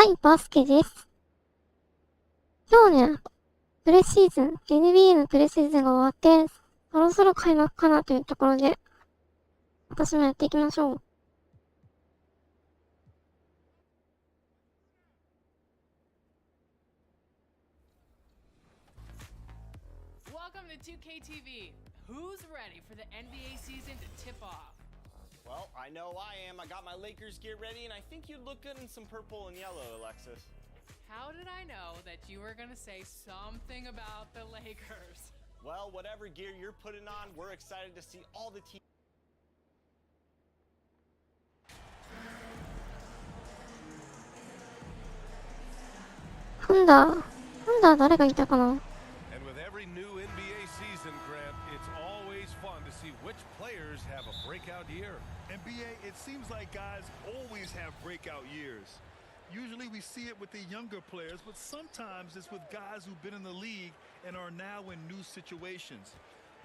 はい、バスケです。今日ね、プレシーズン、NBA のプレシーズンが終わって、そろそろ開幕かなというところで、私もやっていきましょう。Welcome to 2K23. Who's ready for the NBA season to tip off? Well, I know I am. I got my Lakers gear ready, and I think you'd look good in some purple and yellow, Alexis. How did I know that you were going to say something about the Lakers? Well, whatever gear you're putting on, we're excited to see all the teams. 誰がいたかな。And with every new NBA season, Grant, it's always fun to see which players have a breakout year. NBA, it seems like guys always have breakout years. Usually we see it with the younger players, but sometimes it's with guys who've been in the league and are now in new situations.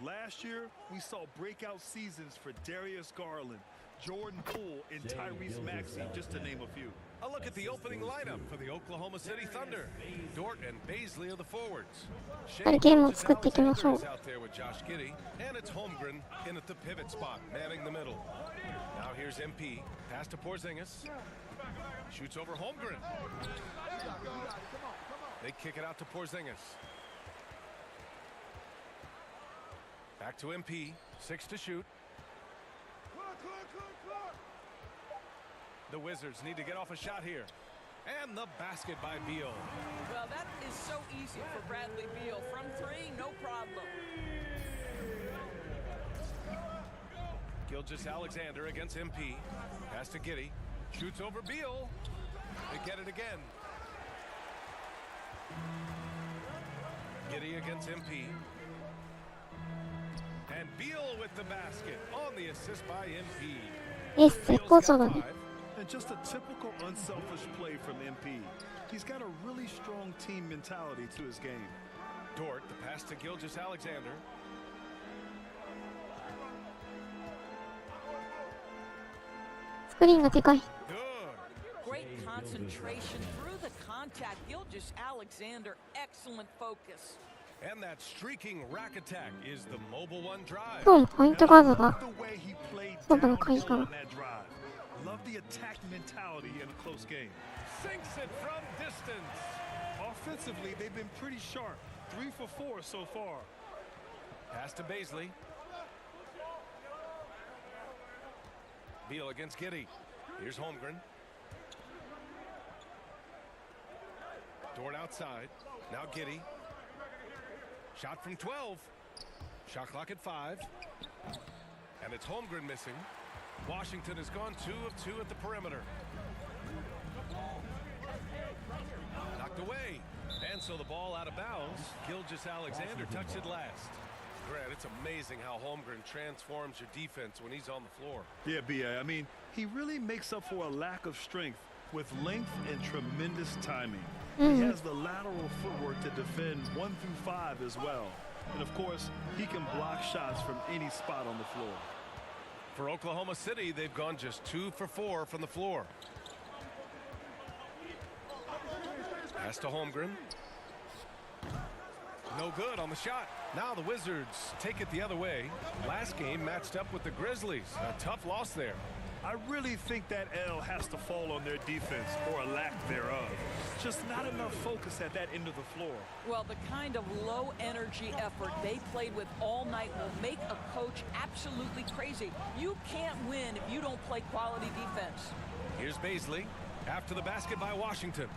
Last year, we saw breakout seasons for Darius Garland, Jordan Poole, and Tyrese Maxey, just to name a few. A look at the opening lineup for the Oklahoma City Thunder. Dort and Baisley are the forwards. Shea Gilgeous Alexander is out there with Josh Giddey, and it's Holmgren in at the pivot spot, manning the middle. Now here's MP, pass to Porzingis. Shoots over Holmgren. They kick it out to Porzingis. Back to MP, 6 to shoot. The Wizards need to get off a shot here. And the basket by Beal. Well, that is so easy for Bradley Beal. From 3, no problem. Gilgeous Alexander against MP. Pass to Giddey. Shoots over Beal. They get it again. Giddey against MP. And Beal with the basket on the assist by MP. And just a typical unselfish play from MP. He's got a really strong team mentality to his game. Dort, the pass to Gilgeous Alexander. Good. Great concentration through the contact. Gilgeous Alexander, excellent focus. And that streaking rack attack is the mobile one drive. 今日のポイントガードが The way he played 勝負の down 鍵か low な。 on that drive. Love the attack mentality in a close game. Sinks it from distance. Offensively, they've been pretty sharp. 3 for 4 so far. Pass to Baisley. Beal against Giddey. Here's Holmgren. Dort outside. Now Giddey. Shot from 12. Shot clock at 5. And it's Holmgren missing. Washington has gone 2 of 2 at the perimeter. Knocked away. And so the ball out of bounds. Gilgeous Alexander touched it last. Grant, it's amazing how Holmgren transforms your defense when he's on the floor. Yeah, B.A. I mean, he really makes up for a lack of strength with length and tremendous timing. He has the lateral footwork to defend 1 through 5 as well. And of course, he can block shots from any spot on the floor. For Oklahoma City, they've gone just 2 for 4 from the floor. Pass to Holmgren. No good on the shot. Now the Wizards take it the other way. Last game matched up with the Grizzlies. A tough loss there. I really think that L has to fall on their defense or a lack thereof. Just not enough focus at that end of the floor. Well, the kind of low-energy effort they played with all night will make a coach absolutely crazy. You can't win if you don't play quality defense. Here's Baisley after the basket by Washington.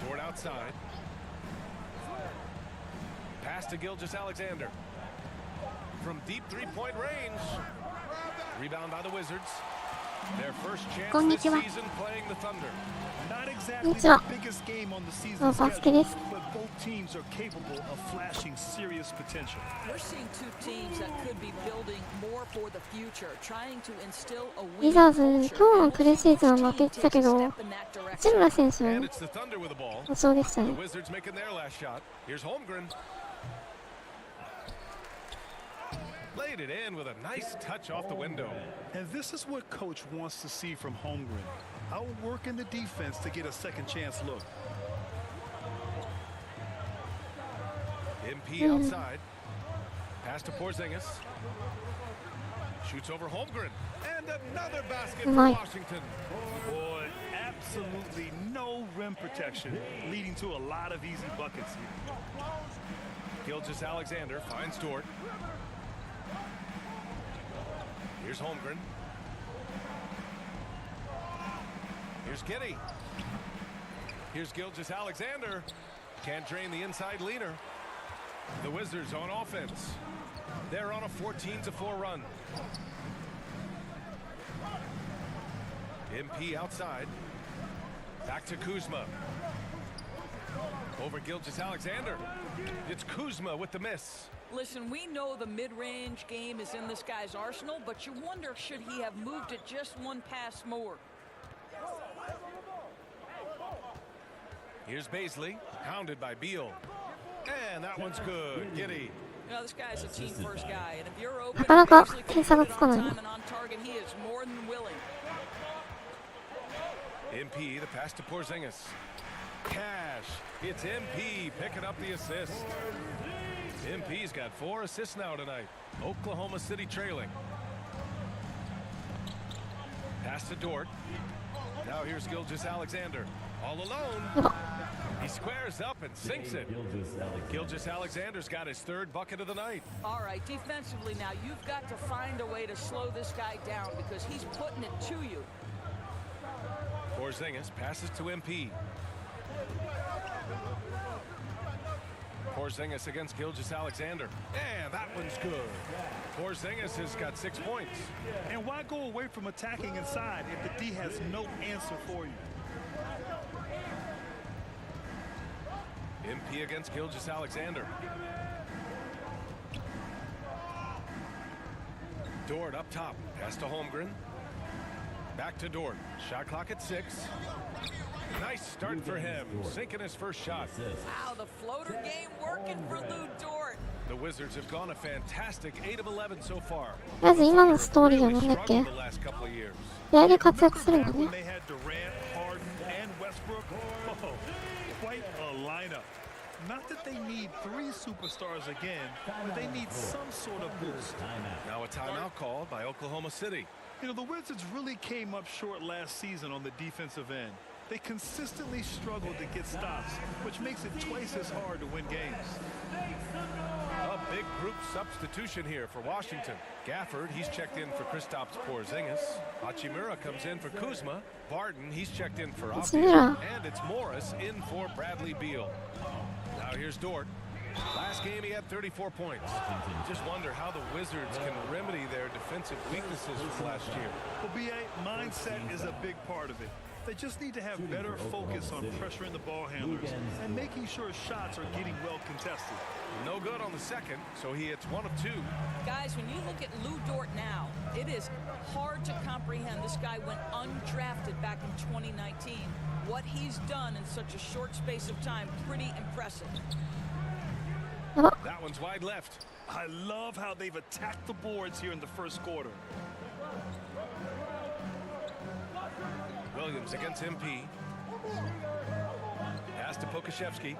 Dort outside. Pass to Gilgeous Alexander. From deep three-point range. Rebound by the Wizards. Their first chance this season playing the Thunder. Not exactly the biggest game on the season schedule, but both teams are capable of flashing serious potential. We're seeing 2 teams that could be building more for the future, trying to instill a ウィザーズ、今日のプレシーズンは負けてたけど、八村選手の故障でしたね。The Wizards making their last shot. Here's Holmgren. Laid it in with a nice touch off the window. And this is what coach wants to see from Holmgren. Outworking the defense to get a second chance look. MP outside. Pass to Porzingis. Shoots over Holmgren. And another basket for Washington. Boy, absolutely no rim protection, leading to a lot of easy buckets here. Gilgeous-Alexander finds Dort. Here's Holmgren. Here's Giddey. Here's Gilgeous-Alexander. Can't drain the inside leaner. The Wizards on offense. They're on a 14-4 run. MP outside. Back to Kuzma. Over Gilgeous-Alexander. It's Kuzma with the miss. Listen, we know the mid-range game is in this guy's arsenal, but you wonder, should he have moved it just one pass more? Here's Baisley, hounded by Beal. And that one's good. Giddey. You know, this guy's a team-first guy, and if you're open, なかなか Baisley 点差が can つ put か it ない on ね。 time and on target. He is more than willing. MP, the pass to Porzingis. Cash. It's MP picking up the assist. MP's got 4 assists now tonight. Oklahoma City trailing. Pass to Dort. Now here's Gilgeous-Alexander. All alone. He squares up and sinks it. Gilgeous-Alexander's got his 3rd bucket of the night. All right, defensively now, you've got to find a way to slow this guy down because he's putting it to you. Porzingis passes to MP. Porzingis against Gilgeous-Alexander. And that one's good. Porzingis has got 6 points. And why go away from attacking inside if the D has no answer for you? MP against Gilgeous-Alexander. Dort up top. Pass to Holmgren. Back to Dort. Shot clock at 6. Nice start for him. Sinking his first shot. Wow, the floater game working for Lou Dort. The Wizards have gone a fantastic 8 of 11 so far. まず今のストーリーはなんだっけ The last couple of years. 試合で活躍するんだ When ね。 they had Durant, Harden, and Westbrook, oh, quite a lineup. Not that they need 3 superstars again, but they need some sort of boost. Now a timeout called by Oklahoma City. You know, the Wizards really came up short last season on the defensive end. They consistently struggled to get stops, which makes it twice as hard to win games. A big group substitution here for Washington. Gafford, he's checked in for Kristaps Porzingis. Hachimura comes in for Kuzma. Barton, he's checked in for Hachimura. And it's Morris in for Bradley Beal. Now here's Dort. Last game he had 34 points. Just wonder how the Wizards can remedy their defensive weaknesses from last year. Well, BA, mindset is a big part of it. They just need to have better focus on pressuring the ball handlers and making sure shots are getting well contested. No good on the second, so he hits 1 of 2. Guys, when you look at Lou Dort now, it is hard to comprehend. This guy went undrafted back in 2019. What he's done in such a short space of time, pretty impressive. That one's wide left. I love how they've attacked the boards here in the first quarter. Williams against MP. Pass to Pokashevsky.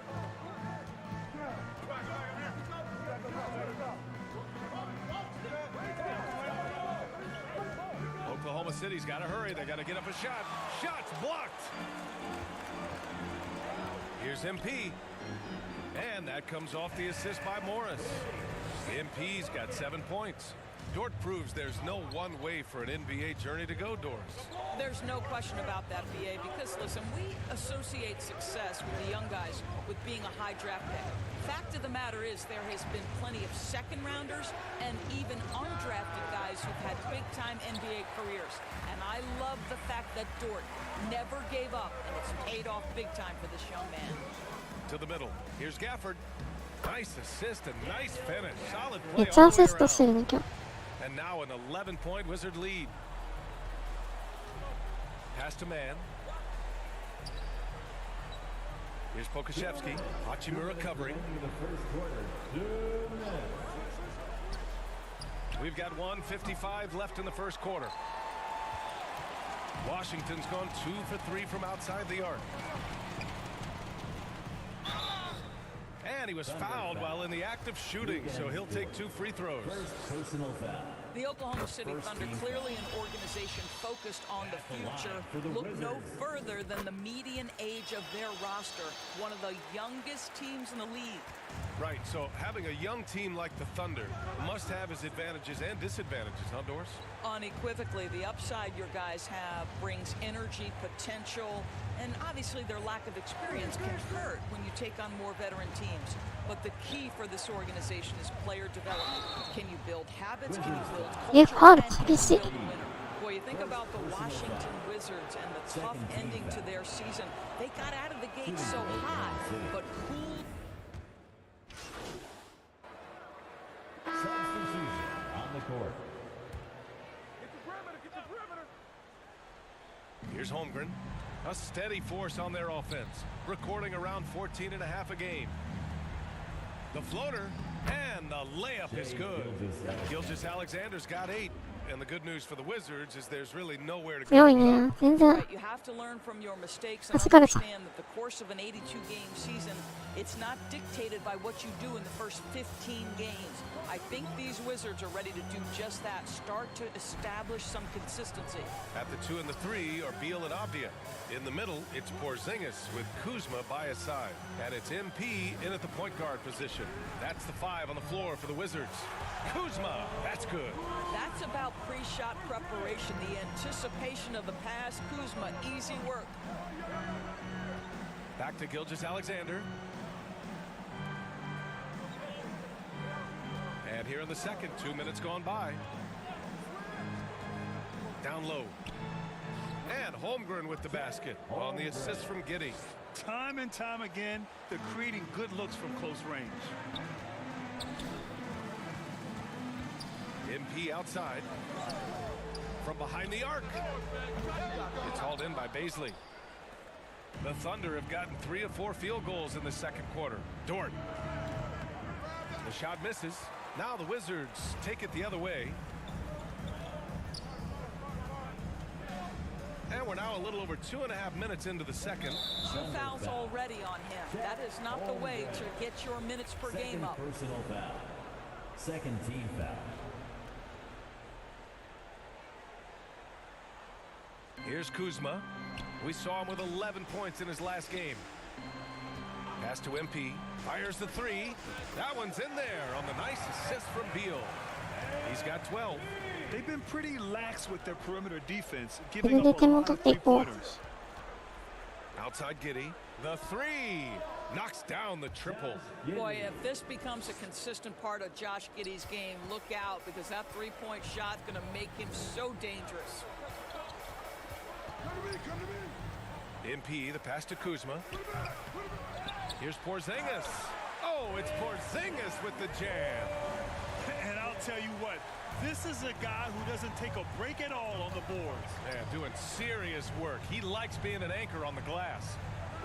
Oklahoma City's got to hurry. They got to get up a shot. Shot's blocked. Here's MP. And that comes off the assist by Morris. MP's got 7 points. Dort proves there's no one way for an NBA journey to go, Doris. There's no question about that, BA, because, listen, we associate success with the young guys with being a high draft pick. Fact of the matter is there has been plenty of second-rounders and even undrafted guys who've had big-time NBA careers. And I love the fact that Dort never gave up, and it's paid off big time for this young man. To the middle. Here's Gafford. Nice assist and nice finish. Solid め play っちゃア all the シ way ストして around. るね、今日。 And now an 11-point Wizard lead. Pass to man. Here's Pokashevsky. Hachimura covering. We've got 1:55 left in the first quarter. Washington's gone 2 for 3 from outside the arc. And he was fouled while in the act of shooting, so he'll take 2 free throws. The Oklahoma City Thunder, clearly an organization focused on the future, look no further than the median age of their roster, one of the youngest teams in the league. Right, so having a young team like the Thunder must have its advantages and disadvantages, huh, Doris? Unequivocally, the upside your guys have brings energy, potential, and obviously their lack of experience can hurt when you take on more veteran teams. But the key for this organization is player development. Can you build habits? Can you build culture? And can you build a winner? Boy, you think about the Washington Wizards and the tough ending to their season. They got out of the gate so hot, but cool. On the court. Here's Holmgren, a steady force on their offense, recording around 14.5 a game. The floater and the layup is good. Gilgeous-Alexander's got 8. And the good news for the Wizards is there's really nowhere to go. 強いね。全然。 Right, you have to learn from your mistakes and understand that the course of an 82-game season, it's not dictated by what you do in the first 15 games. I think these Wizards are ready to do just that, start to establish some consistency. At the 2 and the 3 are Beal and Avdia. In the middle, it's Porzingis with Kuzma by his side. And it's MP in at the point guard position. That's the 5 on the floor for the Wizards. Kuzma, that's good. That's about pre-shot preparation, the anticipation of the pass. Kuzma, easy work. Back to Gilgeous-Alexander. And here in the second, 2 minutes gone by. Down low. And Holmgren with the basket on the assist from Giddey. Time and time again, they're creating good looks from close range. MP outside. From behind the arc. It's hauled in by Baisley. The Thunder have gotten 3 of 4 field goals in the second quarter. Dort. The shot misses. Now the Wizards take it the other way. And we're now a little over 2.5 minutes into the second. 2 fouls already on him. That is not the way to get your minutes per game up. Personal foul. Second team foul. Here's Kuzma. We saw him with 11 points in his last game. Pass to MP. Fires the 3. That one's in there on the nice assist from Beal. He's got 12. They've been pretty lax with their perimeter defense, giving up a lot of three-pointers. Outside Giddey. The 3. Knocks down the triple. Boy, if this becomes a consistent part of Josh Giddey's game, look out, because that three-point shot's going to make him so dangerous. MP, the pass to Kuzma. Here's Porzingis. Oh, it's Porzingis with the jam. And I'll tell you what, this is a guy who doesn't take a break at all on the boards. Man, doing serious work. He likes being an anchor on the glass.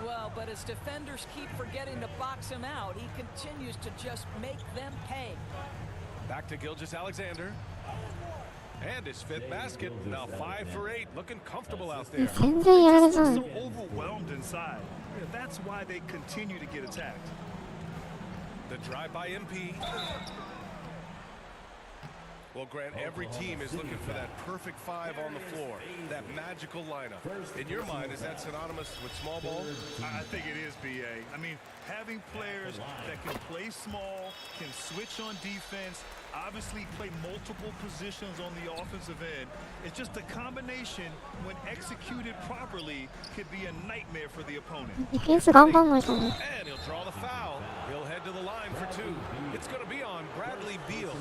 Well, but as defenders keep forgetting to box him out, he continues to just make them pay. Back to Gilgeous-Alexander. And his 5th basket. Now 5 for 8. Looking comfortable out there. 全然やられそう So overwhelmed inside. Yeah, that's why they continue to get attacked. The drive by MP. Well, Grant, every team is looking for that perfect 5 on the floor, that magical lineup. In your mind, is that synonymous with small ball? I think it is, BA. I mean, having players that can play small, can switch on defense, obviously play multiple positions on the offensive end. It's just a combination, when executed properly, could be a nightmare for the opponent. ディフェンス頑張んないとね。 And he'll draw the foul. He'll head to the line for 2. It's going to be on Bradley Beal.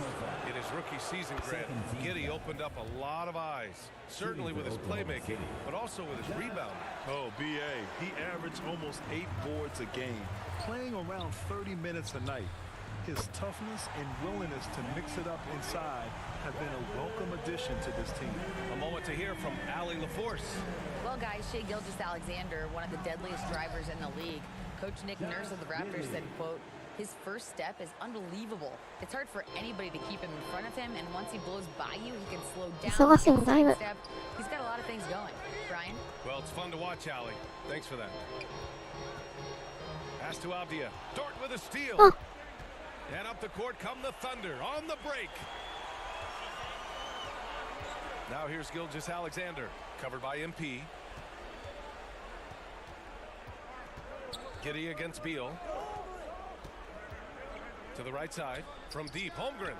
In his rookie season, Grant, Giddey opened up a lot of eyes. Certainly with his playmaking, but also with his rebounding. Oh, BA, he averaged almost 8 boards a game, playing around 30 minutes a night. His toughness and willingness to mix it up inside have been a welcome addition to this team. A moment to hear from Allie LaForce. Well, guys, Shai Gilgeous-Alexander, one of the deadliest drivers in the league. Coach Nick Nurse of the Raptors said, quote, His first step is unbelievable. It's hard for anybody to keep him in front of him, and once he blows by you, he can slow down. 忙しいんだいぶ。 Step. He's got a lot of things going. Brian? Well, it's fun to watch, Allie. Thanks for that. Pass to Avdia. Dort with a steal. Oh. And up the court come the Thunder on the break. Now here's Gilgeous Alexander, covered by MP. Giddey against Beal. To the right side, from deep, Holmgren.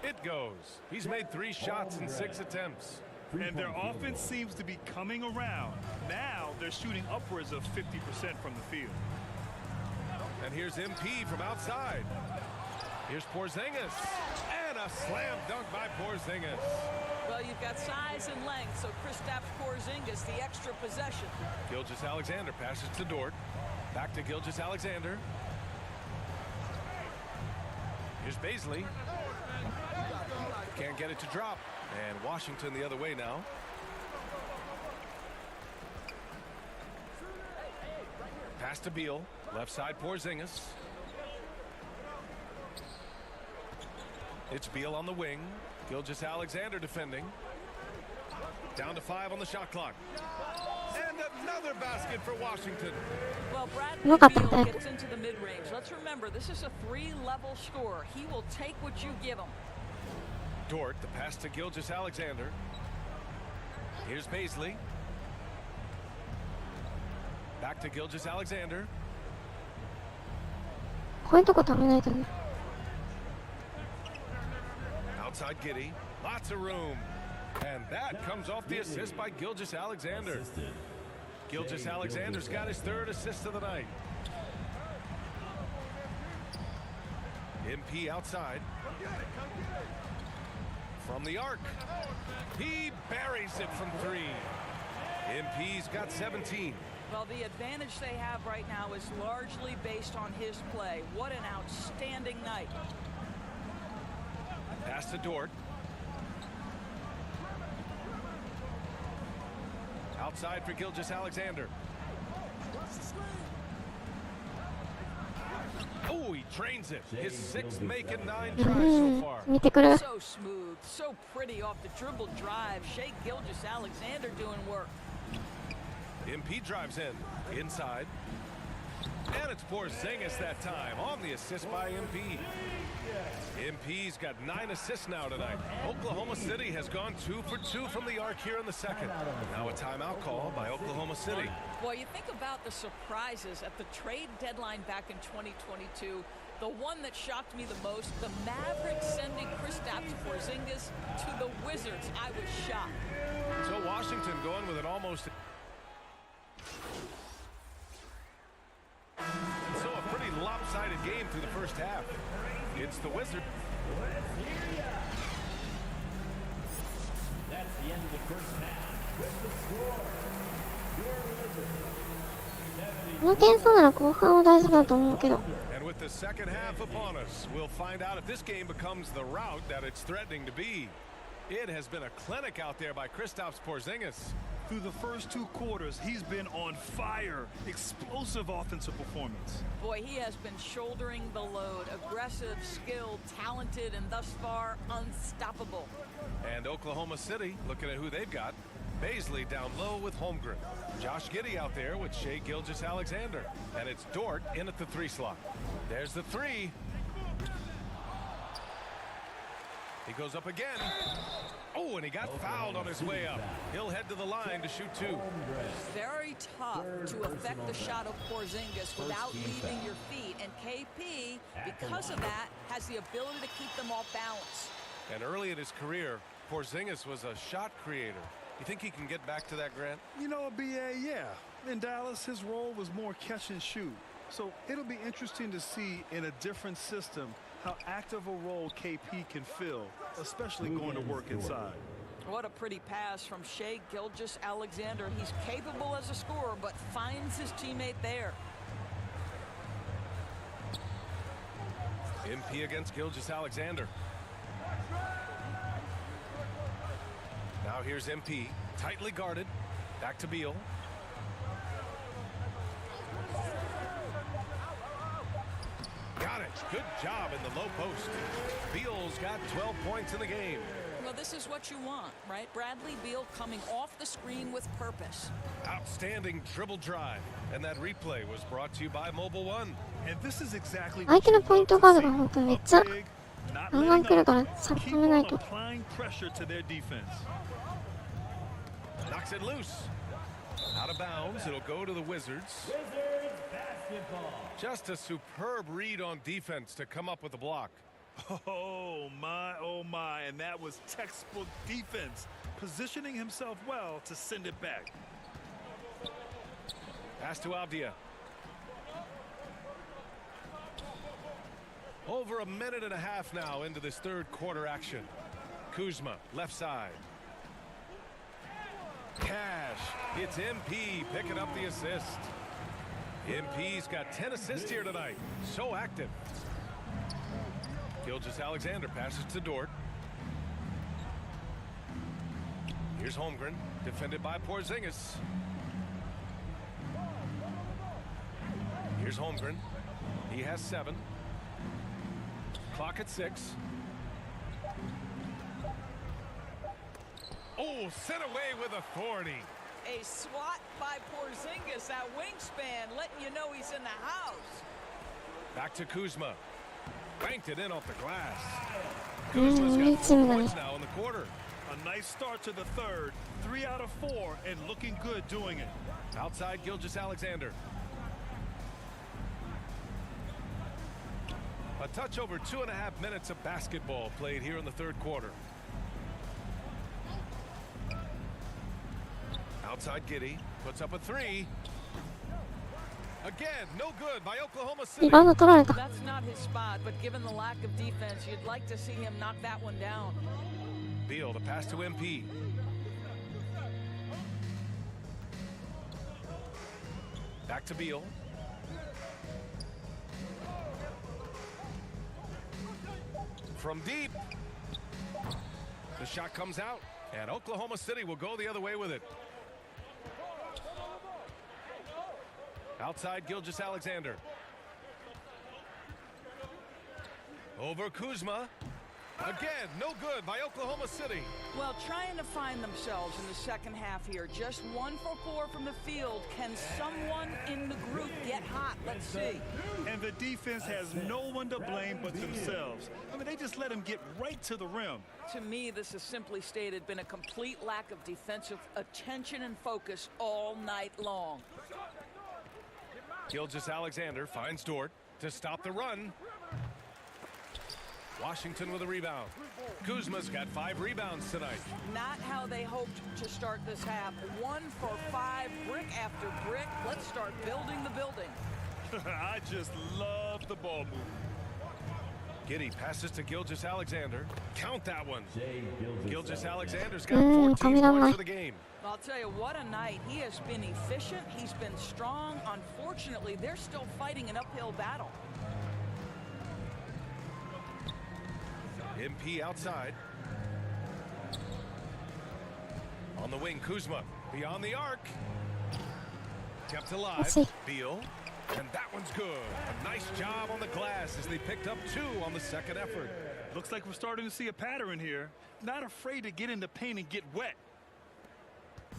It goes. He's made 3 shots in 6 attempts. And their offense seems to be coming around. Now they're shooting upwards of 50% from the field. And here's MP from outside. Here's Porzingis. And a slam dunk by Porzingis. Well, you've got size and length, so Kristaps Porzingis, the extra possession. Gilgeous Alexander passes to Dort. Back to Gilgeous Alexander. Here's Baisley. Can't get it to drop. And Washington the other way now. Pass to Beal. Left side Porzingis. It's Beal on the wing. Gilgeous Alexander defending. Down to 5 on the shot clock. And another basket for Washington. Well, Bradley Look at Beal that. gets into the mid-range. Let's remember, this is a 3-level scorer. He will take what you give him. Dort, the pass to Gilgeous Alexander. Here's Baisley. Back to Gilgeous Alexander. こういうとこ食べないとね。 Outside Giddey. Lots of room. And that comes off the assist by Gilgeous Alexander. Gilgeous Alexander's got his 3rd assist of the night. MP outside. From the arc. He buries it from 3. MP's got 17. Well, the advantage they have right now is largely based on his play. What an outstanding night. Pass to Dort. Outside for Gilgeous Alexander. Oh, he trains it. His 6th make and 9 tries so far. 見てくる。 So smooth, so pretty off the dribble drive. Shea Gilgeous-Alexander doing work. MP drives in. Inside. And it's Porzingis that time on the assist by MP. MP's got 9 assists now tonight. Oklahoma City has gone 2 for 2 from the arc here in the second. Now a timeout call by Oklahoma City. Well, you think about the surprises at the trade deadline back in 2022. The one that shocked me the most, the Mavericks sending Kristaps Porzingis to the Wizards. I was shocked. So Washington going with an almost... So a pretty lopsided game through the first half. It's the Wizards. That's the end of the first half. With the score, your Wizards. この点差なら後半は大丈夫だと思うけど。 And with the second half upon us, we'll find out if this game becomes the rout that it's threatening to be. It has been a clinic out there by Kristaps Porzingis. Through the first 2 quarters, he's been on fire. Explosive offensive performance. Boy, he has been shouldering the load. Aggressive, skilled, talented, and thus far, unstoppable. And Oklahoma City, looking at who they've got. Baisley down low with Holmgren. Josh Giddey out there with Shea Gilgeous-Alexander. And it's Dort in at the 3 slot. There's the 3. He goes up again. Oh, and he got fouled on his way up. He'll head to the line to shoot 2. Very tough to affect the shot of Porzingis without leaving your feet. And KP, because of that, has the ability to keep them off balance. And early in his career, Porzingis was a shot creator. You think he can get back to that, Grant? You know, BA, yeah. In Dallas, his role was more catch and shoot. So it'll be interesting to see in a different system how active a role KP can fill, especially going to work inside. What a pretty pass from Shea Gilgeous-Alexander. He's capable as a scorer, but finds his teammate there. MP against Gilgeous-Alexander. Now here's MP, tightly guarded. Back to Beal. Got it. Good job in the low post. Beal's got 12 points in the game. Well, this is what you want, right? Bradley Beal coming off the screen with purpose. Outstanding dribble drive. And that replay was brought to you by Mobile One. And this is exactly 相手のポイントガードが本当にめっちゃ big, not ガンガン letting 来る up. から先 Keep 止めない on と。 applying pressure to their defense. Knocks it loose. Out of bounds. It'll go to the Wizards. Wizards basketball. Just a superb read on defense to come up with the block. Oh my, and that was textbook defense, positioning himself well to send it back. Pass to Abdia. Over a minute and a half now into this third quarter action. Kuzma, left side. Cash. It's MP picking up the assist. MP's got 10 assists here tonight. So active. Gilgeous-Alexander passes to Dort. Here's Holmgren, defended by Porzingis. Here's Holmgren. He has 7. Clock at 6. Oh, sent away with authority. A swat by Porzingis, that wingspan, letting you know he's in the house. Back to Kuzma. Banked it in off the glass. いい Kuzma's チー got ムだ 4 ね。 points now in the quarter. A nice start to the third, 3 out of 4, and looking good doing it. Outside Gilgeous-Alexander. A touch over 2.5 minutes of basketball played here in the third quarter. Outside Giddey puts up a 3. Again, no good by Oklahoma リ City. バウンド取られた。 That's not his spot, but given the lack of defense, you'd like to see him knock that one down. Beal, the pass to MP. Back to Beal. From deep. The shot comes out, and Oklahoma City will go the other way with it. Outside Gilgeous-Alexander. Over Kuzma. Again, no good by Oklahoma City. Well, trying to find themselves in the second half here. Just 1 for 4 from the field. Can someone in the group get hot? Let's see. And the defense has no one to blame but themselves. I mean, they just let him get right to the rim. To me, this has simply stated been a complete lack of defensive attention and focus all night long. Gilgeous-Alexander finds Dort to stop the run. Washington with a rebound. Kuzma's got 5 rebounds tonight. Not how they hoped to start this half. 1 for 5, brick after brick. Let's start building the building. I just love the ball movement. Giddey passes to Gilgeous-Alexander. Count that one. Jay Gilgeous-Alexander's got 14 points for the game. I'll tell you what a night. He has been efficient. He's been strong. Unfortunately, they're still fighting an uphill battle. MP outside. On the wing, Kuzma. Beyond the arc. Kept alive. Let's see. Beal. And that one's good. A nice job on the glass as they picked up 2 on the second effort. Looks like we're starting to see a pattern here. Not afraid to get in the paint and get wet.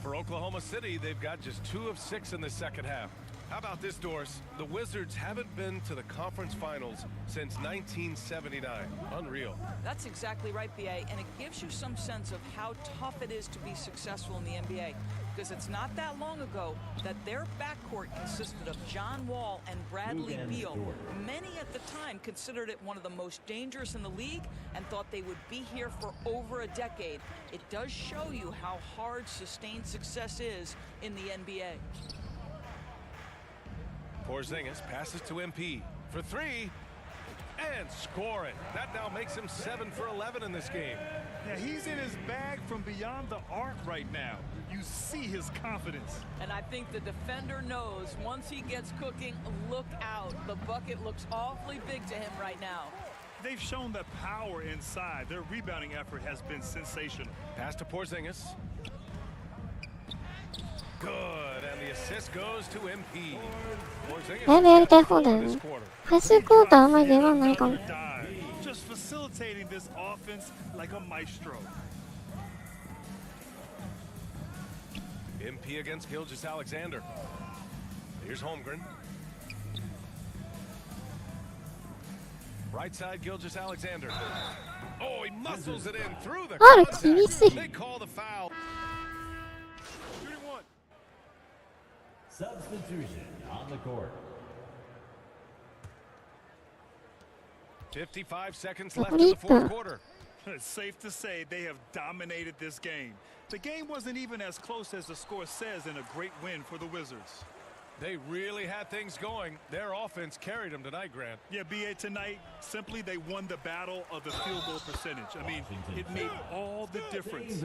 For Oklahoma City, they've got just 2 of 6 in the second half. How about this, Doris? The Wizards haven't been to the conference finals since 1979. Unreal. That's exactly right, BA, and it gives you some sense of how tough it is to be successful in the NBA. Because it's not that long ago that their backcourt consisted of John Wall and Bradley Beal. Many at the time considered it one of the most dangerous in the league and thought they would be here for over a decade. It does show you how hard sustained success is in the NBA. Porzingis passes to MP for 3 and score it. That now makes him 7 for 11 in this game. Yeah, he's in his bag from beyond the arc right now. You see his confidence. And I think the defender knows once he gets cooking, look out. The bucket looks awfully big to him right now. They've shown the power inside. Their rebounding effort has been sensational. Pass to Porzingis. Good, and the assist goes to MP. だいぶやりたい方だよね。最終クォーターあんまり出番ないかも。Just facilitating this offense like a maestro. MP against Gilgeous Alexander. Here's Holmgren. Right side, Gilgeous Alexander. Oh, he muscles it in through the ファウル contact. 厳しい。 They call the foul. Shooting one. Substitution on the court. 55 seconds left in the fourth quarter. It's safe to say they have dominated this game. The game wasn't even as close as the score says in a great win for the Wizards. They really had things going. Their offense carried them tonight, Grant. Yeah, BA, tonight, simply they won the battle of the field goal percentage. I mean, it made all the difference.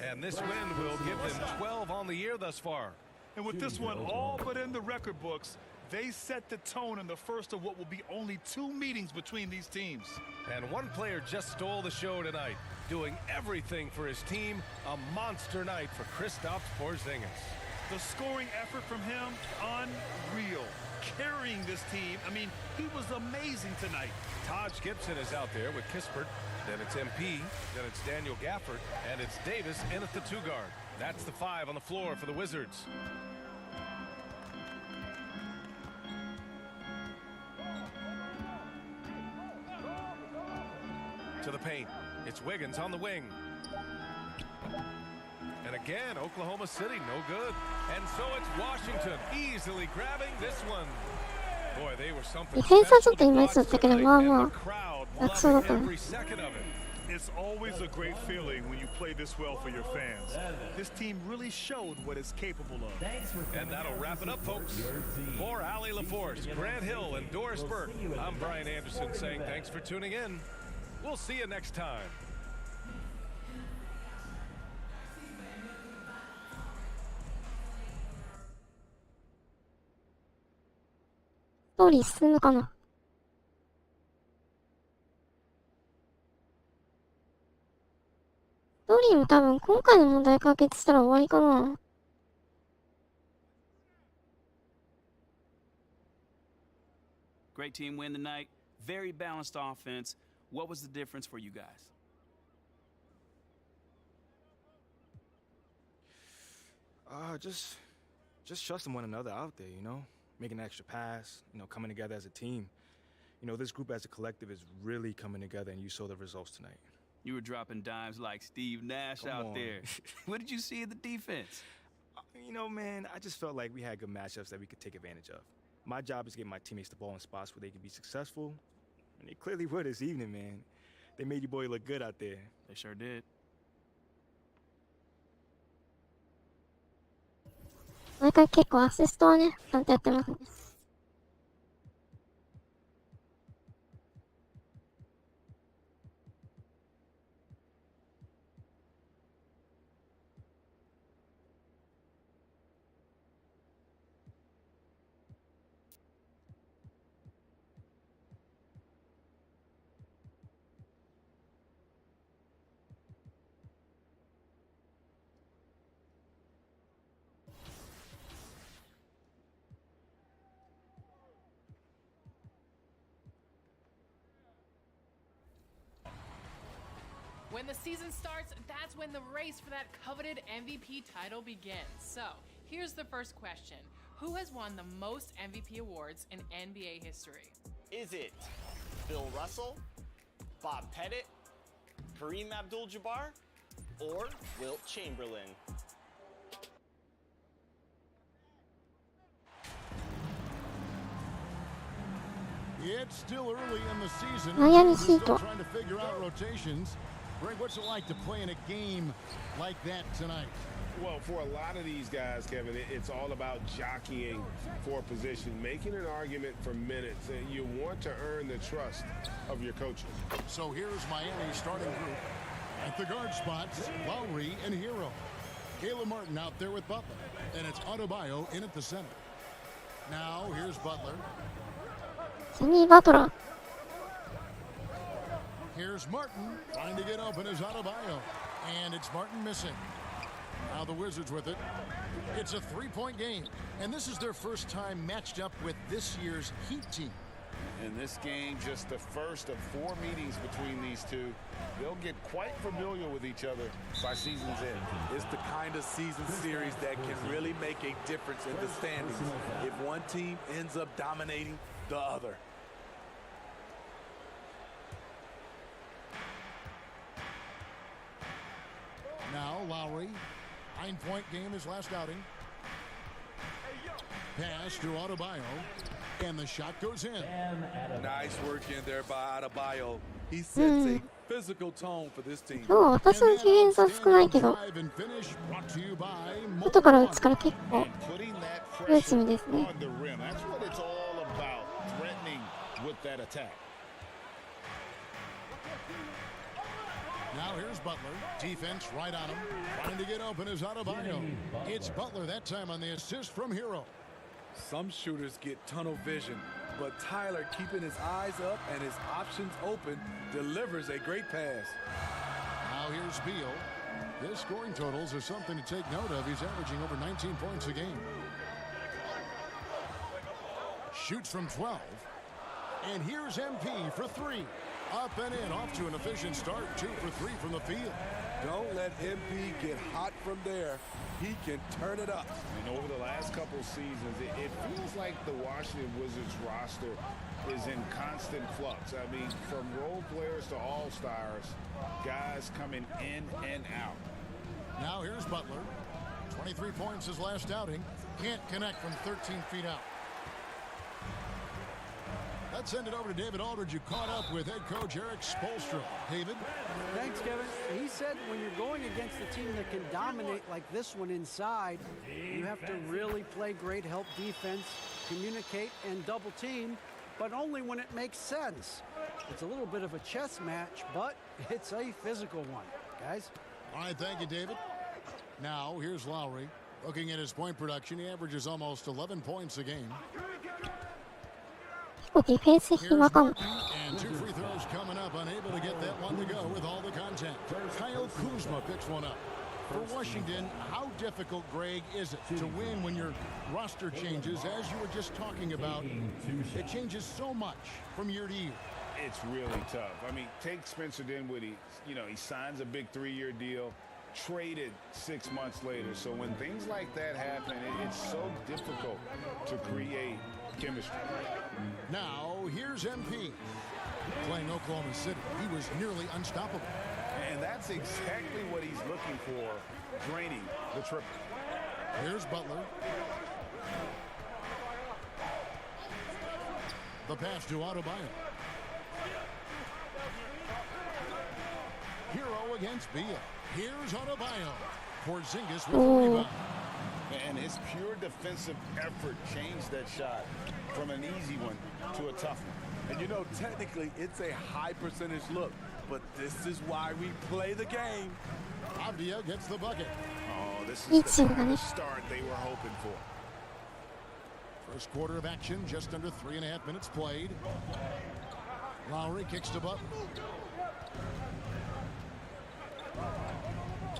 And this win will give them 12 on the year thus far. And with this one all but in the record books, they set the tone in the first of what will be only 2 meetings between these teams. And one player just stole the show tonight, doing everything for his team. A monster night for Kristaps Porzingis. The scoring effort from him, unreal. Carrying this team, I mean, he was amazing tonight. Taj Gibson is out there with Kispert. Then it's MP. Then it's Daniel Gafford. And it's Davis in at the 2 guard. That's the 5 on the floor for the Wizards. To the paint. It's Wiggins on the wing. And again, Oklahoma City, no good. And so it's Washington easily grabbing this one. Boy, they were something ディフェンスはちょ special っといまいちだったけど、 tonight, まあ and ま the crowd あ、楽勝だっ loving たね。 every second of it. It's always a great feeling when you play this well for your fans. This team really showed what it's capable of. And that'll wrap it up, folks. For Ali LaForce, Grant Hill, and Doris Burke, I'm Brian Anderson saying thanks for tuning in. We'll see you next time. ストーリー進むかな。ストーリーも多分今回の問題解決したら終わりかな。Great team win tonight. Very balanced offense. What was the difference for you guys? Just trusting one another out there, you know, making an extra pass, you know, coming together as a team. You know, this group as a collective is really coming together, and you saw the results tonight. You were dropping dimes like Steve Nash Come out on. there. What did you see in the defense? You know, man, I just felt like we had good matchups that we could take advantage of. My job is to get my teammates the ball in spots where they can be successful, and they clearly were this evening, man. They made you boy look good out there. They sure did. 毎回結構アシストはね、ちゃんとやってますね。When the season starts, that's when the race for that coveted MVP title begins. So, here's the first question. Who has won the most MVP awards in NBA history? Is it Bill Russell, Bob Pettit, Kareem Abdul-Jabbar, or Wilt Chamberlain? It's still early in the season. Miami Still Heat. trying to figure out rotations. Greg, what's it like to play in a game like that tonight? Well, for a lot of these guys, Kevin, it's all about jockeying for position, making an argument for minutes, and you want to earn the trust of your coaches. So here's Miami's starting group. At the guard spots, Lowry and Hero. Caleb Martin out there with Butler. And it's Adebayo in at the center. Now, here's Butler. ジミー・バトラー。 Here's Martin trying to get open as Adebayo. And it's Martin missing. Now the Wizards with it. It's a three-point game, and this is their first time matched up with this year's Heat team. In this game, just the first of 4 meetings between these two. They'll get quite familiar with each other by season's end. It's the kind of season series that can really make a difference in the standings if one team ends up dominating the other. Now Lowry, 9-point game his last outing. Pass to Adebayo, and the shot goes in. Nice work in there by Adebayo. He sets a physical tone for this team. そう、私のディフェンスは少ないけど、後から打つから結構良いチームですね。Now here's Butler. Defense right on him. Trying to get open is Adebayo. It's Butler that time on the assist from Hero. Some shooters get tunnel vision, but Tyler, keeping his eyes up and his options open, delivers a great pass. Now here's Beal. His scoring totals are something to take note of. He's averaging over 19 points a game. Shoots from 12. And here's MP for 3. Up and in, off to an efficient start. 2 for 3 from the field. Don't let MP get hot from there. He can turn it up. And over the last couple seasons, it feels like the Washington Wizards roster is in constant flux. I mean, from role players to all-stars, guys coming in and out. Now here's Butler. 23 points his last outing. Can't connect from 13 feet out. Let's send it over to David Aldridge, who caught up with head coach Eric Spoelstra. David? Thanks, Kevin. He said when you're going against a team that can dominate like this one inside, you have to really play great help defense, communicate, and double team, but only when it makes sense. It's a little bit of a chess match, but it's a physical one, guys. All right, thank you, David. Now, here's Lowry. Looking at his point production, he averages almost 11 points a game. ディフェンス暇かも。 And 2 free throws coming up, unable to get that one to go with all the contact. Kyle Kuzma picks one up. For Washington, how difficult, Greg, is it to win when your roster changes, as you were just talking about? It changes so much from year to year. It's really tough. I mean, take Spencer Dinwiddie. You know, he signs a big 3-year deal, traded 6 months later. So when things like that happen, it's so difficult to create chemistry. Now, here's MP. Playing Oklahoma City, he was nearly unstoppable. And that's exactly what he's looking for, draining the triple. Here's Butler. The pass to Adebayo. Hero against Beal. Here's Adebayo. Porzingis with the rebound. And his pure defensive effort changed that shot from an easy one to a tough one. And you know, technically, it's a high percentage look, but this is why we play the game. Avdia gets the bucket. Oh, this is the kind of start they were hoping for. First quarter of action, just under 3.5 minutes played. Lowry kicks to Butler.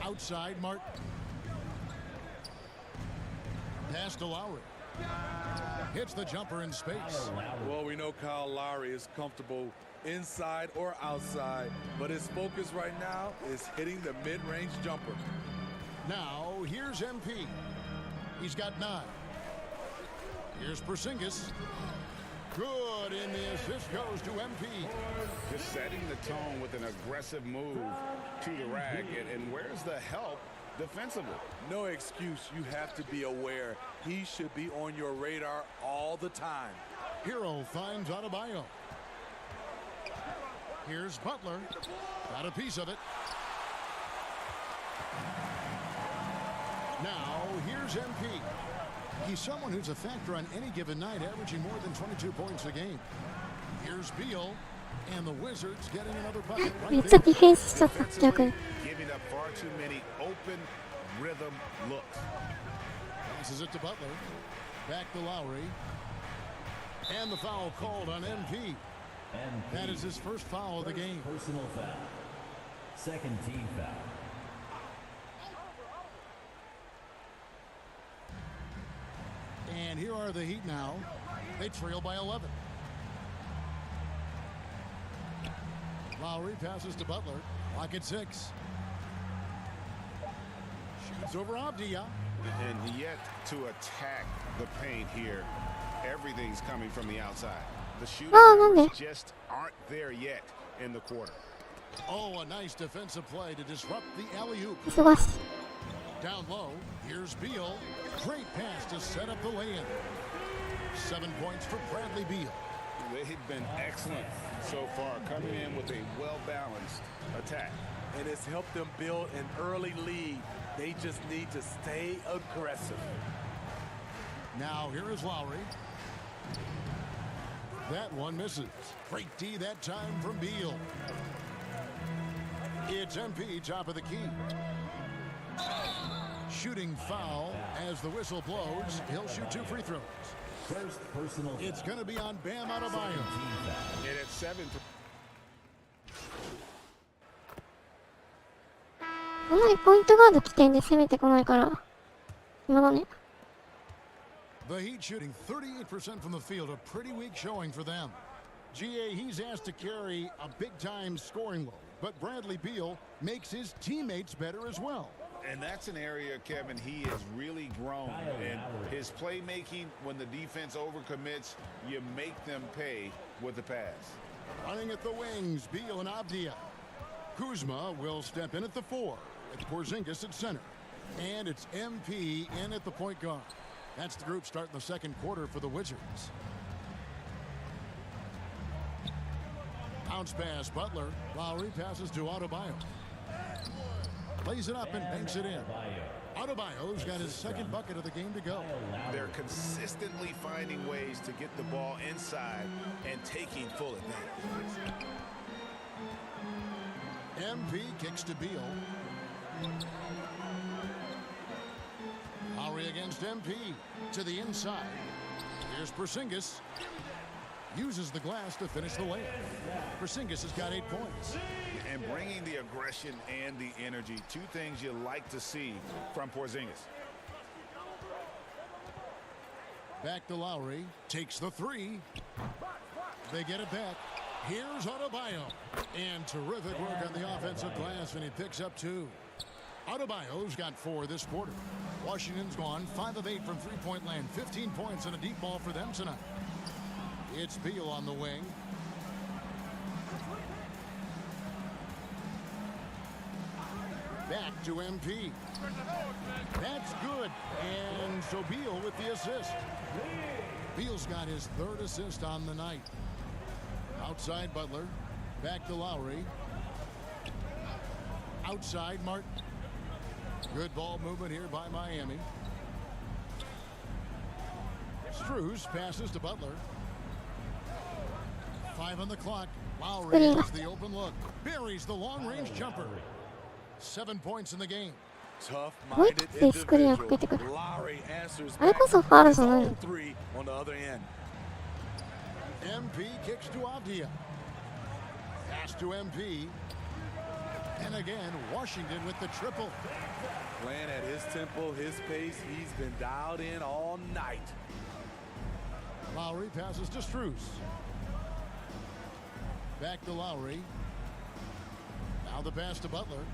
Outside, Martin. Pass to Lowry. Hits the jumper in space. Well, we know Kyle Lowry is comfortable inside or outside, but his focus right now is hitting the mid-range jumper. Now, here's MP. He's got 9. Here's Porzingis. Good, and the assist goes to MP. Just setting the tone with an aggressive move to the rack, and where's the help defensively? No excuse. You have to be aware. He should be on your radar all the time. Hero finds Adebayo. Here's Butler. Got a piece of it. Now, here's MP. He's someone who's a factor on any given night, averaging more than 22 points a game. Here's Beal, and the Wizards getting another bucket right there. Giving up far too many open rhythm looks. Passes it to Butler. Back to Lowry. And the foul called on MP. That is his first foul of the game. Personal foul. Second team foul. And here are the Heat now. They trail by 11. Lowry passes to Butler. Clock at 6. Shoots over Avdia. And yet to attack the paint here, everything's coming from the outside. The shooting numbers just aren't there yet in the quarter. Oh, a nice defensive play to disrupt the alley-oop. Down low, here's Beal. Great pass to set up the lay-in. 7 points for Bradley Beal. They've been excellent so far, coming in with a well-balanced attack. And it's helped them build an early lead. They just need to stay aggressive. Now here is Lowry. That one misses. Great D that time from Beal. It's MP top of the key. Shooting foul as the whistle blows. He'll shoot 2 free throws. First personal. It's going to be on Bam Adebayo. And at 7. あんまりポイントガード起点で攻めてこないから、今だね。The Heat shooting 38% from the field, a pretty weak showing for them. GA, he's asked to carry a big-time scoring load, but Bradley Beal makes his teammates better as well. And that's an area, Kevin, he has really grown. And his playmaking, when the defense overcommits, you make them pay with the pass. Running at the wings, Beal and Avdia. Kuzma will step in at the 4. It's Porzingis at center. And it's MP in at the point guard. That's the group starting the second quarter for the Wizards. Bounce pass, Butler. Lowry passes to Adebayo. Lays it up and banks it in. Adebayo's got his second bucket of the game to go. They're consistently finding ways to get the ball inside and taking full advantage. MP kicks to Beal. Lowry against MP to the inside. Here's Porzingis. Uses the glass to finish the layup. Porzingis has got 8 points. And bringing the aggression and the energy, 2 things you like to see from Porzingis. Back to Lowry. Takes the 3. They get it back. Here's Adebayo. And terrific work on the offensive glass, and he picks up 2. Adebayo's got 4 this quarter. Washington's gone 5 of 8 from three-point land. 15 points and a deep ball for them tonight. It's Beal on the wing. Back to MP. That's good. And so Beal with the assist. Beal's got his 3rd assist on the night. Outside Butler. Back to Lowry. Outside Martin. Good ball movement here by Miami. Strus passes to Butler. 5 on the clock. Lowry has the open look. Buries the long-range jumper. 7 points in the game. Tough-minded individual. Lowry answers back with his own 3 on the other end. MP kicks to Avdia. Pass to MP. And again, Washington with the triple. Playing at his tempo, his pace. He's been dialed in all night. Lowry passes to Strus. Back to Lowry. Now the pass to Butler.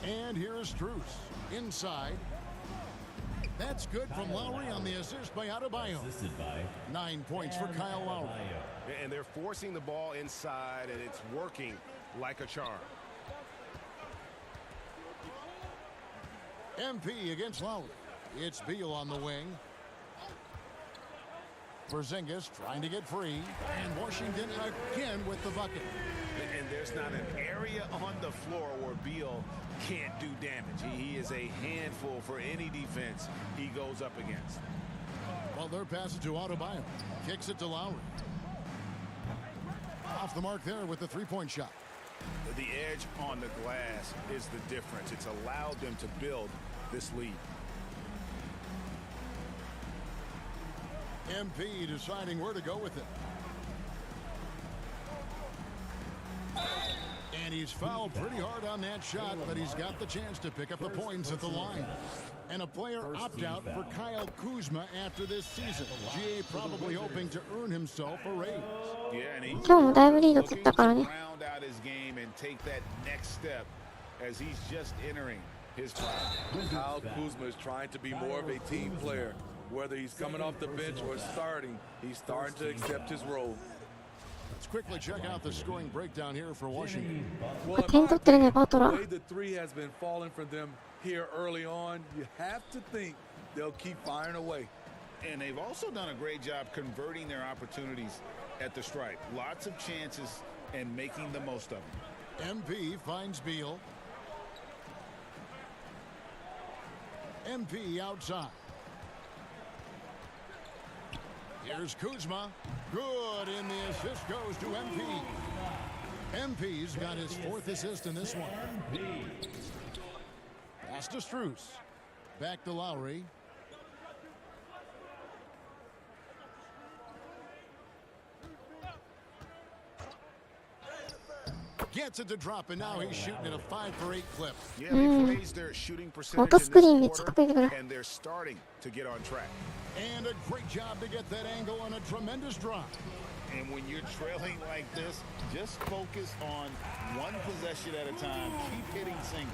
And here is Strus. Inside. That's good from Lowry on the assist by Adebayo. 9 points for Kyle Lowry. And they're forcing the ball inside, and it's working like a charm. MP against Lowry. It's Beal on the wing. Porzingis trying to get free. And Washington again with the bucket. And there's not an area on the floor where Beal can't do damage. He is a handful for any defense he goes up against. Butler passes to Adebayo. Kicks it to Lowry. Off the mark there with the three-point shot. The edge on the glass is the difference. It's allowed them to build this lead. MP deciding where to go with it. And he's fouled pretty hard on that shot, but he's got the chance to pick up the points at the line. And a player opt-out for Kyle Kuzma after this season. GA probably hoping to earn himself a raise. Yeah, and he's 今日もだいぶリード取ったからね。 round out his game and take that next step as he's just entering his prime. Kyle Kuzma is trying to be more of a team player. Whether he's coming off the bench or starting, he's starting to accept his role. Let's quickly check out the scoring breakdown here for Washington. Well, 点取ってるね、バトラ the ー。 way the three has been falling for them here early on, you have to think they'll keep firing away. And they've also done a great job converting their opportunities at the stripe. Lots of chances and making the most of them. MP finds Beal. MP outside. Here's Kuzma. Good, and the assist goes to MP. MP's got his fourth assist in this one. Pass to Strus. Back to Lowry. Gets it to drop, and now he's shooting at a 5 for 8 clip. Yeah, they praised their shooting percentage 元 in スクリーン this めっちゃかっこいいから。 quarter, and they're starting to get on track. And a great job to get that angle on a tremendous drop. And when you're trailing like this, just focus on one possession at a time. Keep hitting singles.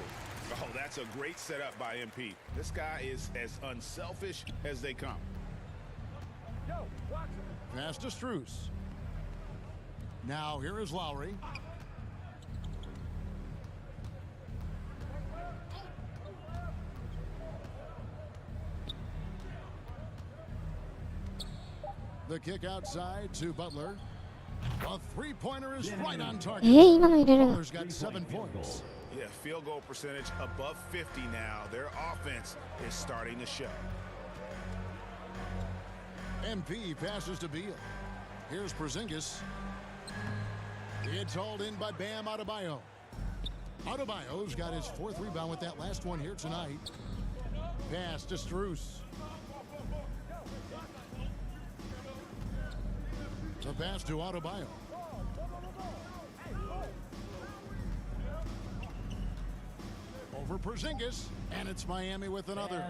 Oh, that's a great setup by MP. This guy is as unselfish as they come. Pass to Strus. Now here is Lowry. The kick outside to Butler. A three-pointer is right on target. 今の入れるの。 Butler's got 7 points. Yeah, field goal percentage above 50 now. Their offense is starting to show. MP passes to Beal. Here's Porzingis. It's hauled in by Bam Adebayo. Adebayo's got his 4th rebound with that last one here tonight. Pass to Strus. The pass to Adebayo. Over Porzingis, and it's Miami with another.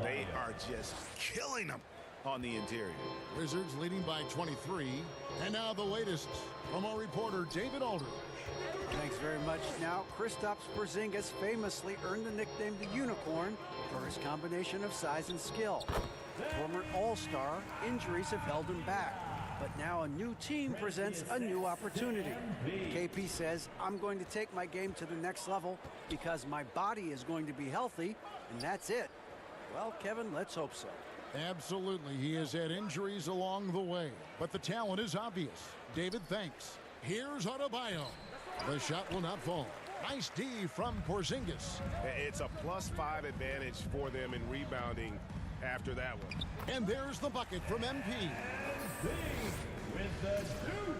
They are just killing them on the interior. Wizards leading by 23. And now the latest from our reporter, David Aldridge. Thanks very much. Now, Kristaps Porzingis famously earned the nickname the Unicorn for his combination of size and skill. Former All-Star, injuries have held him back. But now a new team presents a new opportunity. KP says, I'm going to take my game to the next level because my body is going to be healthy, and that's it. Well, Kevin, let's hope so. Absolutely. He has had injuries along the way, but the talent is obvious. David, thanks. Here's Adebayo. The shot will not fall. Nice D from Porzingis. It's a +5 advantage for them in rebounding after that one. And there's the bucket from MP. With the Duke.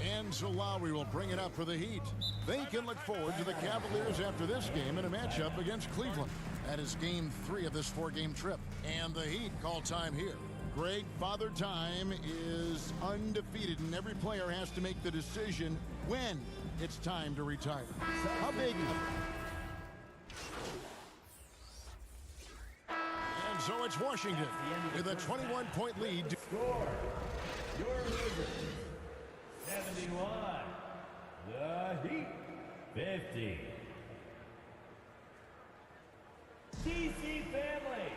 And so Lowry will bring it up for the Heat. They can look forward to the Cavaliers after this game in a matchup against Cleveland. That is game 3 of this 4-game trip. And the Heat call time here. Greg, Father Time is undefeated, and every player has to make the decision when it's time to retire. How big is it? And so it's Washington with a 21-point lead. Score. Your Wizards, 71. The Heat, 50. DC family.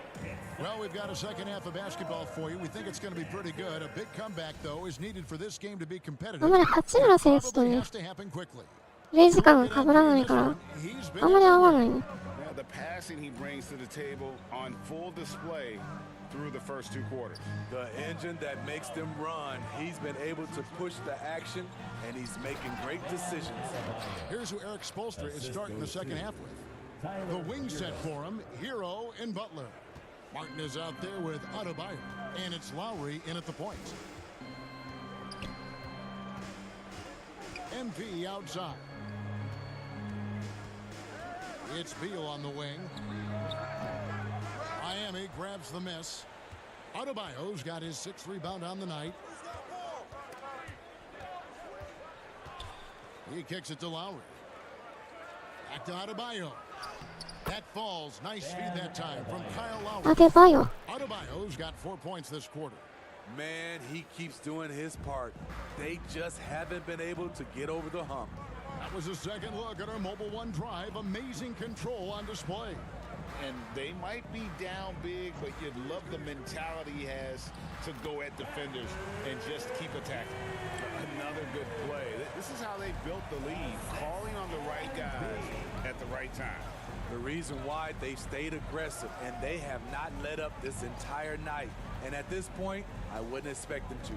Well, we've got a second half of basketball for you. We think it's going to be pretty good. A big comeback, though, is needed for this game to be competitive. あんまり八村選手と Probably ね、 has to happen quickly. プレイ時間が被らないから、あんまり合わないね。 Now, the passing he brings to the table on full display through the first 2 quarters. The engine that makes them run. He's been able to push the action, and he's making great decisions. Here's who Eric Spoelstra is starting the second half with. The wing set for him, Hero and Butler. Martin is out there with Adebayo, and it's Lowry in at the point. MP outside. It's Beal on the wing. Miami grabs the miss. Adebayo's got his 6th rebound on the night. He kicks it to Lowry. Back to Adebayo. That falls. Nice feed that time from Kyle Lowry. Adebayo. Adebayo's got 4 points this quarter. Man, he keeps doing his part. They just haven't been able to get over the hump. That was a second look at our Mobile One drive. Amazing control on display. And they might be down big, but you'd love the mentality he has to go at defenders and just keep attacking. Another good play. This is how they built the lead, calling on the right guys at the right time. The reason why they stayed aggressive, and they have not let up this entire night. And at this point, I wouldn't expect them to.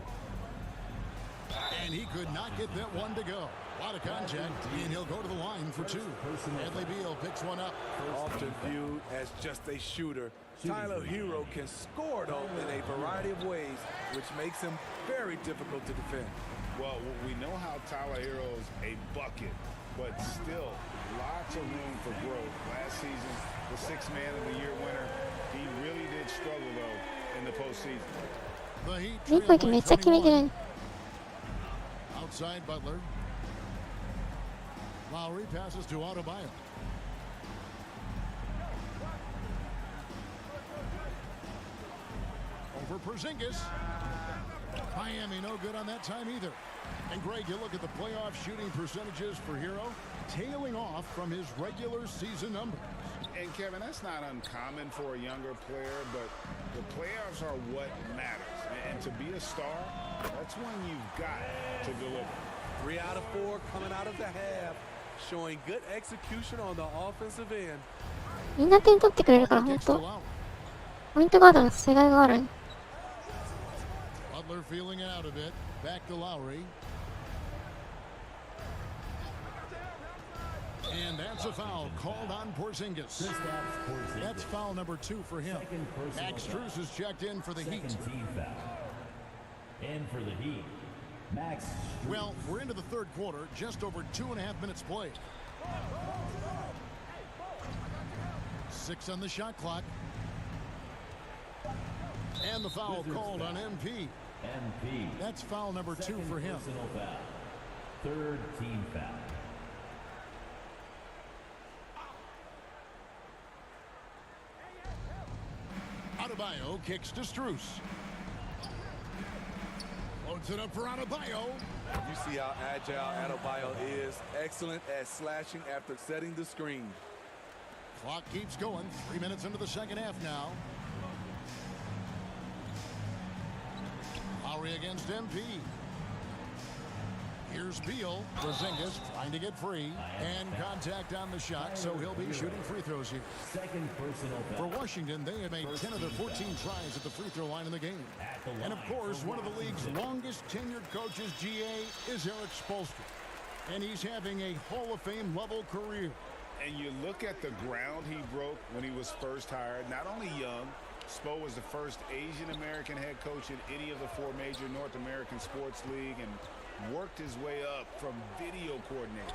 And he could not get that one to go. A lot of contact, and he'll go to the line for two. Bradley Beal picks one up. Often viewed as just a shooter, Tyler Hero can score, though, in a variety of ways, which makes him very difficult to defend. Well, we know how Tyler Hero's a bucket, but still lots of room for growth. Last season, the Sixth Man of the Year winner, he really did struggle, though, in the postseason. The Heat リープめっちゃ決めてる。 Outside Butler. Lowry passes to Adebayo. Over Porzingis. Miami no good on that time either. And Greg, you look at the playoff shooting percentages for Hero, tailing off from his regular season numbers. And Kevin, that's not uncommon for a younger player, but the playoffs are what matters. And to be a star, that's when you've got to deliver. 3 out of 4 coming out of the half, showing good execution on the offensive end. みんな点取ってくれるから本当。ポイントガードの世代がある。 Butler feeling it out a bit. Back to Lowry. And that's a foul called on Porzingis. That's foul number 2 for him. Max Strus is checked in for the Heat. And for the Heat, Max. Well, we're into the third quarter, just over 2.5 minutes played. 6 on the shot clock. And the foul called on MP. MP. That's foul number 2 for him. Foul. Third team foul. Adebayo kicks to Strus. Loads it up for Adebayo. You see how agile Adebayo is. Excellent at slashing after setting the screen. Clock keeps going. 3 minutes into the second half now. Lowry against MP. Here's Beal. Porzingis trying to get free. And contact on the shot, so he'll be shooting free throws here. Second personal foul. For Washington, they have made 10 of their 14 tries at the free throw line in the game. And of course, one of the league's longest tenured coaches, GA, is Eric Spoelstra. And he's having a Hall of Fame level career. And you look at the ground he broke when he was first hired, not only young, Spo was the first Asian-American head coach in any of the 4 major North American sports league and worked his way up from video coordinator.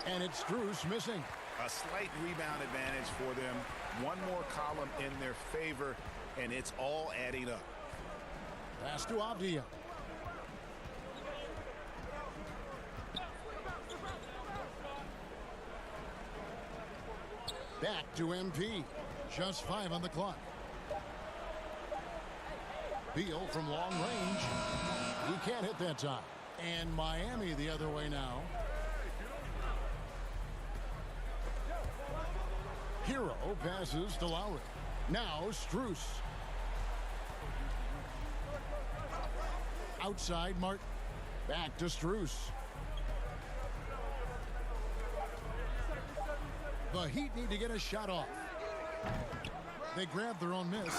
And it's Strus missing. A slight rebound advantage for them. One more column in their favor, and it's all adding up. Pass to Avdia. Back to MP. Just 5 on the clock. Beal from long range. He can't hit that time. And Miami the other way now. Hero passes to Lowry. Now Strus. Outside Martin. Back to Strus. The Heat need to get a shot off. They grab their own miss.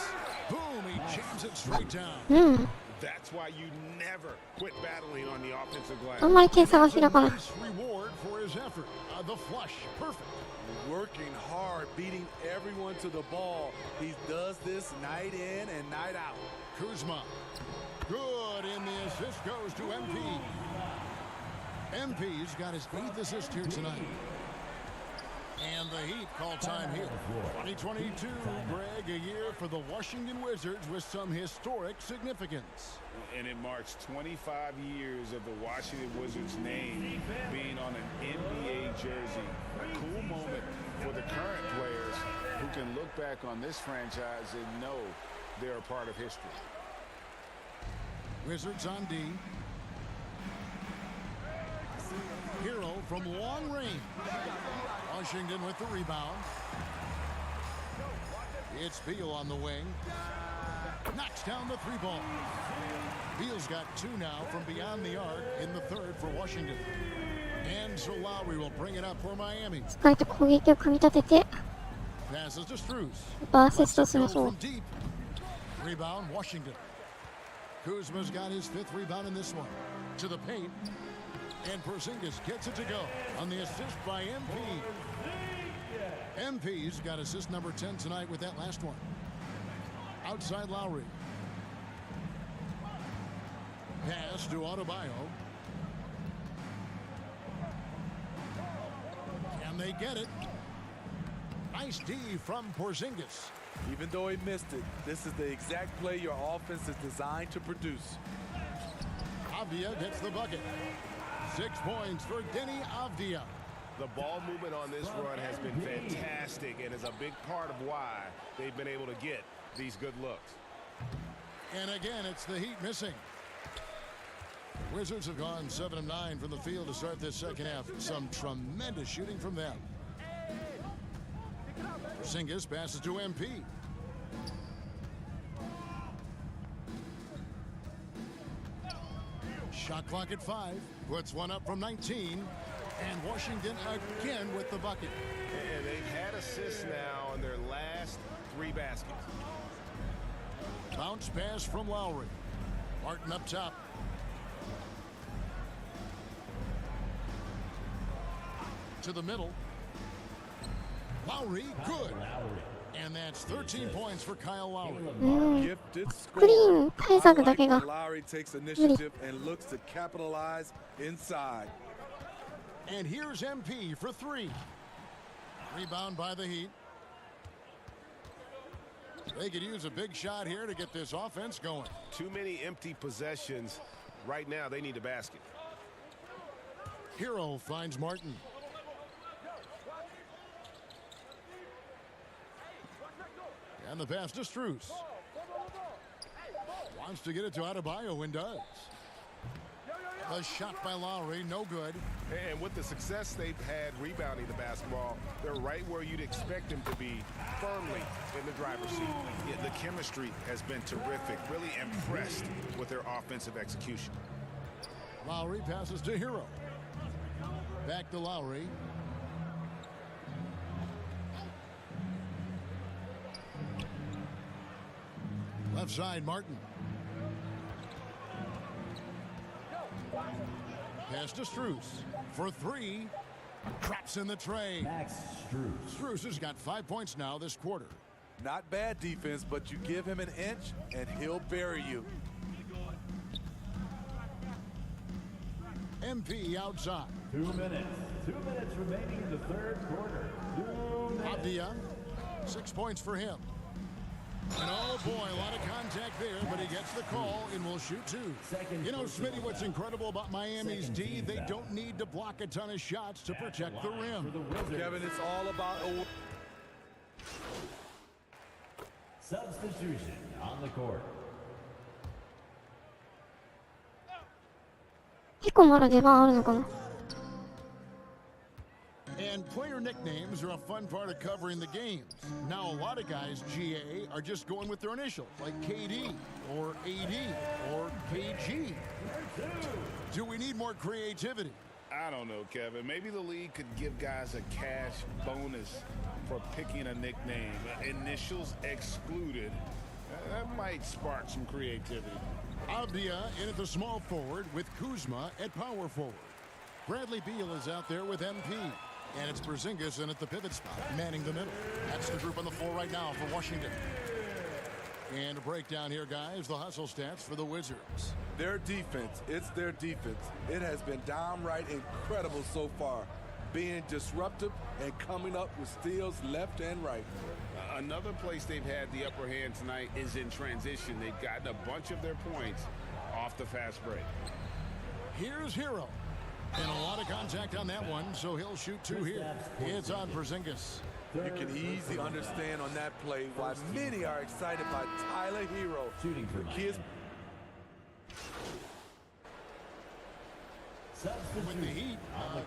Boom, he jams it straight down. That's why you never quit battling on the offensive glass. あんまり点差が開かない。 Reward for his effort. The flush, perfect. Working hard, beating everyone to the ball. He does this night in and night out. Kuzma. Good, and the assist goes to MP. MP's got his 8th assist here tonight. And the Heat call time here. 2022, Greg, a year for the Washington Wizards with some historic significance. And it marks 25 years of the Washington Wizards name being on an NBA jersey. A cool moment for the current players who can look back on this franchise and know they're a part of history. Wizards on D. Hero from long range. Washington with the rebound. It's Beal on the wing. Knocks down the three ball. Beal's got two now from beyond the arc in the third for Washington. And so Lowry will bring it up for Miami. しっかりと攻撃を組み立てて Passes to Strus. バーセストしましょう。 From deep. Rebound Washington. Kuzma's got his fifth rebound in this one. To the paint. And Porzingis gets it to go on the assist by MP. MP's got assist number 10 tonight with that last one. Outside Lowry. Pass to Adebayo. Can they get it? Nice D from Porzingis. Even though he missed it, this is the exact play your offense is designed to produce. Avdia gets the bucket. 6 points for Denny Avdia. The ball movement on this run has been fantastic and is a big part of why they've been able to get these good looks. And again, it's the Heat missing. The Wizards have gone 7 of 9 from the field to start this second half. Some tremendous shooting from them. Porzingis passes to MP. Shot clock at 5. Puts one up from 19. And Washington again with the bucket. And they've had assists now on their last 3 baskets. Bounce pass from Lowry. Martin up top. To the middle. Lowry, good. And that's 13 points for Kyle Lowry. Gifted スクリーン対策だけが Lowry takes initiative and looks to capitalize inside. And here's MP for 3. Rebound by the Heat. They could use a big shot here to get this offense going. Too many empty possessions. Right now, they need a basket. Hero finds Martin. And the pass to Strus. Wants to get it to Adebayo and does. A shot by Lowry, no good. And with the success they've had rebounding the basketball, they're right where you'd expect them to be, firmly in the driver's seat. Yeah, the chemistry has been terrific. Really impressed with their offensive execution. Lowry passes to Hero. Back to Lowry. Left side, Martin. Pass to Strus for 3. Traps in the tray. Max Strus. Strus has got 5 points now this quarter. Not bad defense, but you give him an inch and he'll bury you. MP outside. 2 minutes. 2 minutes remaining in the third quarter. 2 minutes. Avdia, 6 points for him. And oh boy, a lot of contact there, but he gets the call and will shoot 2. You know, Smitty, what's incredible about Miami's D, they don't need to block a ton of shots to protect the rim. Kevin, it's all about Substitution on the court. 結構まだ出番あるのかな And player nicknames are a fun part of covering the games. Now, a lot of guys, GA, are just going with their initials, like KD, or AD, or KG. Do we need more creativity? I don't know, Kevin. Maybe the league could give guys a cash bonus for picking a nickname. Initials excluded. That might spark some creativity. Avdia in at the small forward with Kuzma at power forward. Bradley Beal is out there with MP. And it's Porzingis in at the pivot spot, manning the middle. That's the group on the floor right now for Washington. And a breakdown here, guys. The hustle stats for the Wizards. their defense. It's their defense. It has been downright incredible so far. being disruptive and coming up with steals left and right. Another place they've had the upper hand tonight is in transition. They've gotten a bunch of their points off the fast break. Here's Hero. And a lot of contact on that one, so he'll shoot two here. It's on Porzingis. You can easily understand on that play why many are excited by Tyler Hero. Shooting for kids. With the Heat,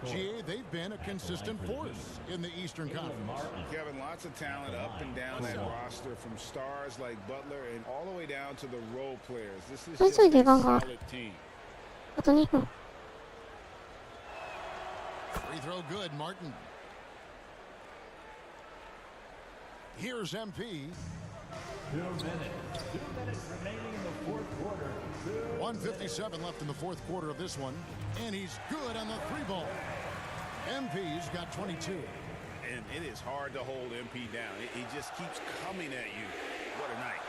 GA, they've been a consistent force in the Eastern Conference. Kevin, lots of talent up and down that roster, from stars like Butler and all the way down to the role players. This is just a solid team. あと2分。 Free throw good, Martin. Here's MP. 2 minutes remaining in the fourth quarter. 1:57 left in the fourth quarter of this one, and he's good on the three ball. MP's got 22. And it is hard to hold MP down. He just keeps coming at you. What a night.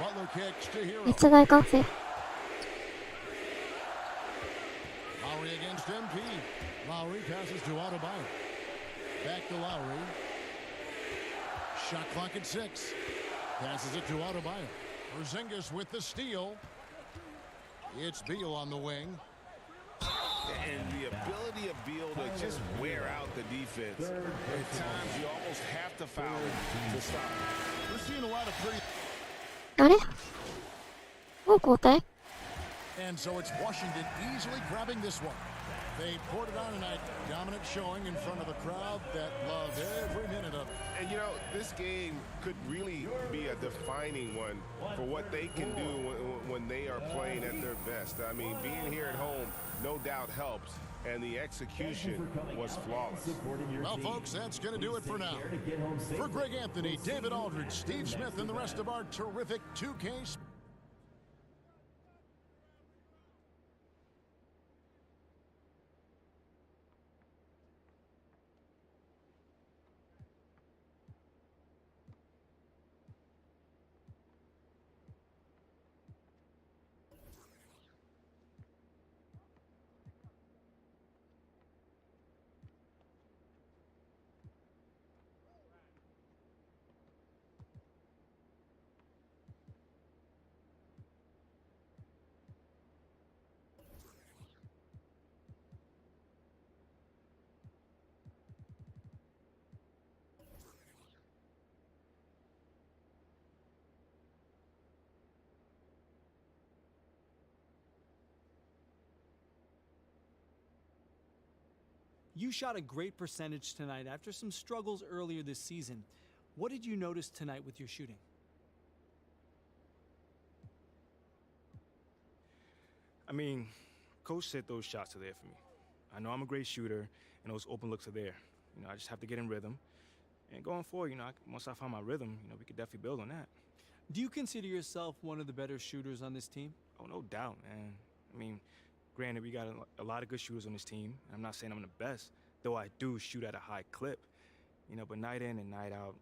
Butler kicks to Hero. めっちゃ大歓声。 Lowry against MP. Lowry passes to Adebayo. Back to Lowry. Shot clock at 6. Passes it to Adebayo. Porzingis with the steal. It's Beal on the wing. And the ability of Beal to just wear out the defense. At times, you almost have to foul him to stop him. We're seeing a lot of pretty... あれもう交代 And so it's Washington easily grabbing this one. They poured it on tonight. Dominant showing in front of a crowd that loved every minute of it. And you know, this game could really be a defining one for what they can do when they are playing at their best. I mean, being here at home no doubt helps, and the execution was flawless. Well, folks, that's going to do it for now. For Greg Anthony, David Aldridge, Steve Smith, and the rest of our terrific 2K You shot a great percentage tonight after some struggles earlier this season. What did you notice tonight with your shooting? I mean, Coach said those shots are there for me. I know I'm a great shooter, and those open looks are there. You know, I just have to get in rhythm. And going forward, you know, once I find my rhythm, you know, we could definitely build on that. Do you consider yourself one of the better shooters on this team? Oh, no doubt, man. I mean, granted, we got a lot of good shooters on this team. I'm not saying I'm the best, though I do shoot at a high clip. You know, but night in and night out,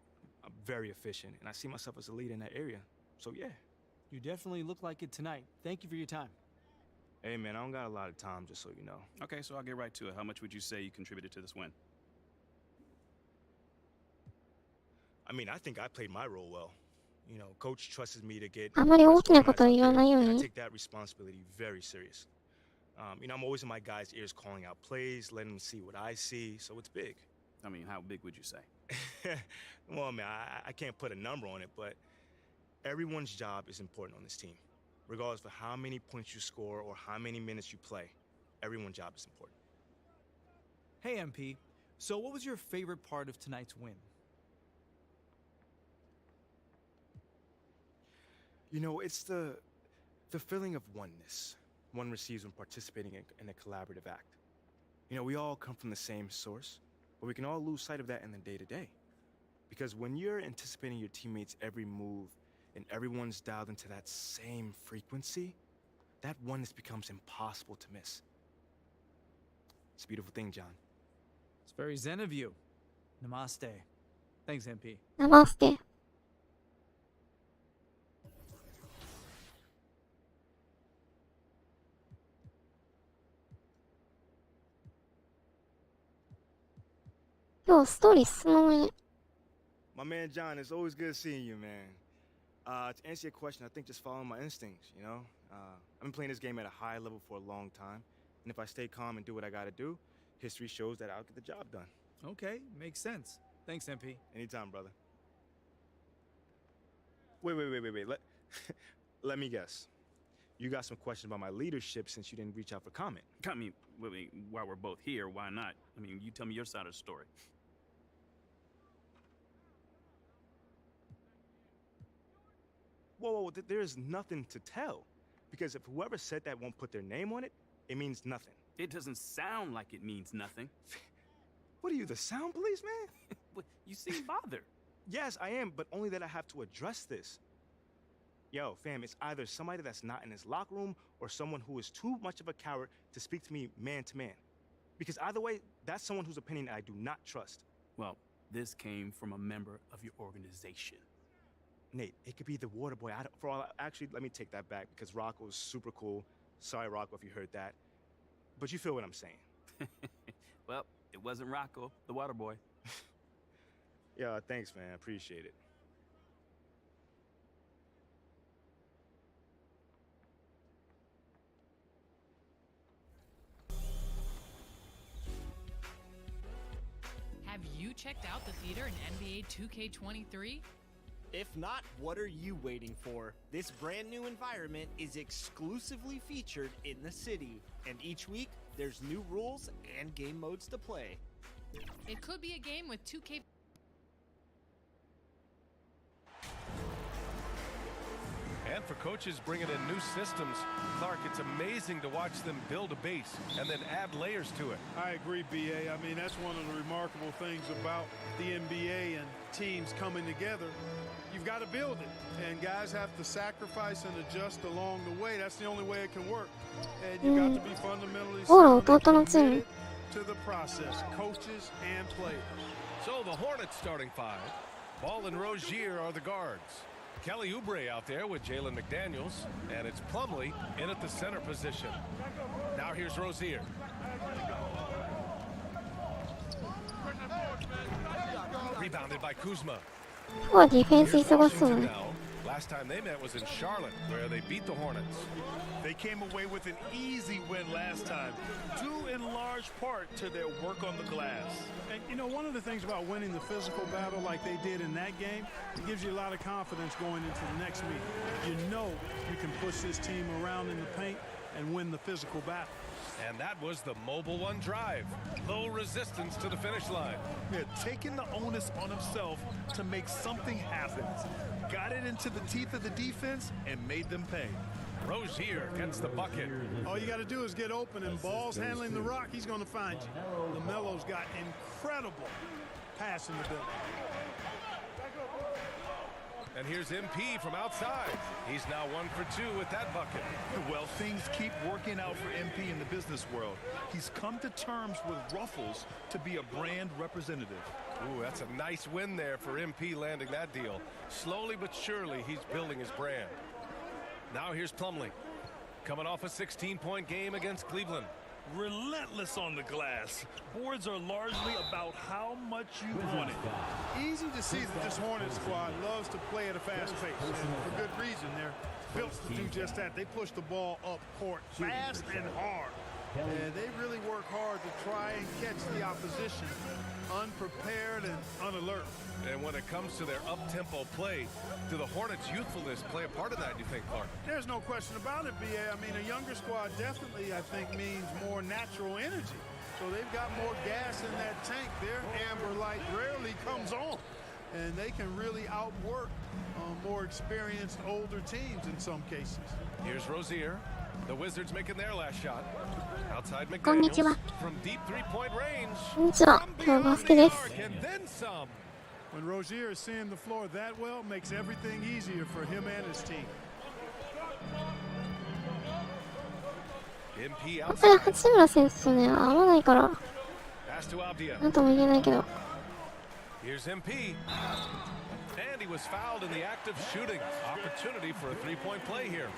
I'm very efficient, and I see myself as a leader in that area. So, yeah. You definitely look like it tonight. Thank you for your time. Hey, man, I don't got a lot of time, just so you know. Okay, so I'll get right to it. How much would you say you contributed to this win? I mean, I think I played my role well. You know, Coach trusted me to get... あまり大きなことを言わないよう I に take that responsibility very serious. You know, I'm always in my guys' ears calling out plays, letting them see what I see, so it's big. I mean, how big would you say? Well, man, I can't put a number on it, but everyone's job is important on this team. Regardless of how many points you score or how many minutes you play, everyone's job is important. Hey, MP. So what was your favorite part of tonight's win? You know, it's the feeling of oneness one receives when participating in a collaborative act. You know, we all come from the same source, but we can all lose sight of that in the day-to-day. Because when you're anticipating your teammates' every move and everyone's dialed into that same frequency, that oneness becomes impossible to miss. It's a beautiful thing, John. It's very zen of you. Namaste. Thanks, MP. Namaste. 今日ストーリー進まないね。My man John, it's always good seeing you, man. To answer your question, I think just following my instincts, you know? I've been playing this game at a high level for a long time, and if I stay calm and do what I gotta do, history shows that I'll get the job done. Okay, makes sense. Thanks, MP. Anytime, brother. Wait. Let me guess. You got some questions about my leadership since you didn't reach out for comment. I mean, while we're both here, why not? I mean, you tell me your side of the story. Whoa, there's nothing to tell. Because if whoever said that won't put their name on it, it means nothing. It doesn't sound like it means nothing. What are you, the sound police, man? You seem bothered. Yes, I am, but only that I have to address this. Yo, fam, it's either somebody that's not in his locker room or someone who is too much of a coward to speak to me man to man. Because either way, that's someone whose opinion I do not trust. Well, this came from a member of your organization. Nate, it could be the water boy. Actually, let me take that back because Rocco was super cool. Sorry, Rocco, if you heard that. But you feel what I'm saying. Well, it wasn't Rocco, the water boy. Yeah, thanks, man. I appreciate it. Have you checked out the theater in NBA 2K23? If not, what are you waiting for? This brand new environment is exclusively featured in the city, and each week there's new rules and game modes to play. It could be a game with 2K. And for coaches bringing in new systems, Clark, it's amazing to watch them build a base and then add layers to it. I agree, BA. I mean, that's one of the remarkable things about the NBA and teams coming together. You've got to build it, and guys have to sacrifice and adjust along the way. That's the only way it can work. And you got to be fundamentally committed to the process, coaches and players. So the Hornets starting five. Ball and Rozier are the guards. Kelly Oubre out there with Jalen McDaniels, and it's Plumlee in at the center position. Now here's Rozier. Rebounded by Kuzma. ここはディフェンス忙しそうだね。 Last time they met was in Charlotte, where they beat the Hornets. They came away with an easy win last time, due in large part to their work on the glass. And you know, one of the things about winning the physical battle like they did in that game, it gives you a lot of confidence going into the next meeting. You know you can push this team around in the paint and win the physical battle. And that was the Mobile One drive. Low resistance to the finish line. Yeah, taking the onus on himself to make something happen. Got it into the teeth of the defense and made them pay. Rozier gets the bucket. All you got to do is get open, and Ball's handling the rock. He's going to find you. LaMelo's got incredible pass in the building. And here's MP from outside. He's now 1 for 2 with that bucket. Well, things keep working out for MP in the business world. He's come to terms with Ruffles to be a brand representative. Ooh, that's a nice win there for MP landing that deal. Slowly but surely, he's building his brand. Now here's Plumlee, coming off a 16-point game against Cleveland. Relentless on the glass. Boards are largely about how much you want it. Easy to see that this Hornets squad loves to play at a fast pace, and for good reason. They're built to do just that. They push the ball up court fast and hard. And they really work hard to try and catch the opposition unprepared and unalert. And when it comes to their up-tempo play, do the Hornets' youthfulness play a part of that, you think, Clark? There's no question about it, BA. I mean, a younger squad definitely, I think, means more natural energy. So they've got more gas in that tank. Their amber light rarely comes on. And they can really outwork more experienced older teams in some cases. Here's Rozier. The Wizards making their last shot. Outside こんにちは。 from deep three-point range. こんにちは。今日バスケです。 And then some. When Rozier is seeing the floor that well, makes everything easier for him and his team. 本当に八村選手とね、合わないから、なんとも言えないけど。 Here's MP. And he was fouled in the act of shooting. Opportunity for a three-point play here.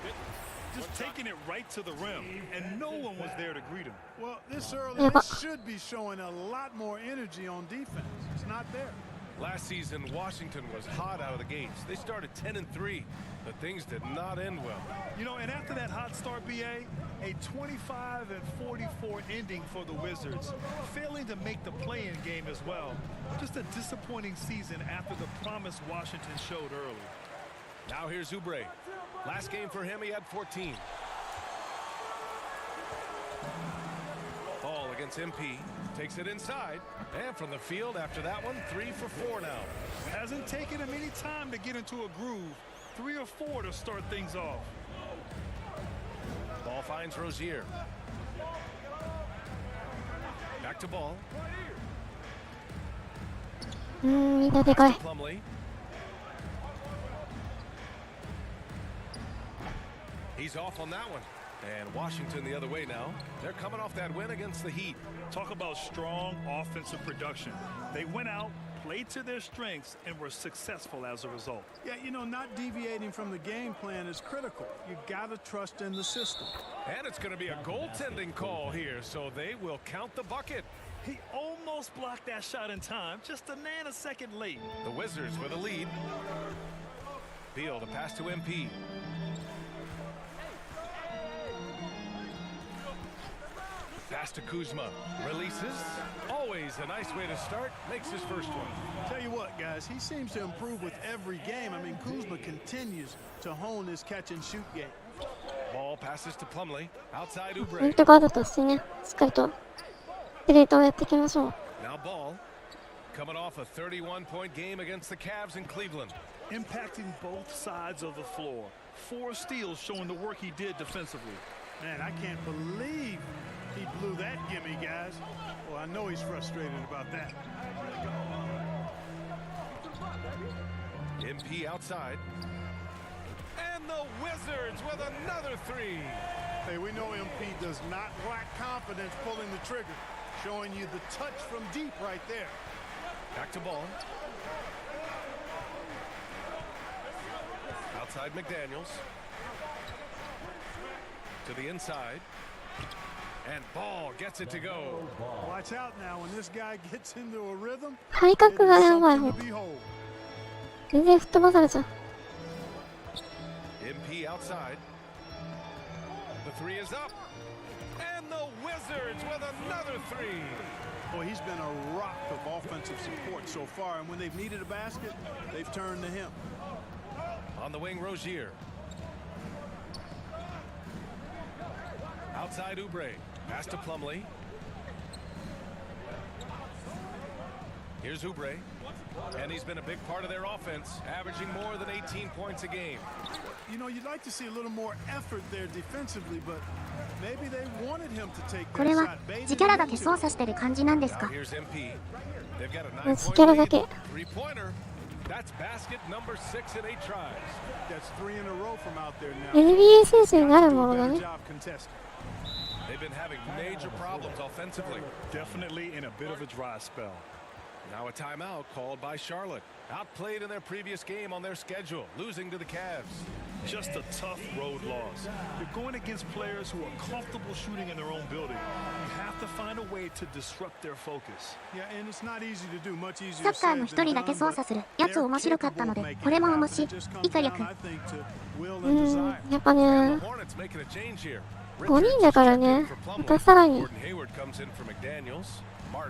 just taking it right to the rim, and no one was there to greet him. Well, this early, they should be showing a lot more energy on defense. It's not there. Last season, Washington was hot out of the gates. They started 10-3, but things did not end well. You know, and after that hot start, BA, a 25-44 ending for the Wizards, failing to make the play-in game as well. Just a disappointing season after the promise Washington showed early. Now here's Oubre. Last game for him, he had 14. Ball against MP. Takes it inside. And from the field after that one, 3 for 4 now. Hasn't taken him any time to get into a groove. 3 or 4 to start things off. Ball finds Rozier. Back to Ball. Plumlee. He's off on that one. And Washington the other way now. They're coming off that win against the Heat. Talk about strong offensive production. They went out, played to their strengths, and were successful as a result. Yeah, you know, not deviating from the game plan is critical. You got to trust in the system. And it's going to be a goaltending call here, so they will count the bucket. He almost blocked that shot in time, just a nanosecond late. The Wizards with a lead. Beal to pass to MP. Pass to Kuzma. Releases. Always a nice way to start. Makes his first one. Tell you what, guys, he seems to improve with every game. I mean, Kuzma continues to hone his catch-and-shoot game. Ball passes to Plumlee. Outside ポイン Oubre. トガードとしてね、しっかりとプレートをやっていきましょう。 Now Ball. Coming off a 31-point game against the Cavs in Cleveland. Impacting both sides of the floor. 4 steals showing the work he did defensively. Man, I can't believe he blew that gimme, guys. Well, I know he's frustrated about that. MP outside. And the Wizards with another 3. Hey, we know MP does not lack confidence pulling the trigger. Showing you the touch from deep right there. Back to Ball. Outside McDaniels. To the inside. And Ball gets it to go. Watch out now when this guy gets into a rhythm. 体格がやばい。全然吹っ飛ばされちゃう。 MP outside. The 3 is up. And the Wizards with another 3. Boy, he's been a rock of offensive support so far, and when they've needed a basket, they've turned to him. On the wing, Rozier. Outside Oubre. Pass to Plumlee. Here's Oubre. And he's been a big part of their offense, averaging more than 18 points a game. You know, you'd like to see a little more effort there defensively, but maybe they wanted him to take これは自キャラだけ操作してる感じなんですか？ Here's MP. They've got a 自キャラだ 9-point け。 lead. 3-pointer. That's basket number 6 in 8 tries. That's 3 in a row from out there now. NBA 選手になるものだね。 They've been having major problems offensively. Definitely in a bit of a dry spell. Now a timeout called by Charlotte. Outplayed in their previous game on their schedule, losing to the Cavs. Just a tough road loss. You're going against players who are comfortable shooting in their own building. You have to find a way to disrupt their focus. Yeah, and it's not easy to do. Much easier サッカーの一人だけ操作するやつ面白かったので、これも面白い。イカリャ君。やっぱね、5人だからね、またさらに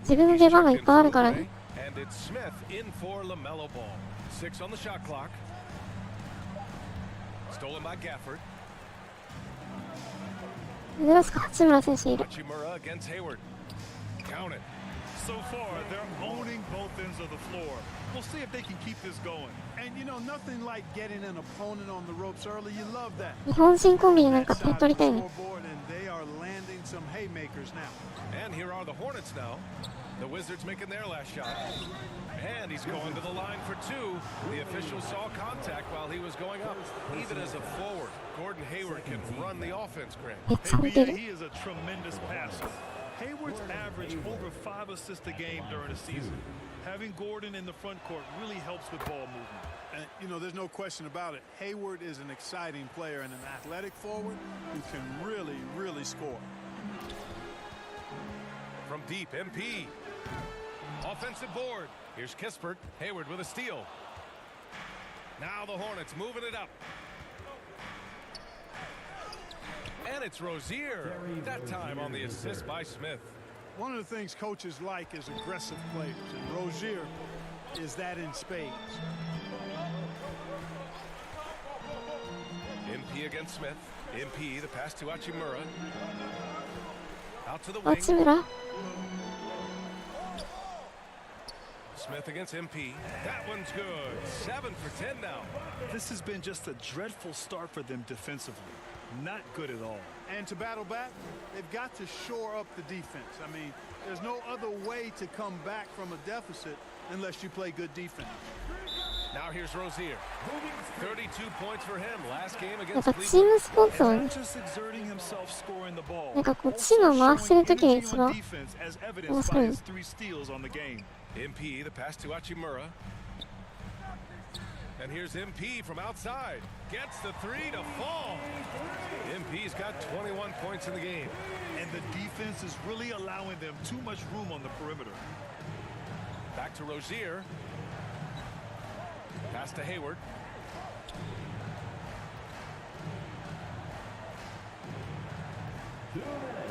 自分の出番がいっぱいあるからね。And it's Smith in for LaMelo Ball. 6 on the shot clock. Stolen by Gafford. 珍しく八村選手いる。 Hachimura against Hayward. Count it. So far, they're owning both ends of the floor. We'll see if they can keep this going. And you know, nothing like getting an opponent on the ropes early. You love that. 日本人コンビになんか点取りたいね。 And they are landing some haymakers now. And here are the Hornets now. The Wizards making their last shot. And he's going to the line for 2. The official saw contact while he was going up. Even as a forward, Gordon Hayward can run the offense, Grant. Hey, he is a tremendous passer. Hayward's averaged over 5 assists a game during the season. Having Gordon in the front court really helps with ball movement. And, you know, there's no question about it. Hayward is an exciting player and an athletic forward who can really, really score. From deep, MP. Offensive board. Here's Kispert. Hayward with a steal. Now the Hornets moving it up. And it's Rozier. That time on the assist by Smith. One of the things coaches like is aggressive players, and Rozier is that in spades. MP against Smith. MP, the pass to Hachimura. Out to the wing. 八村 Smith against MP. That one's good. 7 for 10 now. This has been just a dreadful start for them defensively. Not good at all. And to battle back, they've got to shore up the defense. I mean, there's no other way to come back from a deficit unless you play good defense. Now here's Rozier. 32 points for him last game なん against かチームスポーツは Not just exerting himself scoring the ball. なんかこうチームを回してる時が一 Energy 番 on defense as 面 evidenced 白 by い his 3 steals on the game. MP, the pass to Hachimura. And here's MP from outside. Gets the 3 to fall. MP's got 21 points in the game. And the defense is really allowing them too much room on the perimeter. Back to Rozier. Pass to Hayward.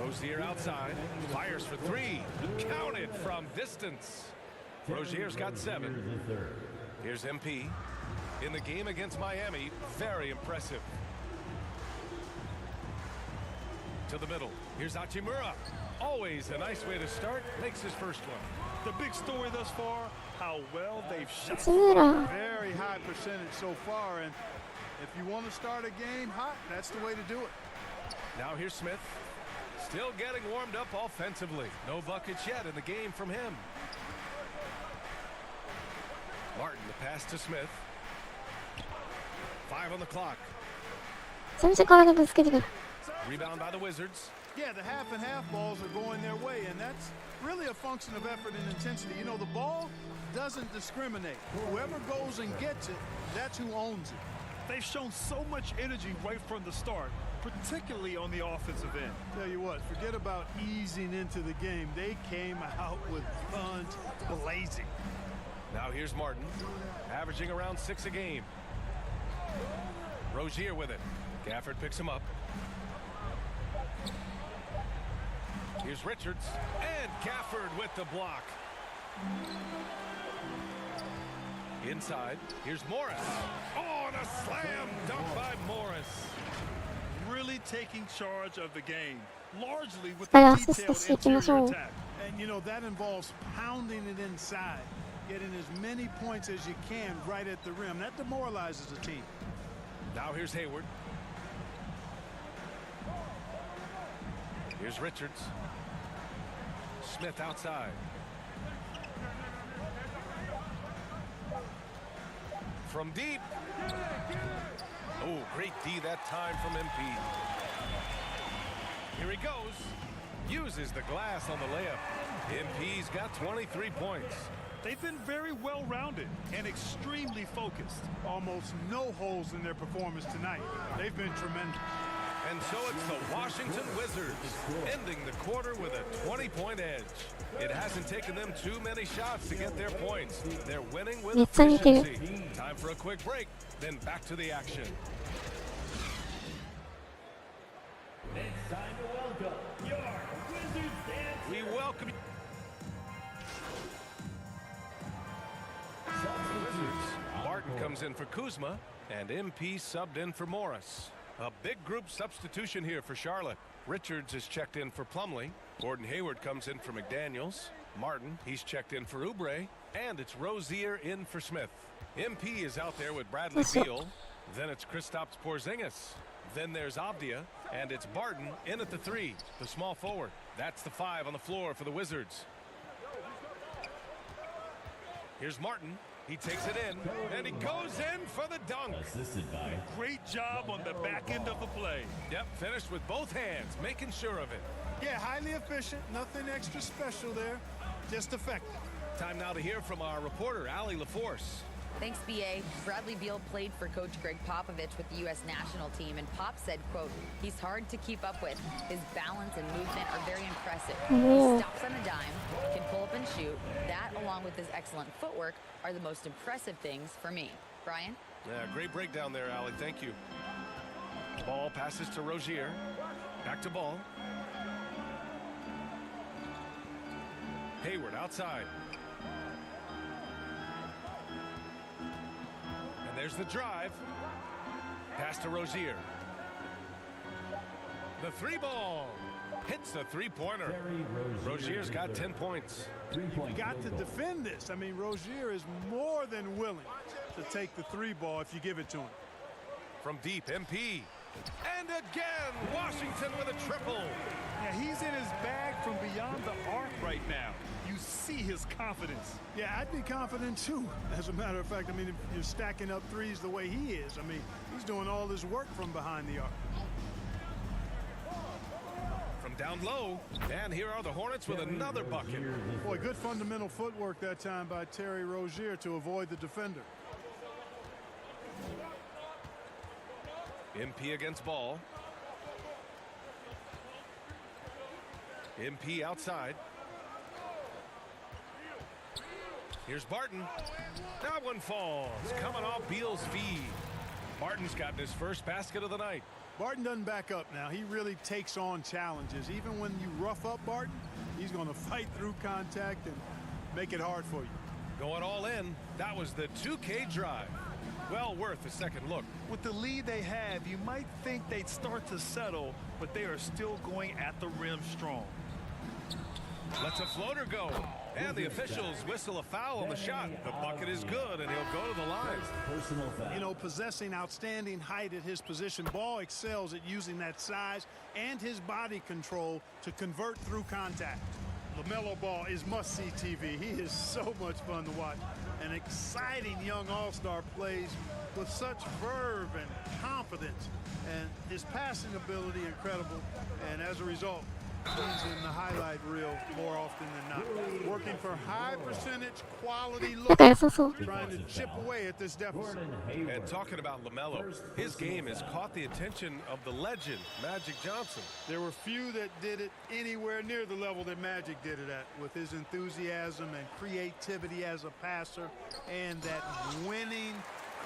Rozier outside. Fires for 3. Counted from distance. Rozier's got 7. Here's MP. In the game against Miami, very impressive. To the middle. Here's Hachimura. Always a nice way to start. Makes his first one. The big story thus far, how well they've shot. 八村 Very high percentage so far, and if you want to start a game hot, that's the way to do it. Now here's Smith. Still getting warmed up offensively. No buckets yet in the game from him. Martin, the pass to Smith. 5 on the clock. 全然体ぶつけてくる Rebound by the Wizards. Yeah, the half and half balls are going their way, and that's really a function of effort and intensity. You know, the ball doesn't discriminate. Whoever goes and gets it, that's who owns it. They've shown so much energy right from the start, particularly on the offensive end. Tell you what, forget about easing into the game. They came out with guns blazing. Now here's Martin, averaging around 6 a game. Rozier with it. Gafford picks him up. Here's Richards, and Gafford with the block. Inside, here's Morris. Oh, and a slam dunk by Morris. Really taking charge of the game, largely with はい the アシスト detailed していきましょ interior う attack. And, you know, that involves pounding it inside, getting as many points as you can right at the rim. That demoralizes a team. Now here's Hayward. Here's Richards. Smith outside. From deep. Oh, great D that time from MP. Here he goes. Uses the glass on the layup. MP's got 23 points. They've been very well-rounded and extremely focused. Almost no holes in their performance tonight. They've been tremendous. And so it's the Washington Wizards, ending the quarter with a 20-point edge. It hasn't taken them too many shots to get their points. They're winning with めっちゃ似てる efficiency. Time for a quick break, then back to the action. It's time to welcome your Wizards dance. We welcome you. Martin comes in for Kuzma, and MP subbed in for Morris. A big group substitution here for Charlotte. Richards is checked in for Plumlee. Gordon Hayward comes in for McDaniels. Martin, he's checked in for Oubre. And it's Rozier in for Smith. MP is out there with Bradley Beal. Then it's Kristaps Porzingis. Then there's Avdia. And it's Barton in at the 3, the small forward. That's the 5 on the floor for the Wizards. Here's Martin. He takes it in, and he goes in for the dunk. Assisted by. Great job on the back end of the play. Yep, finished with both hands, making sure of it. Yeah, highly efficient. Nothing extra special there. Just effective. Time now to hear from our reporter, Allie LaForce. Thanks, BA. Bradley Beal played for Coach Greg Popovich with the U.S. national team, and Pop said, quote, he's hard to keep up with. His balance and movement are very impressive. He stops on a dime, can pull up and shoot. That, along with his excellent footwork, are the most impressive things for me. Brian? Yeah, great breakdown there, Allie. Thank you. Ball passes to Rozier. Back to Ball. Hayward outside. And there's the drive. Pass to Rozier. The three ball. Hits the three-pointer. Rozier's got 10 points. You've got to defend this. I mean, Rozier is more than willing to take the three ball if you give it to him. From deep, MP. And again, Washington with a triple. Yeah, he's in his bag from beyond the arc right now. You see his confidence. Yeah, I'd be confident too. As a matter of fact, I mean, if you're stacking up threes the way he is, I mean, he's doing all his work from behind the arc. From down low, and here are the Hornets with another bucket. Boy, good fundamental footwork that time by Terry Rozier to avoid the defender. MP against Ball. MP outside. Here's Barton. That one falls. Coming off Beal's feed. Barton's gotten his first basket of the night. Barton doesn't back up now. He really takes on challenges. Even when you rough up Barton, he's going to fight through contact and make it hard for you. Going all in. That was the 2K drive. Well worth a second look. With the lead they have, you might think they'd start to settle, but they are still going at the rim strong. Lets a floater go. And the officials whistle a foul on the shot. The bucket is good, and he'll go to the line. You know, possessing outstanding height at his position, Ball excels at using that size and his body control to convert through contact. LaMelo Ball is must-see TV. He is so much fun to watch. An exciting young all-star, plays with such verve and confidence, and his passing ability incredible, and as a result, he's in the highlight reel more often than not. Working for high percentage quality looks, trying to chip away at this deficit. And talking about LaMelo, his game has caught the attention of the legend, Magic Johnson. There were few that did it anywhere near the level that Magic did it at, with his enthusiasm and creativity as a passer and that winning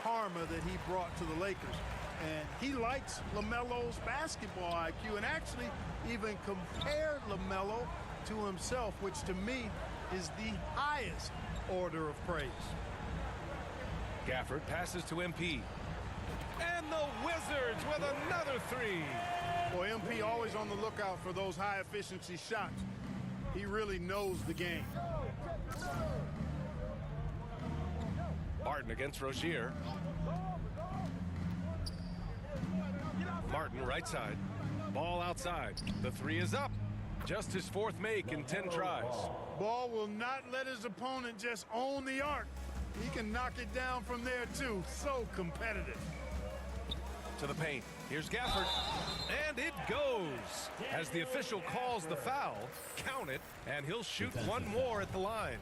karma that he brought to the Lakers. And he likes LaMelo's basketball IQ, and actually even compared LaMelo to himself, which to me is the highest order of praise. Gafford passes to MP. And the Wizards with another three. Boy, MP always on the lookout for those high efficiency shots. He really knows the game. Barton against Rozier. Martin right side. Ball outside. The three is up. Just his fourth make in 10 tries. Ball will not let his opponent just own the arc. He can knock it down from there too. So competitive. To the paint. Here's Gafford. And it goes. As the official calls the foul, count it, and he'll shoot one more at the line.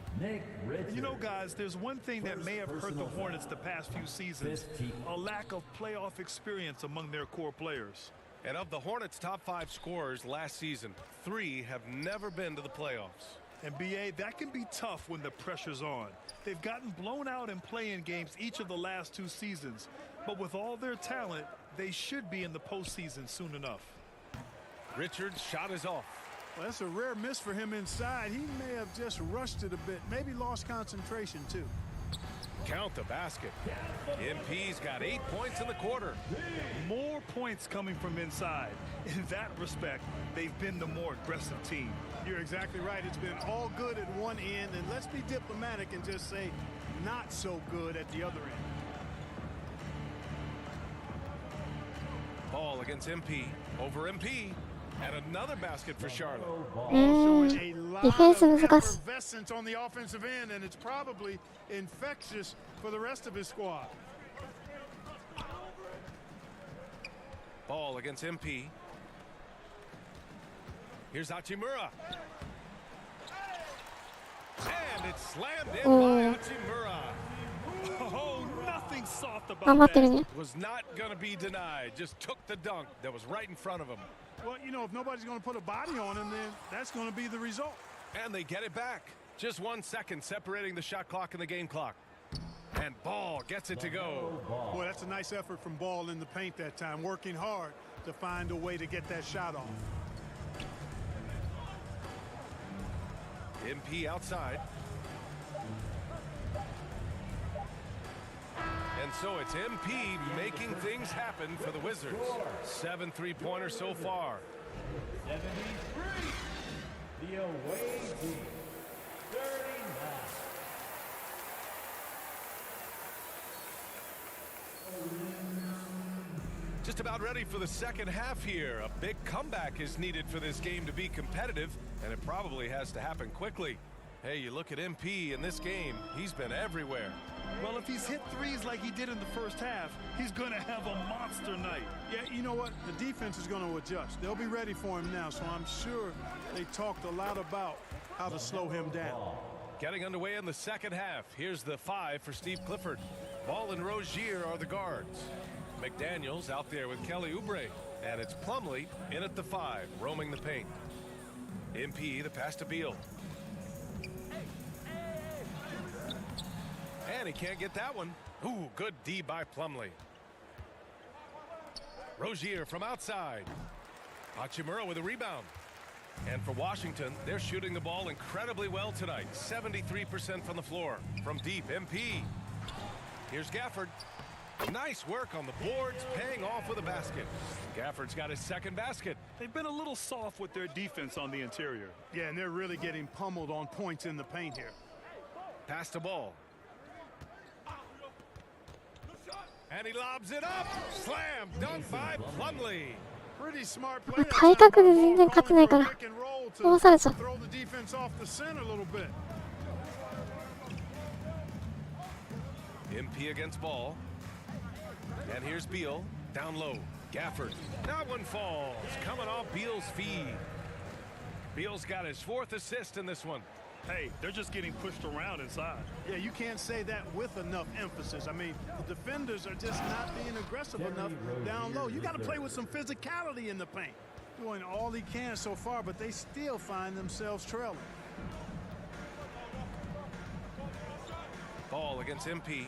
You know, guys, there's one thing that may have hurt the Hornets the past few seasons. A lack of playoff experience among their core players. And of the Hornets' top 5 scorers last season, 3 have never been to the playoffs. And BA, that can be tough when the pressure's on. They've gotten blown out in play-in games each of the last 2 seasons. But with all their talent, they should be in the postseason soon enough. Richards' shot is off. Well, that's a rare miss for him inside. He may have just rushed it a bit, maybe lost concentration too. Count the basket. MP's got 8 points in the quarter. More points coming from inside. In that respect, they've been the more aggressive team. You're exactly right. It's been all good at one end, and let's be diplomatic and just say not so good at the other end. Ball against MP. Over MP. And another basket for Charlotte. A lot of effervescence on the offensive end, and it's probably infectious for the rest of his squad. Ball against MP. Here's Hachimura. And it's slammed in by Hachimura. Oh, nothing soft 頑張 about ってる that. ね。 Was not going to be denied. Just took the dunk that was right in front of him. Well, you know, if nobody's going to put a body on him, then that's going to be the result. And they get it back. Just 1 second separating the shot clock and the game clock. And Ball gets it to go. Boy, that's a nice effort from Ball in the paint that time, working hard to find a way to get that shot off. MP outside. And so it's MP making things happen for the Wizards. 7 3-pointers so far. 73. The away team. 39. Just about ready for the second half here. A big comeback is needed for this game to be competitive, and it probably has to happen quickly. Hey, you look at MP in this game, he's been everywhere. Well, if he's hit threes like he did in the first half, he's going to have a monster night. Yeah, you know what? The defense is going to adjust. They'll be ready for him now, so I'm sure they talked a lot about how to slow him down. Getting underway in the second half. Here's the 5 for Steve Clifford. Ball and Rozier are the guards. McDaniels out there with Kelly Oubre. And it's Plumlee in at the 5, roaming the paint. MP, the pass to Beal. And he can't get that one. Ooh, good D by Plumlee. Rozier from outside. Hachimura with a rebound. And for Washington, they're shooting the ball incredibly well tonight. 73% from the floor. From deep, MP. Here's Gafford. Nice work on the boards, paying off with a basket. Gafford's got his second basket. They've been a little soft with their defense on the interior. Yeah, and they're really getting pummeled on points in the paint here. Pass the ball. And he lobs it up. Slam dunk by Plumlee. Pretty smart play. 体格で全然勝てないから、通されちゃう。 Throw the defense off the center a little bit. MP against Ball. And here's Beal. Down low. Gafford. That one falls. Coming off Beal's feed. Beal's got his 4th assist in this one. Hey, they're just getting pushed around inside. Yeah, you can't say that with enough emphasis. I mean, the defenders are just not being aggressive enough down low. You got to play with some physicality in the paint. Doing all he can so far, but they still find themselves trailing. Ball against MP.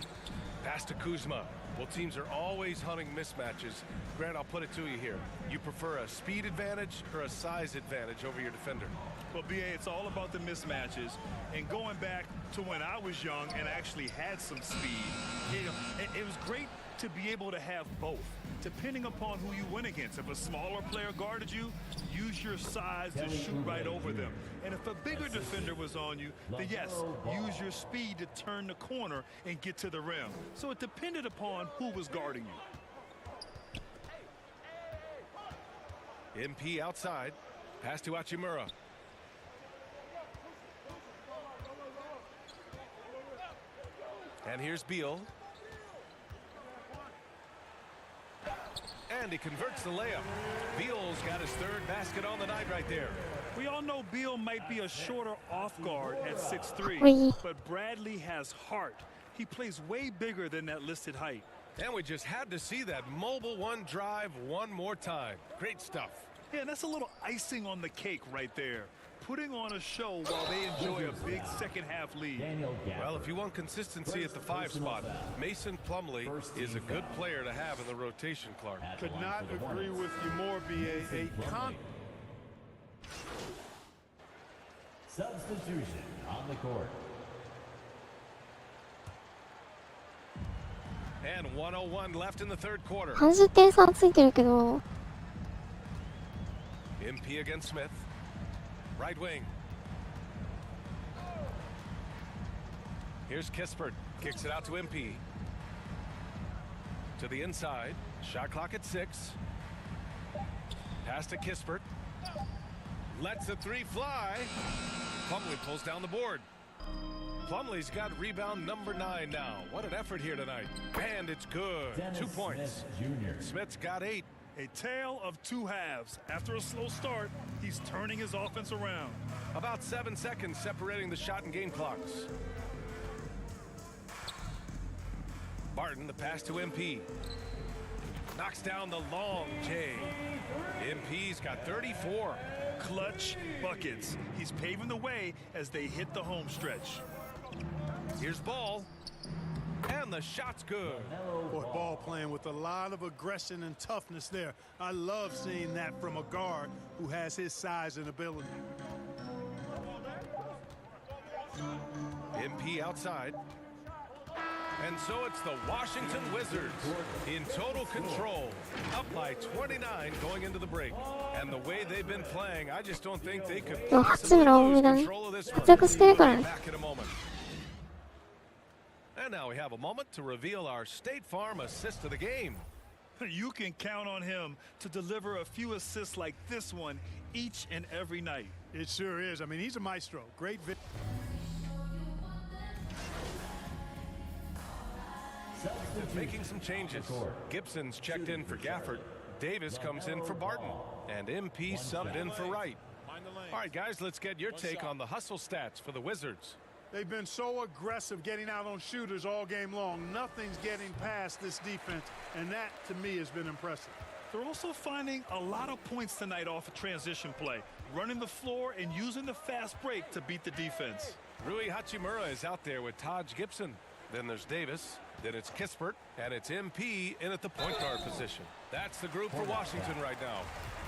Pass to Kuzma. Well, teams are always hunting mismatches. Grant, I'll put it to you here. You prefer a speed advantage or a size advantage over your defender? Well, BA, it's all about the mismatches. And going back to when I was young and actually had some speed, you know, it was great to be able to have both, depending upon who you went against. If a smaller player guarded you, use your size to shoot right over them. And if a bigger defender was on you, then yes, use your speed to turn the corner and get to the rim. So it depended upon who was guarding you. MP outside. Pass to Hachimura. And here's Beal. And he converts the layup. Beal's got his 3rd basket on the night right there. We all know Beal might be a shorter off guard at 6'3", but Bradley has heart. He plays way bigger than that listed height. And we just had to see that mobile one drive one more time. Great stuff. Yeah, that's a little icing on the cake right there. Putting on a show while they enjoy a big second half lead. Well, if you want consistency at the 5 spot, Mason Plumlee is a good player to have in the rotation, Clark. Could not agree with you more, BA. Substitution on the court. And 1:01 left in the 3rd quarter. 30点差ついてるけど。 MP against Smith. Right wing. Here's Kispert. Kicks it out to MP. To the inside. Shot clock at 6. Pass to Kispert. Lets the 3 fly. Plumlee pulls down the board. Plumlee's got rebound number 9 now. What an effort here tonight. And it's good. 2 points. Smith Jr. Smith's got 8. A tale of two halves. After a slow start, he's turning his offense around. About 7 seconds separating the shot and game clocks. Barton, the pass to MP. Knocks down the long J. MP's got 34. Clutch buckets. He's paving the way as they hit the home stretch. Here's Ball. And the shot's good. Boy, Ball playing with a lot of aggression and toughness there. I love seeing that from a guard who has his size and ability. MP outside. And so it's the Washington Wizards in total control, up by 29 going into the break. And the way they've been playing, I just don't think they could possibly lose control of this one. Back in a moment. And now we have a moment to reveal our State Farm assist of the game. You can count on him to deliver a few assists like this one each and every night. It sure is. I mean, he's a maestro. Great. Making some changes. Gibson's checked in for Gafford. Davis comes in for Barton. And MP subbed in for Wright. All right, guys, let's get your take on the hustle stats for the Wizards. They've been so aggressive getting out on shooters all game long. Nothing's getting past this defense, and that, to me, has been impressive. They're also finding a lot of points tonight off a transition play, running the floor and using the fast break to beat the defense. Rui Hachimura is out there with Taj Gibson. Then there's Davis. Then it's Kispert, and it's MP in at the point guard position. That's the group for Washington right now.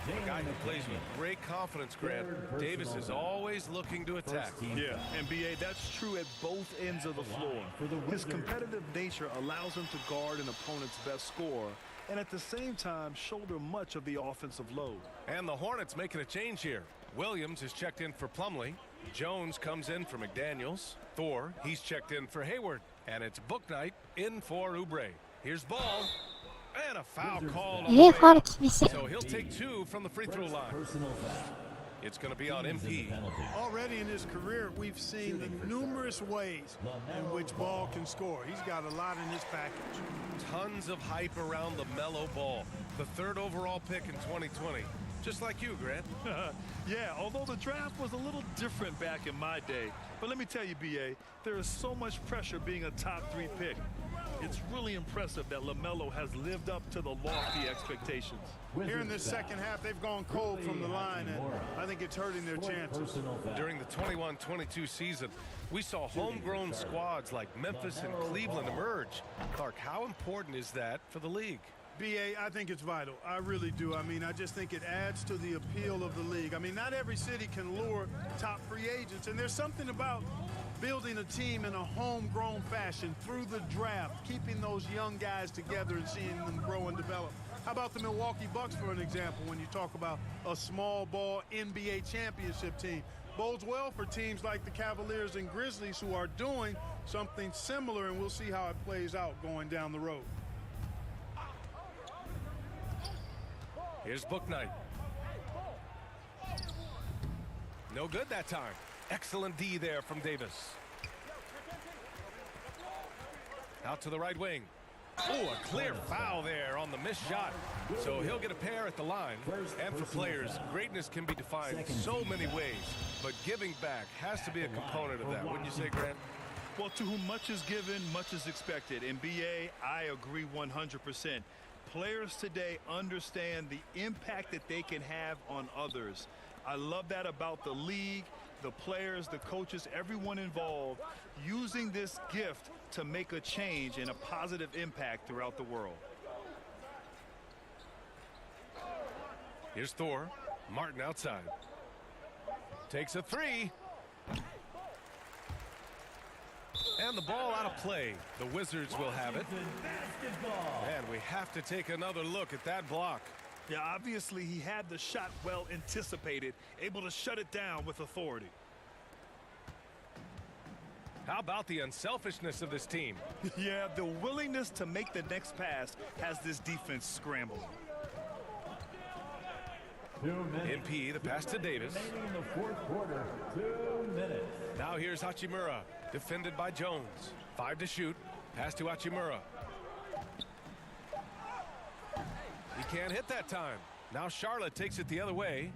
A guy who plays with great confidence, Grant. Davis is always looking to attack. Yeah, NBA, that's true at both ends of the floor. His competitive nature allows him to guard an opponent's best scorer and at the same time shoulder much of the offensive load. And the Hornets making a change here. Williams is checked in for Plumlee. Jones comes in for McDaniels. Thor, he's checked in for Hayward. And it's Booknight in for Oubre. Here's Ball. And a foul call. So he'll take 2 from the free throw line. It's going to be on MP. Already in his career, we've seen the numerous ways in which Ball can score. He's got a lot in his package. Tons of hype around LaMelo Ball, the 3rd overall pick in 2020. Just like you, Grant. Yeah, although the draft was a little different back in my day. But let me tell you, B.A., there is so much pressure being a top 3 pick. It's really impressive that LaMelo has lived up to the lofty expectations. Here in this second half, they've gone cold from the line, and I think it's hurting their chances. During the 21-22 season, we saw homegrown squads like Memphis and Cleveland emerge. Clark, how important is that for the league? B.A., I think it's vital. I really do. I mean, I just think it adds to the appeal of the league. I mean, not every city can lure top free agents, and there's something about building a team in a homegrown fashion through the draft, keeping those young guys together and seeing them grow and develop. How about the Milwaukee Bucks, for an example, when you talk about a small ball NBA championship team? Bodes well for teams like the Cavaliers and Grizzlies who are doing something similar, and we'll see how it plays out going down the road. Here's Booknight. No good that time. Excellent D there from Davis. Out to the right wing. Oh, a clear foul there on the missed shot. So he'll get a pair at the line. And for players, greatness can be defined so many ways. But giving back has to be a component of that. Wouldn't you say, Grant? Well, to whom much is given, much is expected. In BA, I agree 100%. Players today understand the impact that they can have on others. I love that about the league, the players, the coaches, everyone involved, using this gift to make a change and a positive impact throughout the world. Here's Thor. Martin outside. Takes a 3. And the ball out of play. The Wizards will have it. And we have to take another look at that block. Yeah, obviously he had the shot well anticipated, able to shut it down with authority. How about the unselfishness of this team? Yeah, the willingness to make the next pass has this defense scrambled. MP, the pass to Davis. In the fourth quarter, 2 minutes. Now here's Hachimura, defended by Jones. 5 to shoot. Pass to Hachimura. He can't hit that time. Now Charlotte takes it the other way.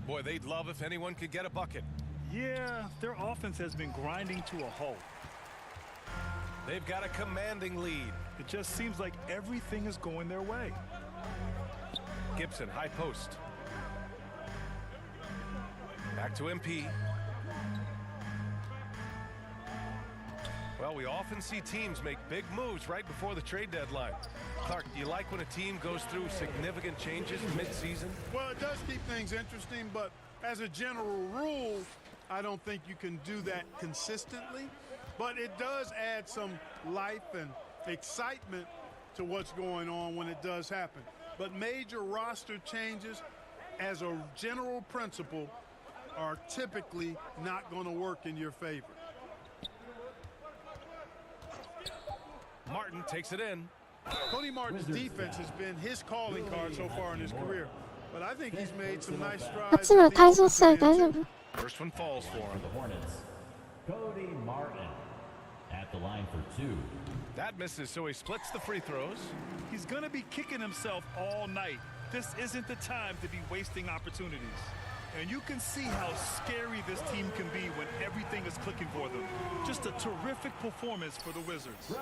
Boy, they'd love if anyone could get a bucket. Yeah, their offense has been grinding to a halt. They've got a commanding lead. It just seems like everything is going their way. Gibson, high post. Back to MP. Well, we often see teams make big moves right before the trade deadline. Clark, do you like when a team goes through significant changes mid-season? Well, it does keep things interesting, but as a general rule, I don't think you can do that consistently. But it does add some life and excitement to what's going on when it does happen. But major roster changes, as a general principle, are typically not going to work in your favor. Martin takes it in. Cody Martin's defense has been his calling card so far in his career. But I think he's made some nice strides. 八村退場したら大丈夫？ First one falls for him. The Hornets, Cody Martin at the line for 2. That misses, so he splits the free throws. He's going to be kicking himself all night. This isn't the time to be wasting opportunities. And you can see how scary this team can be when everything is clicking for them. Just a terrific performance for the Wizards.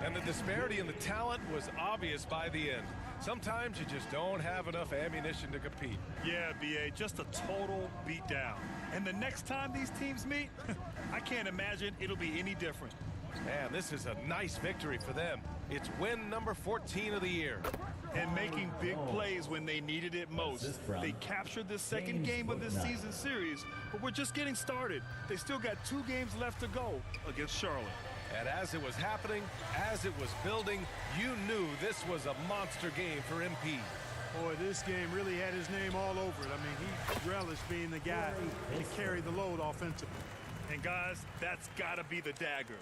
And the disparity in the talent was obvious by the end. Sometimes you just don't have enough ammunition to compete. Yeah, BA, just a total beatdown. And the next time these teams meet, I can't imagine it'll be any different. Man, this is a nice victory for them. It's win number 14 of the year. And making big plays when they needed it most. They captured the second game of this season series, but we're just getting started. They still got 2 games left to go against Charlotte. And as it was happening, as it was building, you knew this was a monster game for MP. Boy, this game really had his name all over it. I mean, he relished being the guy to carry the load offensively. And guys, that's got to be the dagger.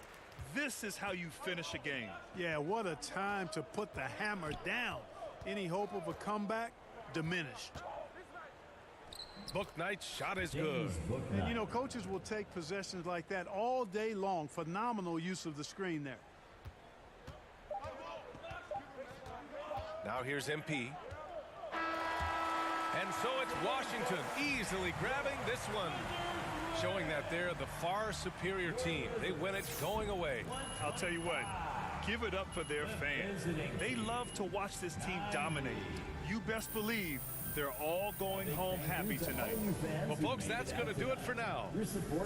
This is how you finish a game. Yeah, what a time to put the hammer down. Any hope of a comeback diminished. Book Knight's shot is good. And you know, coaches will take possessions like that all day long. Phenomenal use of the screen there. Now here's MP. And so it's Washington easily grabbing this one, showing that they're the far superior team. They win it going away. I'll tell you what, give it up for their fans. They love to watch this team dominate. You best believe they're all going home happy tonight. Well, folks, that's going to do it for now.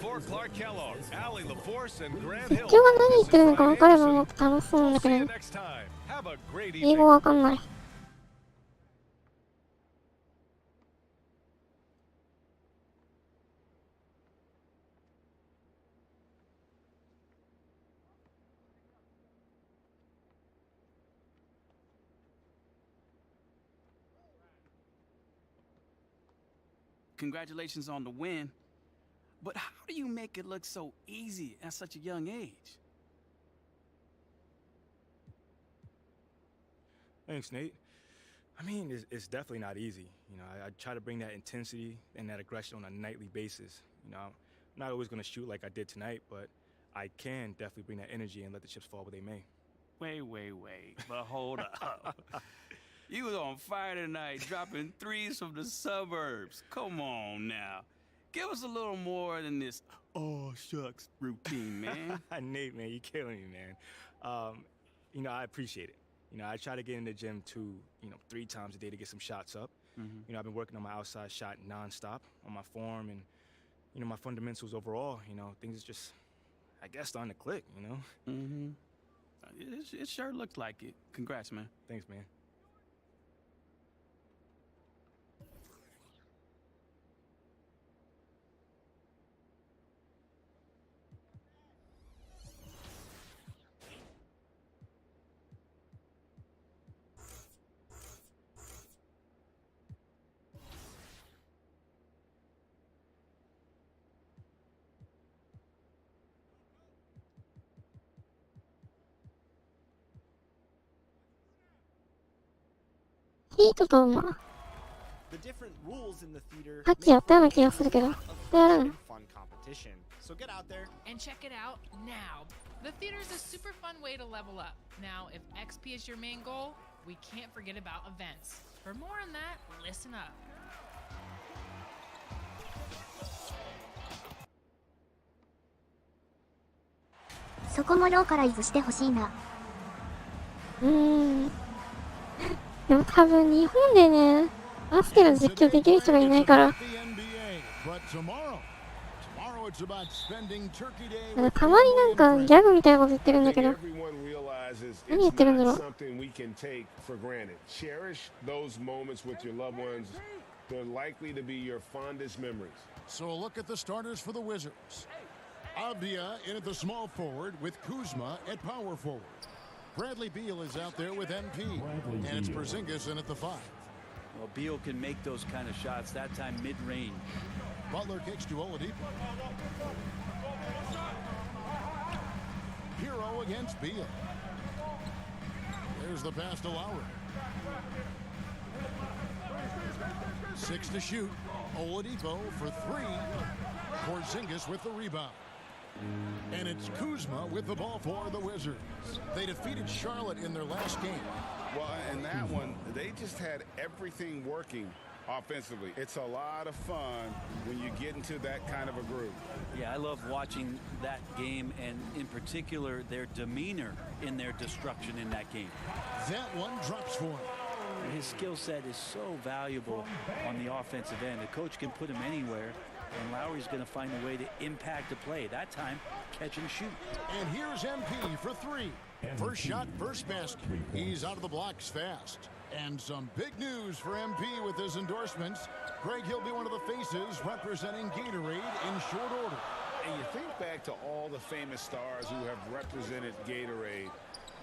For Clark Kellogg, Allie LaForce, and Grant Hill. 今日は何言ってるのか分かればもっと楽しそうなんだけ See you ど、 next time. Have a great 英 evening. 語わかんない。Congratulations on the win. But how do you make it look so easy at such a young age? Thanks, Nate. I mean, it's definitely not easy. You know, I try to bring that intensity and that aggression on a nightly basis. You know, I'm not always going to shoot like I did tonight, but I can definitely bring that energy and let the chips fall where they may. Wait. But hold up. You was on fire tonight, dropping threes from the suburbs. Come on now. Give us a little more than this, oh, shucks, routine, man. Nate, man, you're killing me, man. You know, I appreciate it. You know, I try to get in the gym 3 times a day to get some shots up. Mm-hmm. You know, I've been working on my outside shot nonstop, on my form and, you know, my fundamentals overall. You know, things just, I guess, starting to click, you know? Mm-hmm. It sure looks like it. Congrats, man. Thanks, man.ヒートとまあ、 The different rules in the theater さっきやったような気がするけど、やるの？ fun competition. So get out there and check it out now. The theater is a super fun way to level up. Now, if XP is your main goal, we can't forget about events. For more on that, listen up. そこもローカライズしてほしいな。でも多分日本でね、バスケの実況できる人がいないから。たまになんかギャグみたいなこと言ってるんだけど。何言ってるんだろう。They're likely to be your fondest memories. So look at the starters for the Wizards. Avdia in at the small forward with Kuzma at power forward. Bradley Beal is out there with MP, and it's Porzingis in at the 5. Well, Beal can make those kind of shots, that time mid-range. Butler kicks to Oladipo. Hero against Beal. There's the pass to Lowry. 6 to shoot. Oladipo for 3. Porzingis with the rebound. And it's Kuzma with the ball for the Wizards. They defeated Charlotte in their last game. Well, in that one, they just had everything working offensively. It's a lot of fun when you get into that kind of a group. Yeah, I love watching that game, and in particular, their demeanor in their destruction in that game. That one drops for him. His skill set is so valuable on the offensive end. The coach can put him anywhere, and Lowry's going to find a way to impact the play. That time, catch and shoot. And here's MP for 3. First shot, first basket. He's out of the blocks fast. And some big news for MP with his endorsements. Greg, he'll be one of the faces representing Gatorade in short order. And you think back to all the famous stars who have represented Gatorade.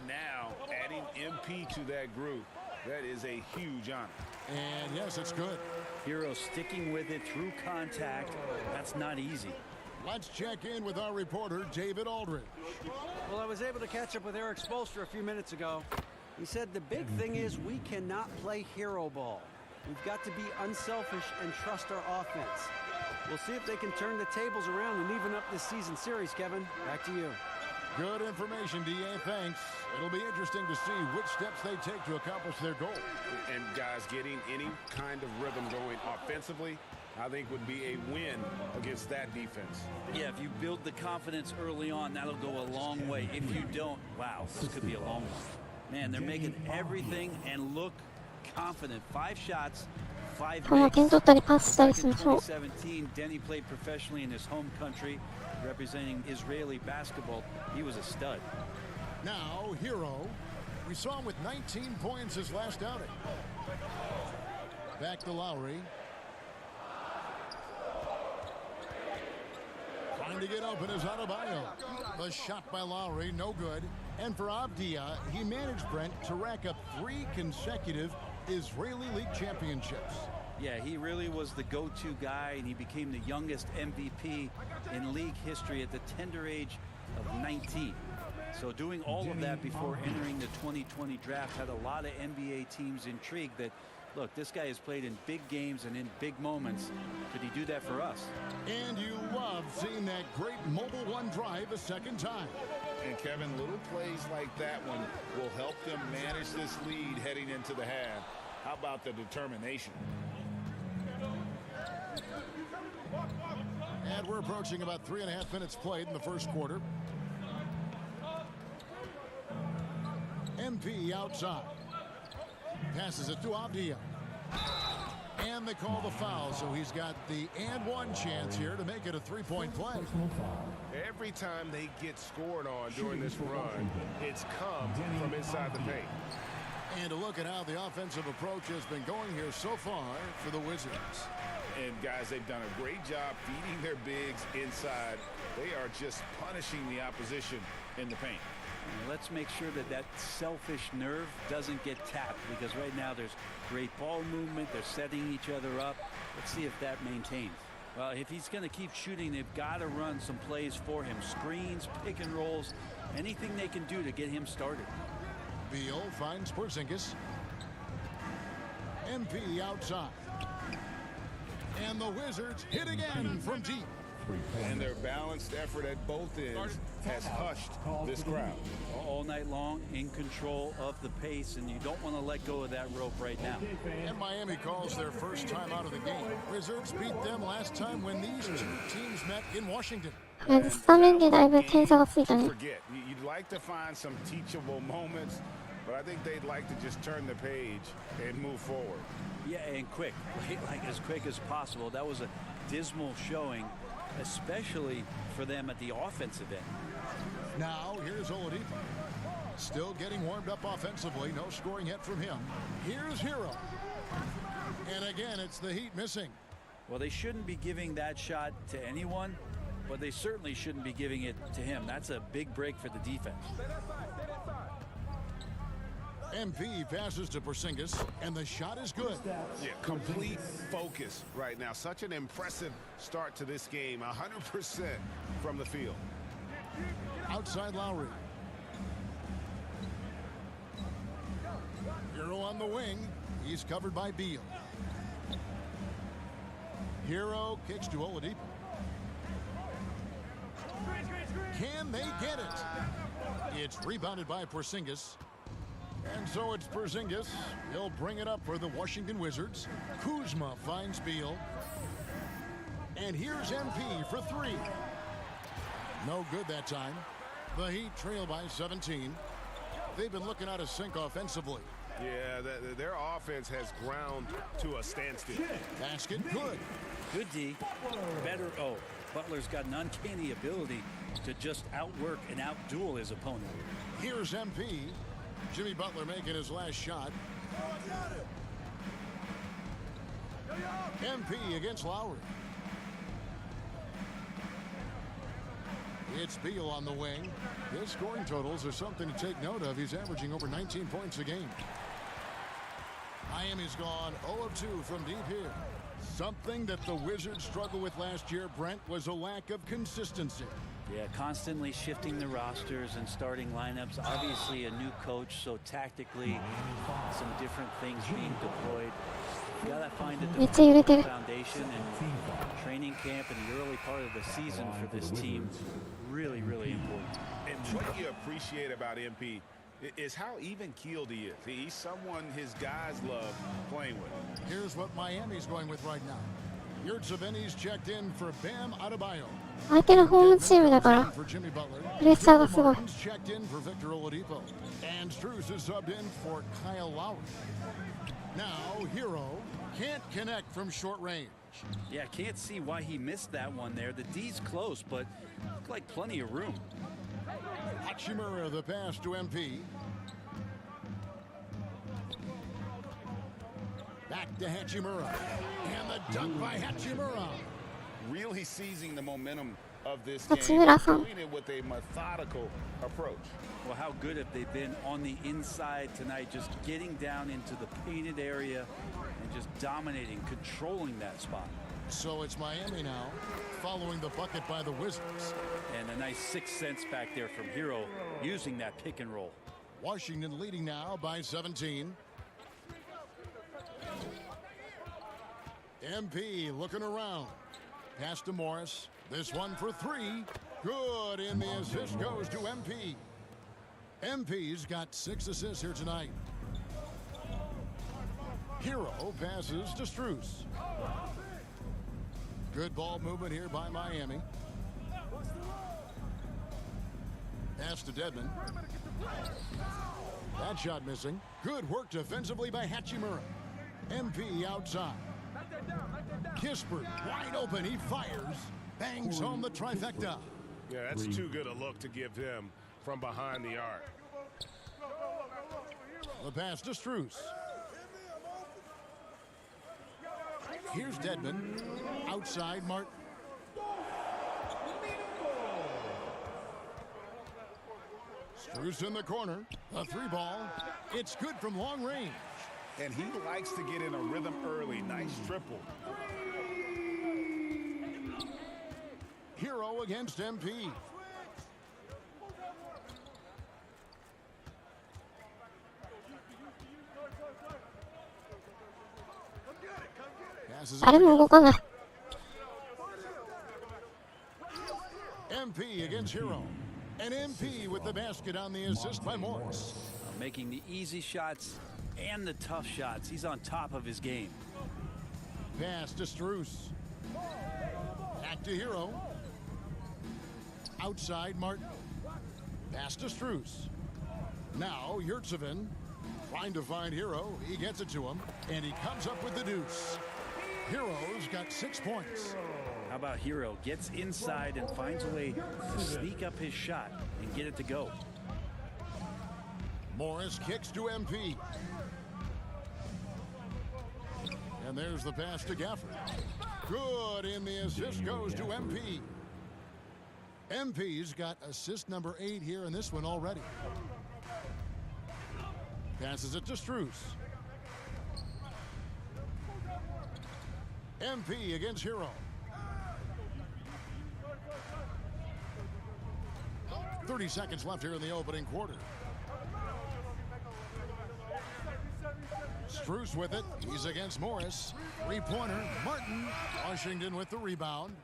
Now, adding MP to that group, that is a huge honor. And yes, it's good. Hero sticking with it through contact. That's not easy. Let's check in with our reporter, David Aldridge. Well, I was able to catch up with Eric Spoelstra a few minutes ago. He said the big thing is we cannot play hero ball. We've got to be unselfish and trust our offense. We'll see if they can turn the tables around and even up this season series, Kevin. Back to you. Good information, D.A. Thanks. It'll be interesting to see which steps they take to accomplish their goal. And guys, getting any kind of rhythm going offensively, I think would be a win against that defense. Yeah, if you build the confidence early on, that'll go a long way. If you don't, wow, this could be a long one. Man, they're making everything and look confident. 5 shots, 5 makes. 2017, Denny played professionally in his home country, representing Israeli basketball. He was a stud. Now, Hero. We saw him with 19 points his last outing. Back to Lowry. Trying to get open is Adebayo. The shot by Lowry, no good. And for Avdia, he managed Brent to rack up 3 consecutive Israeli League championships. Yeah, he really was the go-to guy, and he became the youngest MVP in league history at the tender age of 19. So doing all of that before entering the 2020 draft had a lot of NBA teams intrigued that, look, this guy has played in big games and in big moments. Could he do that for us? And you love seeing that great mobile one drive a second time. And Kevin, little plays like that one will help them manage this lead heading into the half. How about the determination? And we're approaching about 3.5 minutes played in the first quarter. MP outside. Passes it to Avdia. And they call the foul, so he's got the and one chance here to make it a 3-point play. Every time they get scored on during this run, it's come from inside the paint. And to look at how the offensive approach has been going here so far for the Wizards. And guys, they've done a great job feeding their bigs inside. They are just punishing the opposition in the paint. Let's make sure that that selfish nerve doesn't get tapped, because right now there's great ball movement. They're setting each other up. Let's see if that maintains. Well, if he's going to keep shooting, they've got to run some plays for him. Screens, pick and rolls, anything they can do to get him started. Beal finds Porzingis. MP outside. And the Wizards hit again from deep. And their balanced effort at both ends has hushed this crowd. All night long, in control of the pace, and you don't want to let go of that rope right now. And Miami calls their first time out of the game. Wizards beat them last time when these two teams met in Washington. スタメンでだいぶ点差がついたね。 Forget. You'd like to find some teachable moments, but I think they'd like to just turn the page and move forward. Yeah, and quick, like as quick as possible. That was a dismal showing, especially for them at the offensive end. Now, here's Oladipo. Still getting warmed up offensively. No scoring yet from him. Here's Hero. And again, it's the Heat missing. Well, they shouldn't be giving that shot to anyone, but they certainly shouldn't be giving it to him. That's a big break for the defense. MP passes to Porzingis, and the shot is good. Yeah, complete focus right now. Such an impressive start to this game. 100% from the field. Outside Lowry. Hero on the wing. He's covered by Beal. Hero kicks to Oladipo. Can they get it? It's rebounded by Porzingis. And so it's Porzingis. He'll bring it up for the Washington Wizards. Kuzma finds Beal. And here's MP for three. No good that time. The Heat trail by 17. They've been looking out of sync offensively. Yeah, their offense has ground to a standstill. Basket good. Good D. Better. Oh, Butler's got an uncanny ability to just outwork and outduel his opponent. Here's MP. Jimmy Butler making his last shot. MP against Lowry. It's Beal on the wing. His scoring totals are something to take note of. He's averaging over 19 points a game. Miami's gone 0 of 2 from deep here. Something that the Wizards struggled with last year, Brent, was a lack of consistency. Yeah, constantly shifting the rosters and starting lineups. Obviously a new coach, so tactically some different things being deployed. You gotta find a different foundation, and training camp in the early part of the season for this team really, really important. And what you appreciate about MP is how even-keeled he is. He's someone his guys love playing with. Here's what Miami's going with right now. Yurtseven's checked in for Bam Adebayo. 相手のホームチームだからプレッシャーがすごい。 Checked in for Victor Oladipo. And Strus is subbed in for Kyle Lowry. Now Hero can't connect from short range. Yeah, can't see why he missed that one there. The D's close, but looked like plenty of room. Hachimura the pass to MP. Back to Hachimura. And the dunk by Hachimura. Really seizing the momentum of this game, doing it with a methodical approach. Well, how good have they been on the inside tonight, just getting down into the painted area and just dominating, controlling that spot. So it's Miami now, following the bucket by the Wizards. And a nice 6 cents back there from Hero, using that pick and roll. Washington leading now by 17. MP looking around. Pass to Morris. This one for three. Good, and the assist goes to MP. MP's got 6 assists here tonight. Hero passes to Strus. Good ball movement here by Miami. Pass to Dedmon. That shot missing. Good work defensively by Hachimura. MP outside. Kispert wide open. He fires. Bangs home the trifecta. Yeah, that's too good a look to give him from behind the arc. The pass to Strus. Here's Dedmon. Outside Martin. Strus in the corner. A 3-ball. It's good from long range. And he likes to get in a rhythm early. Nice triple. Hero against MP. Hero. And MP with the basket on the assist by Morris. Making the easy shots and the tough shots. He's on top of his game. Pass to Strus. Back to Hero. Outside Martin. Pass to Strus. Now Yurtsevin trying to find Hero. He gets it to him, and he comes up with the deuce. Hero's got 6 points. How about Hero gets inside and finds a way to sneak up his shot and get it to go. Morris kicks to MP. And there's the pass to Gafford. Good, and the assist goes to MP. MP's got assist number 8 here in this one already. Passes it to Strus. MP against Hero. 30 seconds left here in the opening quarter. Strus with it. He's against Morris. Three-pointer. Martin. Washington with the rebound.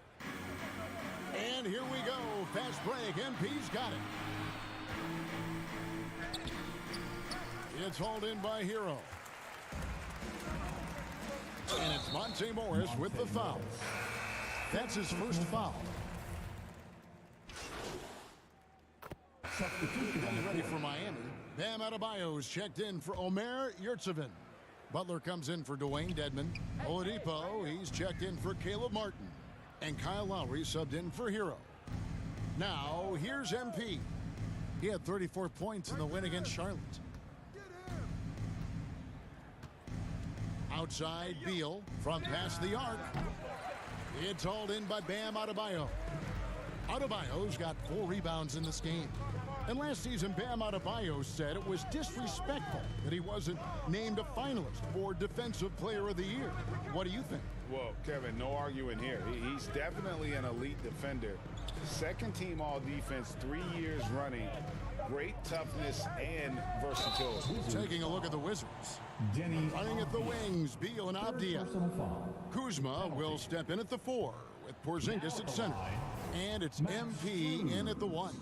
And here we go. Fast break. MP's got it. It's hauled in by Hero. And it's Monte Morris with the foul. That's his first foul. Getting ready for Miami. Bam Adebayo's checked in for Omer Yurtsevin. Butler comes in for Dwayne Dedmon. Oladipo, he's checked in for Caleb Martin. And Kyle Lowry subbed in for Hero. Now, here's MP. He had 34 points in the win against Charlotte. Outside Beal from past the arc. It's hauled in by Bam Adebayo. Adebayo's got 4 rebounds in this game. And last season, Bam Adebayo said it was disrespectful that he wasn't named a finalist for Defensive Player of the Year. What do you think? Well, Kevin, no arguing here. He's definitely an elite defender. Second team all-defense 3 years running. Great toughness and versatility. Taking a look at the Wizards. Running at the wings, Beal and Abdia. Kuzma will step in at the 4 with Porzingis at center. And it's MP in at the 1.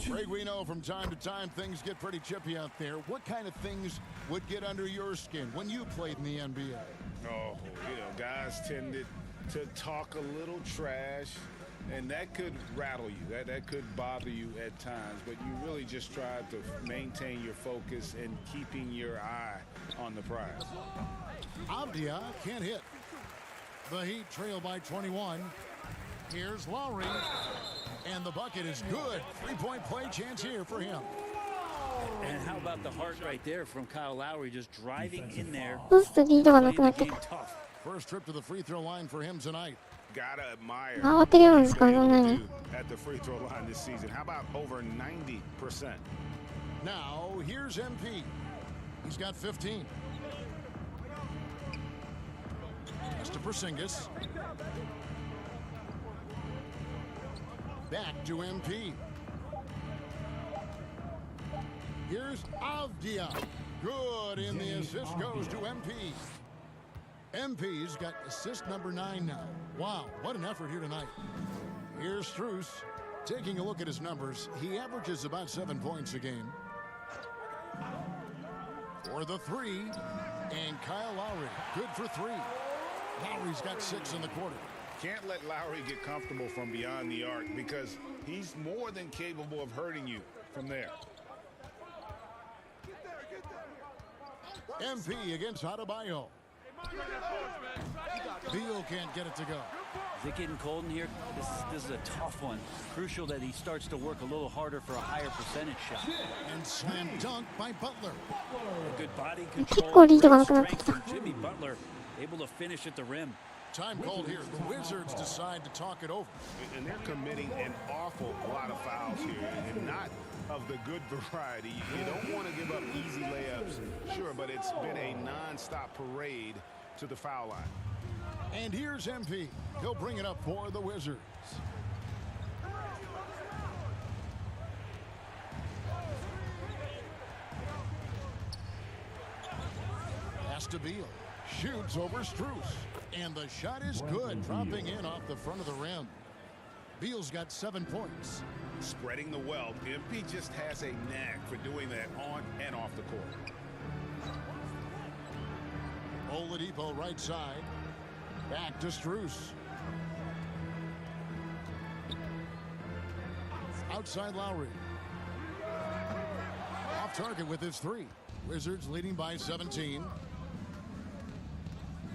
Greg, we know from time to time things get pretty chippy out there. What kind of things would get under your skin when you played in the NBA? Oh, guys tended to talk a little trash, and that could rattle you. That could bother you at times, but you really just try to maintain your focus and keeping your eye on the prize. Abdia can't hit. The Heat trail by 21. Here's Lowry. And the bucket is good. 3-point play chance here for him. And how about the heart right there from Kyle Lowry just driving in there. First trip to the free throw line for him tonight. Gotta admire at the free throw line this season. How about over 90%? Now here's MP. He's got 15. That's to Porzingis. Back to MP. Here's Avdia. Good, and the assist goes to MP. MP's got assist number 9 now. Wow, what an effort here tonight. Here's Strus. Taking a look at his numbers, he averages about 7 points a game. For the 3, and Kyle Lowry, good for 3. Lowry's got 6 in the quarter. Can't let Lowry get comfortable from beyond the arc because he's more than capable of hurting you from there. MP against Adebayo. Beal can't get it to go. Is it getting cold in here? This is a tough one. Crucial that he starts to work a little harder for a higher percentage shot. And slam dunk by Butler. Good body control. Strength from Jimmy Butler, able to finish at the rim. Time called here. The Wizards decide to talk it over. And they're committing an awful lot of fouls here, and not of the good variety. You don't want to give up easy layups, sure, but it's been a non-stop parade to the foul line. And here's MP. He'll bring it up for the Wizards. Pass to Beal. Shoots over Strus. And the shot is good, dropping in off the front of the rim. Beal's got 7 points. spreading the wealth. MP just has a knack for doing that on and off the court. Oladipo right side. Back to Strus. Outside Lowry. Off target with his three. Wizards leading by 17.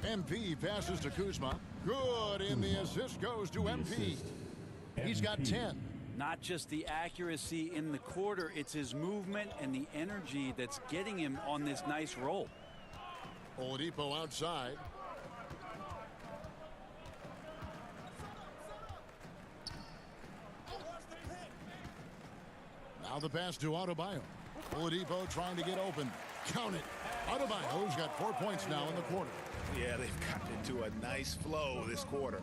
MP passes to Kuzma. Good, and the assist goes to MP. He's got 10. Not just the accuracy in the quarter, it's his movement and the energy that's getting him on this nice roll. Oladipo outside. Now the pass to Adebayo. Oladipo trying to get open. Count it. Adebayo's got 4 points now in the quarter. Yeah, they've gotten into a nice flow this quarter.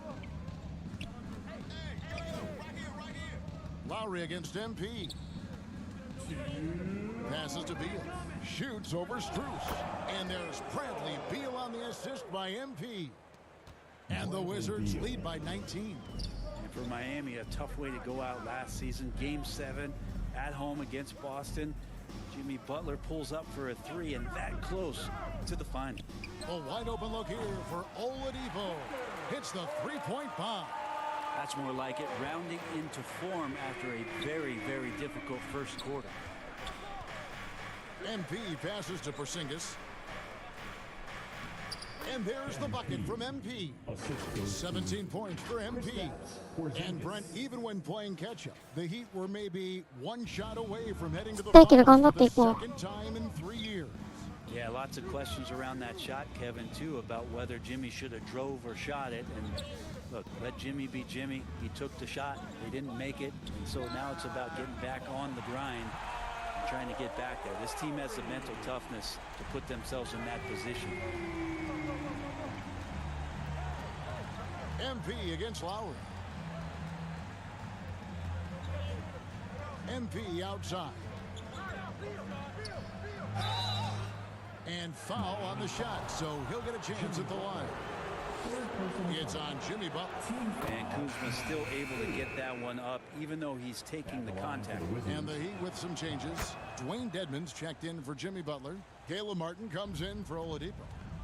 Lowry against MP. Passes to Beal. Shoots over Strus. And there's Bradley Beal on the assist by MP. And the Wizards lead by 19. And for Miami, a tough way to go out last season. Game 7 at home against Boston. Jimmy Butler pulls up for a three and that close to the final. A wide open look here for Oladipo. Hits the three-point bomb. That's more like it, rounding into form after a very, very difficult first quarter. MP passes to Porzingis. And there's the bucket from MP. 17 points for MP. And Brent, even when playing catch-up, the Heat were maybe one shot away from heading to the finals for the second time in 3 years. Yeah, lots of questions around that shot, Kevin, too, about whether Jimmy should have drove or shot it. And look, let Jimmy be Jimmy. He took the shot. They didn't make it. And so now it's about getting back on the grind and trying to get back there. This team has the mental toughness to put themselves in that position. MP against Lowry. MP outside. And foul on the shot, so he'll get a chance at the line. It's on Jimmy Butler. And Kuzma's still able to get that one up, even though he's taking the contact. And the Heat with some changes. Dwayne Dedmon's checked in for Jimmy Butler. Caleb Martin comes in for Oladipo.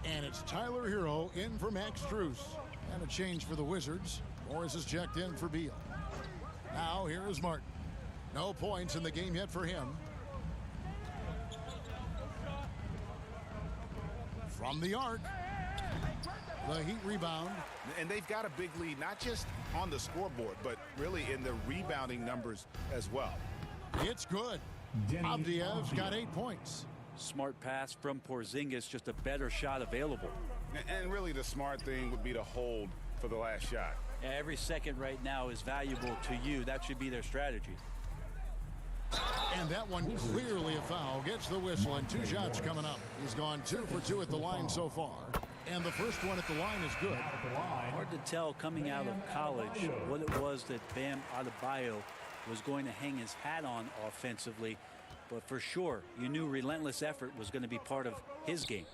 And it's Tyler Hero in for Max Strus. And a change for the Wizards. Morris is checked in for Beal. Now here is Martin. No points in the game yet for him. From the arc. The Heat rebound. And they've got a big lead, not just on the scoreboard, but really in the rebounding numbers as well. It's good. Avdiev's got 8 points. Smart pass from Porzingis, just a better shot available. And really the smart thing would be to hold for the last shot. Yeah, every second right now is valuable to you. That should be their strategy. And that one clearly a foul. Gets the whistle and 2 shots coming up. He's gone 2 for 2 at the line so far. And the first one at the line is good. Hard to tell coming out of college what it was that Bam Adebayo was going to hang his hat on offensively. But for sure, you knew relentless effort was going to be part of his game.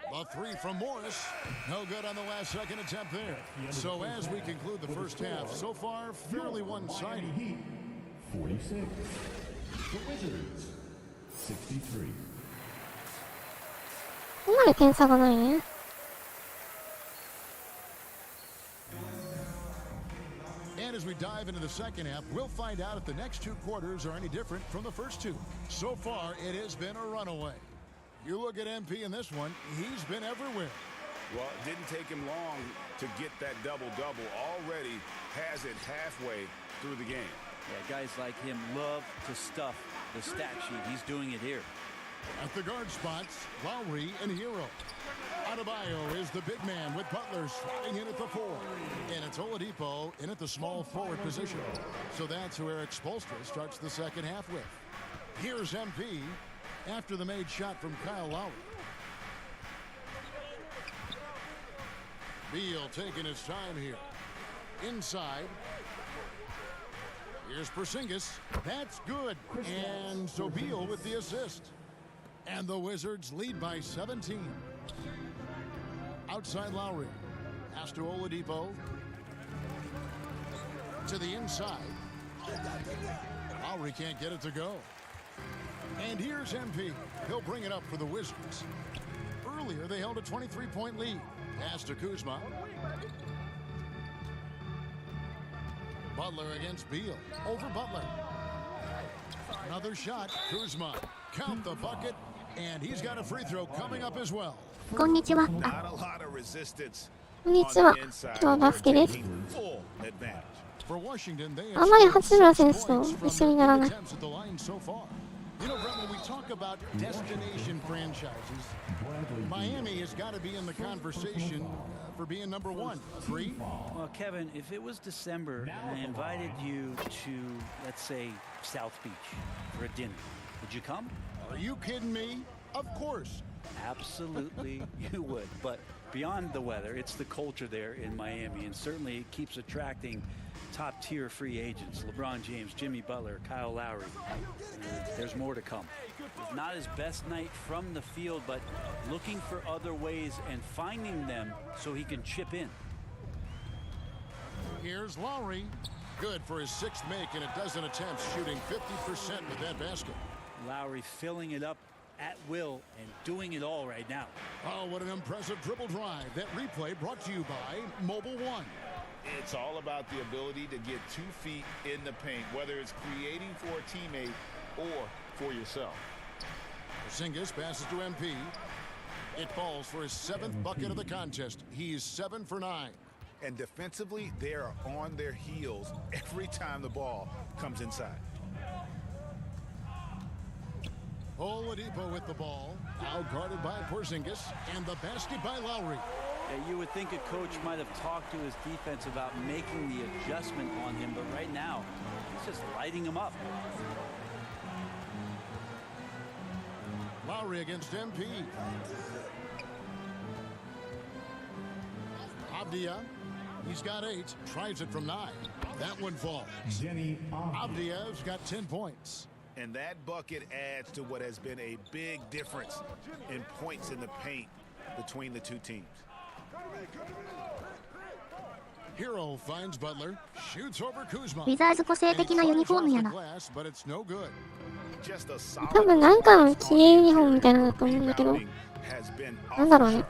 The three from Morris. No good on the last second attempt there. So as we conclude the first half, so far fairly one-sided. 46. The Wizards 63. ここまで点差がないね。And as we dive into the second half, we'll find out if the next 2 quarters are any different from the first 2. So far, it has been a runaway. You look at MP in this one, he's been everywhere. Well, it didn't take him long to get that double-double. Already has it halfway through the game. Yeah, guys like him love to stuff the stat sheet. He's doing it here. At the guard spots, Lowry and Hero. Adebayo is the big man with Butler sliding in at the 4. And it's Oladipo in at the small forward position. So that's who Eric Spoelstra starts the second half with. Here's MP after the made shot from Kyle Lowry. Beal taking his time here. Inside. Here's Porzingis. That's good. And so Beal with the assist. And the Wizards lead by 17. Outside Lowry. Pass to Oladipo. To the inside. Lowry can't get it to go. And here's MP. He'll bring it up for the Wizards. Earlier, they held a 23-point lead. Pass to Kuzma. Butler against Beal. Over Butler. Another shot. Kuzma. Count the bucket. And he's got a free throw coming up as well. こんにちは。Not a lot of resistance こんにちは。 on the inside. 今日はバスケです。 Full advantage. For Washington, they あまり八村選手と points 一緒に from なら their ない。 attempts at the line so far. You know, Brett, when we talk about destination franchises, Miami has got to be in the conversation for being number one. Agree? Well, Kevin, if it was December and I invited you to, let's say, South Beach for a dinner, would you come? Are you kidding me? Of course. Absolutely, you would. But beyond the weather, it's the culture there in Miami, and certainly it keeps attracting top-tier free agents. LeBron James, Jimmy Butler, Kyle Lowry. There's more to come. Not his best night from the field, but looking for other ways and finding them so he can chip in. Here's Lowry. Good for his sixth make in a dozen attempts, shooting 50% with that basket. Lowry filling it up at will and doing it all right now. Oh, what an impressive dribble drive. That replay brought to you by Mobile One. It's all about the ability to get 2 feet in the paint, whether it's creating for a teammate or for yourself. Porzingis passes to MP. It falls for his 7th bucket of the contest. He's 7 for 9. And defensively, they are on their heels every time the ball comes inside. Oladipo with the ball. Now guarded by Porzingis. And the basket by Lowry. Yeah, you would think a coach might have talked to his defense about making the adjustment on him, but right now, he's just lighting him up. Lowry against MP. Abdia. He's got 8. Tries it from 9. That one falls. Abdia's got 10 points. And that bucket adds to what has been a big difference in points in the paint between the two teams. Hero finds Butler, shoots over Kuzma. ウィザーズ個性的なユニフォームやな。 But it's no good. Just a 多分なんかの記念ユニフォームみたいなのだと思うんだけど、なんだろうね。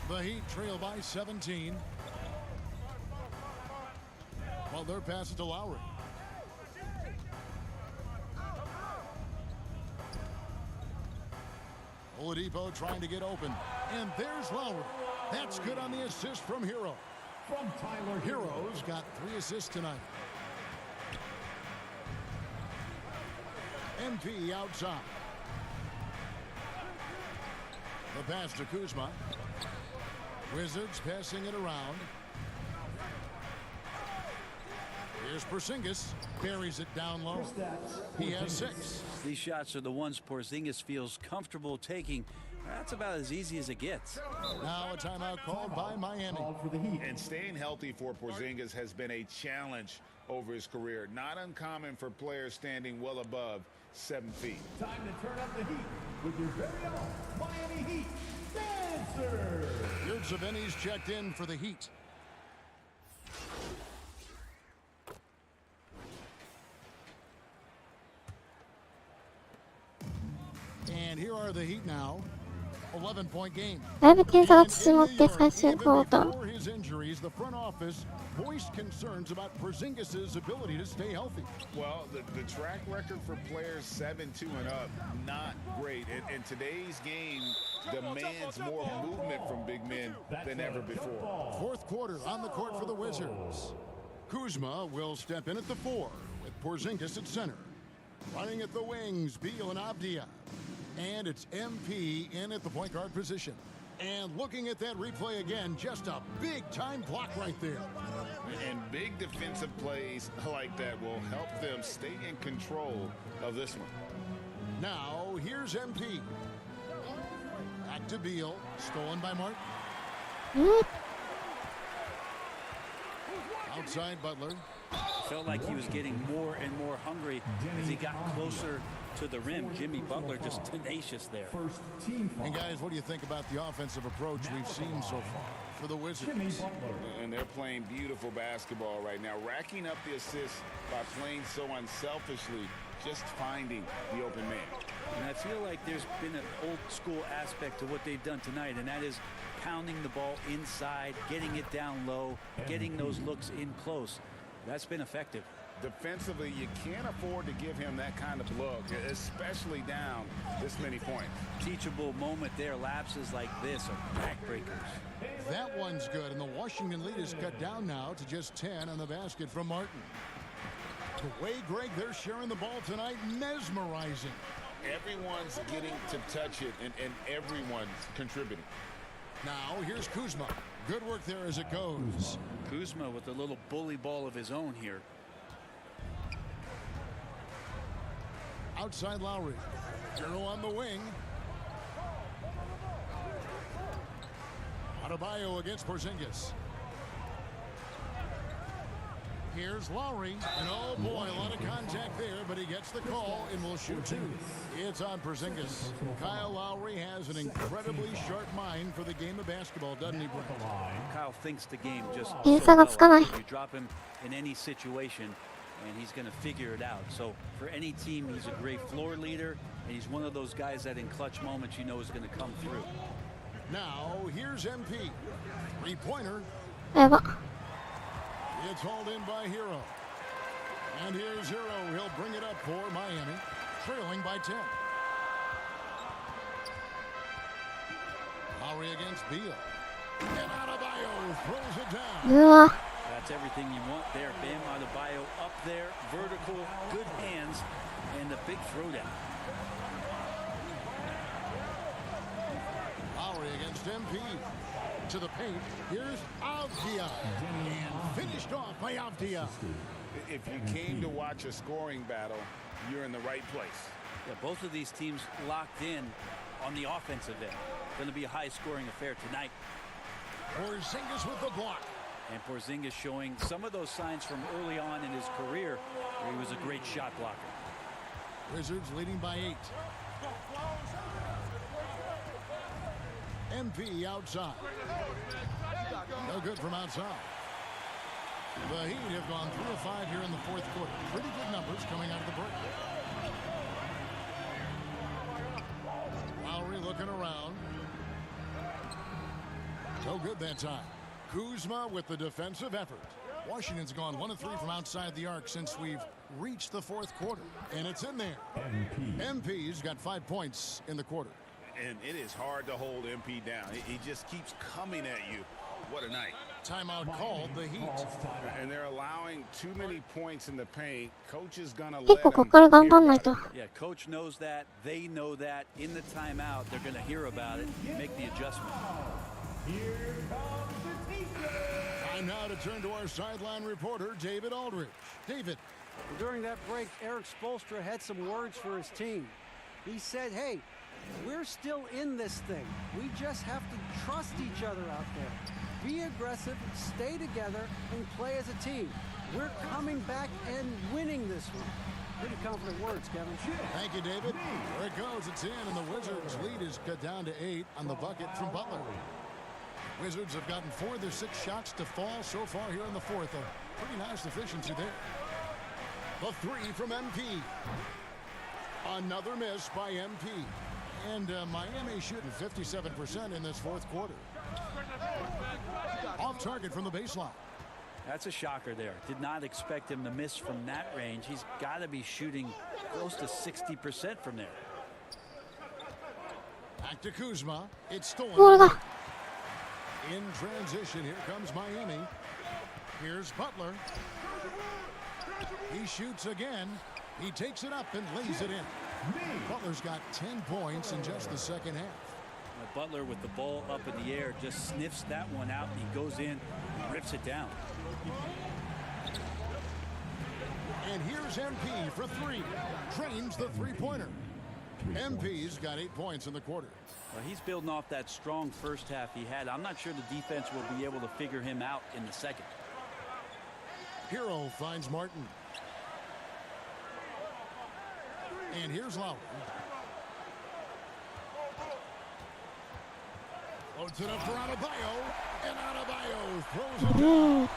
The Heat trail by 17. Butler passes to Lowry. Oladipo trying to get open. And there's Lowry. That's good on the assist from Hero. From Tyler Hero's got 3 assists tonight. MP outside. The pass to Kuzma. Wizards passing it around. Here's Porzingis. Buries it down low. He has 6. These shots are the ones Porzingis feels comfortable taking. That's about as easy as it gets. Now a timeout called by Miami. And staying healthy for Porzingis has been a challenge over his career. Not uncommon for players standing well above 7 feet. Time to turn up the heat with your very own Miami Heat Dancer. Yurts Savini's checked in for the Heat. And here are the Heat now. 11-point game. だいぶ点差が縮まって最終クォーター。 Before his injuries, the front office voiced concerns about Porzingis' ability to stay healthy. Well, the track record for players 7-2 and up, not great. And today's game demands more movement from big men than ever before. 4th quarter on the court for the Wizards. Kuzma will step in at the 4 with Porzingis at center. Running at the wings, Beal and Abdia. And it's MP in at the point guard position. And looking at that replay again, just a big-time block right there. And big defensive plays like that will help them stay in control of this one. Now, here's MP. Back to Beal. Stolen by Martin. Outside Butler. Felt like he was getting more and more hungry as he got closer to the rim. Jimmy Butler just tenacious there. And guys, what do you think about the offensive approach we've seen so far? for the Wizards. And they're playing beautiful basketball right now, racking up the assists by playing so unselfishly, just finding the open man. And I feel like there's been an old school aspect to what they've done tonight, and that is pounding the ball inside, getting it down low, getting those looks in close. That's been effective. Defensively, you can't afford to give him that kind of look, especially down this many points. Teachable moment there. Lapses like this are backbreakers. That one's good, and the Washington lead is cut down now to just 10 on the basket from Martin. The way, Greg, they're sharing the ball tonight, mesmerizing. Everyone's getting to touch it, and everyone's contributing. Now, here's Kuzma. Good work there as it goes. Kuzma with a little bully ball of his own here. Outside Lowry. Hero on the wing. Adebayo against Porzingis. Here's Lowry, and oh boy, a lot of contact there, but he gets the call and will shoot two. It's on Porzingis. Kyle Lowry has an incredibly sharp mind for the game of basketball, doesn't he, Brent? Kyle thinks the game just You drop him in any situation, and he's going to figure it out. So for any team, he's a great floor leader, and he's one of those guys that in clutch moments you know is going to come through. Now, here's MP. Three-pointer. It's hauled in by Hero. And here's Hero. He'll bring it up for Miami, trailing by 10. Lowry against Beal. And Adebayo throws it down. That's everything you want there. Bam Adebayo up there, vertical, good hands, and a big throwdown. Lowry against MP. To the paint. Here's Avdia. And finished off by Avdia. If you came to watch a scoring battle, you're in the right place. Yeah, both of these teams locked in on the offensive end. Going to be a high-scoring affair tonight. Porzingis with the block. And Porzingis showing some of those signs from early on in his career where he was a great shot blocker. Wizards leading by 8. MP outside. No good from outside. The Heat have gone 3 of 5 here in the fourth quarter. Pretty good numbers coming out of the break. Lowry looking around. No good that time. Kuzma with the defensive effort. Washington's gone 1 of 3 from outside the arc since we've reached the fourth quarter. And it's in there. MP's got 5 points in the quarter. And it is hard to hold MP down. He just keeps coming at you. What a night. Timeout called the Heat. And they're allowing too many points in the paint. Coach is going to let them. Yeah, coach knows that. They know that. In the timeout, they're going to hear about it and make the adjustment. Here comes the teacher. Time now to turn to our sideline reporter, David Aldridge. David. During that break, Eric Spoelstra had some words for his team. He said, hey, we're still in this thing. We just have to trust each other out there. Be aggressive, stay together, and play as a team. We're coming back and winning this one. Pretty confident words, Kevin. Thank you, David. There it goes. It's in, and the Wizards' lead is cut down to 8 on the bucket from Butler. Wizards have gotten 4 of their 6 shots to fall so far here in the fourth. A pretty nice efficiency there. The 3 from MP. Another miss by MP. And Miami shooting 57% in this fourth quarter. Off target from the baseline. That's a shocker there. Did not expect him to miss from that range. He's got to be shooting close to 60% from there. Back to Kuzma. It's stolen. In transition, here comes Miami. Here's Butler. He shoots again. He takes it up and lays it in. Butler's got 10 points in just the second half. Butler with the ball up in the air just sniffs that one out, and he goes in and rips it down. And here's MP for 3. Trains the three-pointer. MP's got 8 points in the quarter. Well, he's building off that strong first half he had. I'm not sure the defense will be able to figure him out in the second. Hero finds Martin. And here's Lowry. Floats it up for Adebayo, and Adebayo throws it down.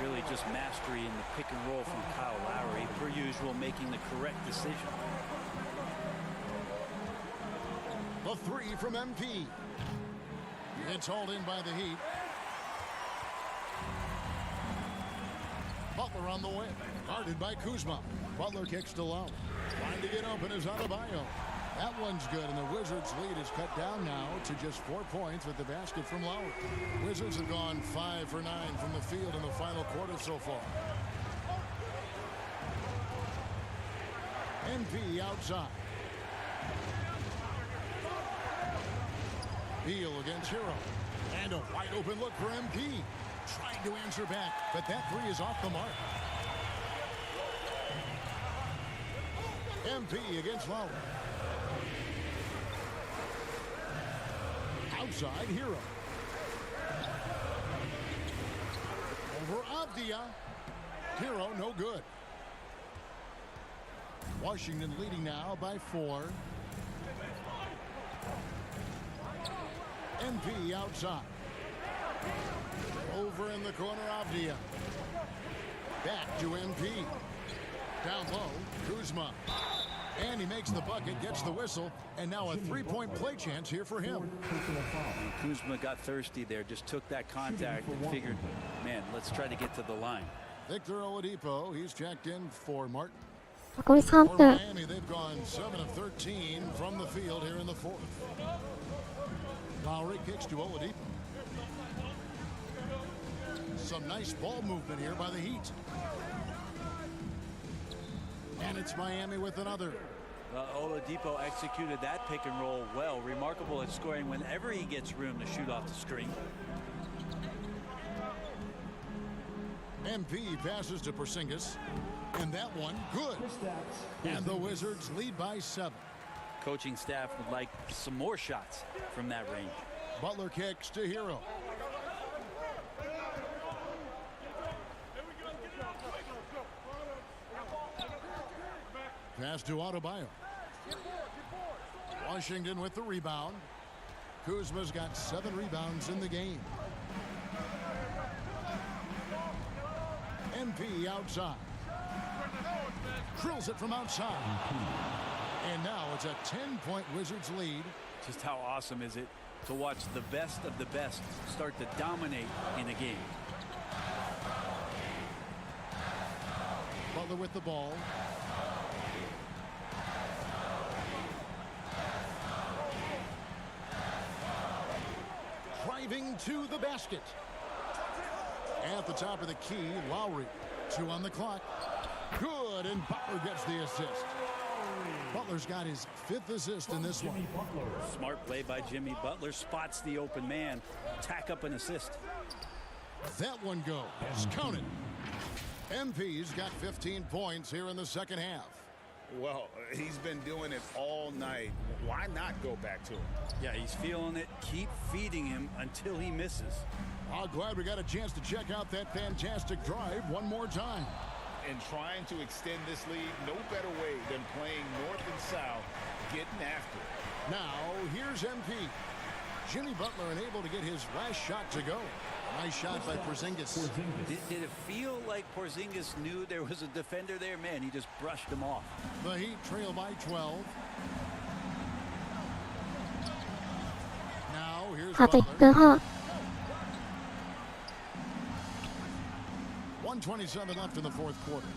Really just mastery in the pick and roll from Kyle Lowry, per usual, making the correct decision. The three from MP. It's hauled in by the Heat. Butler on the way, guarded by Kuzma. Butler kicks to Lowry. Trying to get open is Adebayo. That one's good, and the Wizards' lead is cut down now to just 4 points with the basket from Lowry. Wizards have gone 5 for 9 from the field in the final quarter so far. MP outside. Beal against Hero. And a wide open look for MP. Trying to answer back, but that three is off the mark. MP against Lowry. Outside Hero. Over Avdia. Hero no good. Washington leading now by 4. MP outside. Over in the corner, Avdia. Back to MP. Down low, Kuzma. And he makes the bucket, gets the whistle, and now a three-point play chance here for him. Kuzma got thirsty there, just took that contact and figured, man, let's try to get to the line. Victor Oladipo, he's checked in for Martin. For Miami, they've gone 7 of 13 from the field here in the fourth. Lowry kicks to Oladipo. Some nice ball movement here by the Heat. And it's Miami with another. Oladipo executed that pick and roll well. Remarkable at scoring whenever he gets room to shoot off the screen. MP passes to Porzingis. And that one, good. And the Wizards lead by 7. Coaching staff would like some more shots from that range. Butler kicks to Hero. Pass to Adebayo. Washington with the rebound. Kuzma's got 7 rebounds in the game. MP outside. Drills it from outside. And now it's a 10-point Wizards lead. Just how awesome is it to watch the best of the best start to dominate in a game. Butler with the ball. Driving to the basket. At the top of the key, Lowry. 2 on the clock. Good, and Butler gets the assist. Butler's got his 5th assist in this one. Smart play by Jimmy Butler. Spots the open man. Tack up an assist. That one goes. Count it. MP's got 15 points here in the second half. Well, he's been doing it all night. Why not go back to him? Yeah, he's feeling it. Keep feeding him until he misses. I'm glad we got a chance to check out that fantastic drive one more time. And trying to extend this lead, no better way than playing north and south, getting after it. Now, here's MP. Jimmy Butler unable to get his last shot to go. Nice shot by Porzingis. Did it feel like Porzingis knew there was a defender there? Man, he just brushed him off. The Heat trail by 12. Now, here's Butler. 1:27 left in the fourth quarter.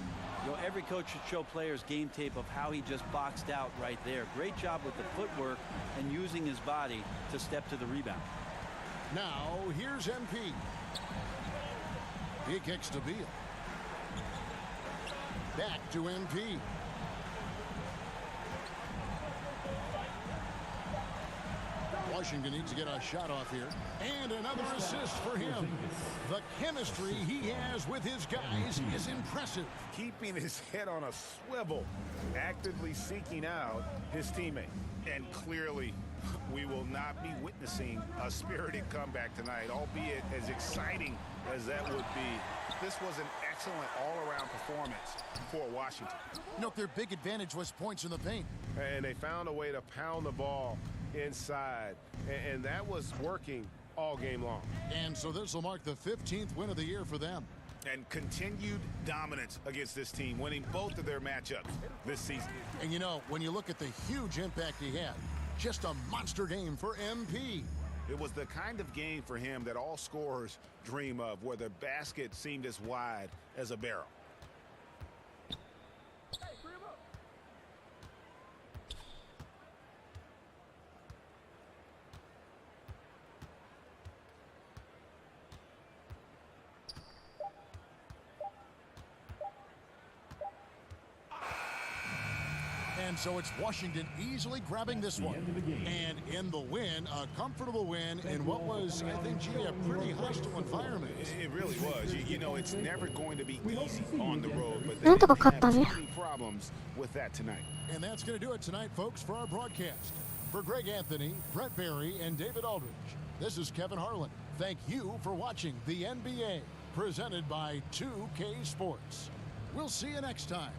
You know, every coach should show players game tape of how he just boxed out right there. Great job with the footwork and using his body to step to the rebound. Now, here's MP. He kicks to Beal. Back to MP. Washington needs to get a shot off here. And another assist for him. The chemistry he has with his guys is impressive. Keeping his head on a swivel, actively seeking out his teammate. And clearly, we will not be witnessing a spirited comeback tonight, albeit as exciting as that would be. This was an excellent all-around performance for Washington. You know, their big advantage was points in the paint. And they found a way to pound the ball inside. And that was working all game long. And so this will mark the 15th win of the year for them. And continued dominance against this team, winning both of their matchups this season. And you know, when you look at the huge impact he had, just a monster game for MP. It was the kind of game for him that all scorers dream of, where the basket seemed as wide as a barrel. And so it's Washington easily grabbing this one. And in the win, a comfortable win in what was, I think, gee, a pretty hostile environment. It really was. You know, it's never going to be easy on the road, but they なんとか didn't 勝った have ね。 too many problems with that tonight. And that's going to do it tonight, folks, for our broadcast. For Greg Anthony, Brett Barry, and David Aldridge, this is Kevin Harlan. Thank you for watching the NBA, presented by 2K Sports. We'll see you next time.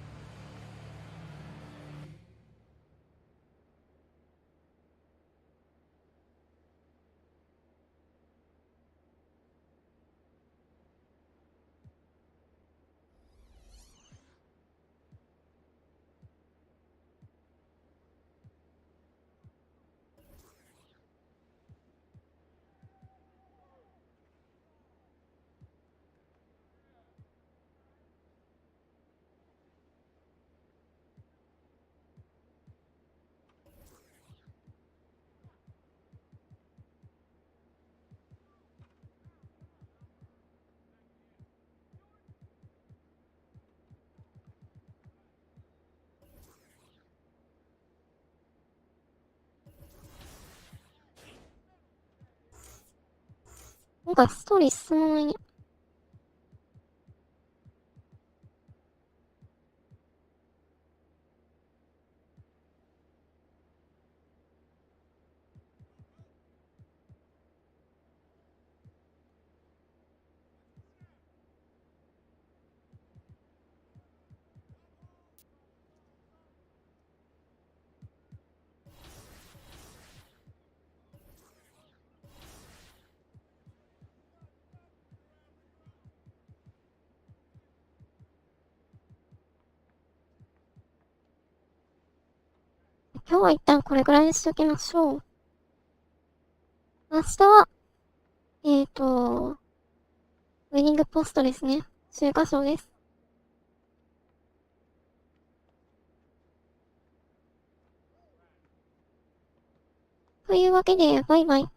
Ooh, なんかストーリー進まないね。今日は一旦これぐらいにしておきましょう。明日は、ウェディングポストですね。週刊賞です。というわけで、バイバイ。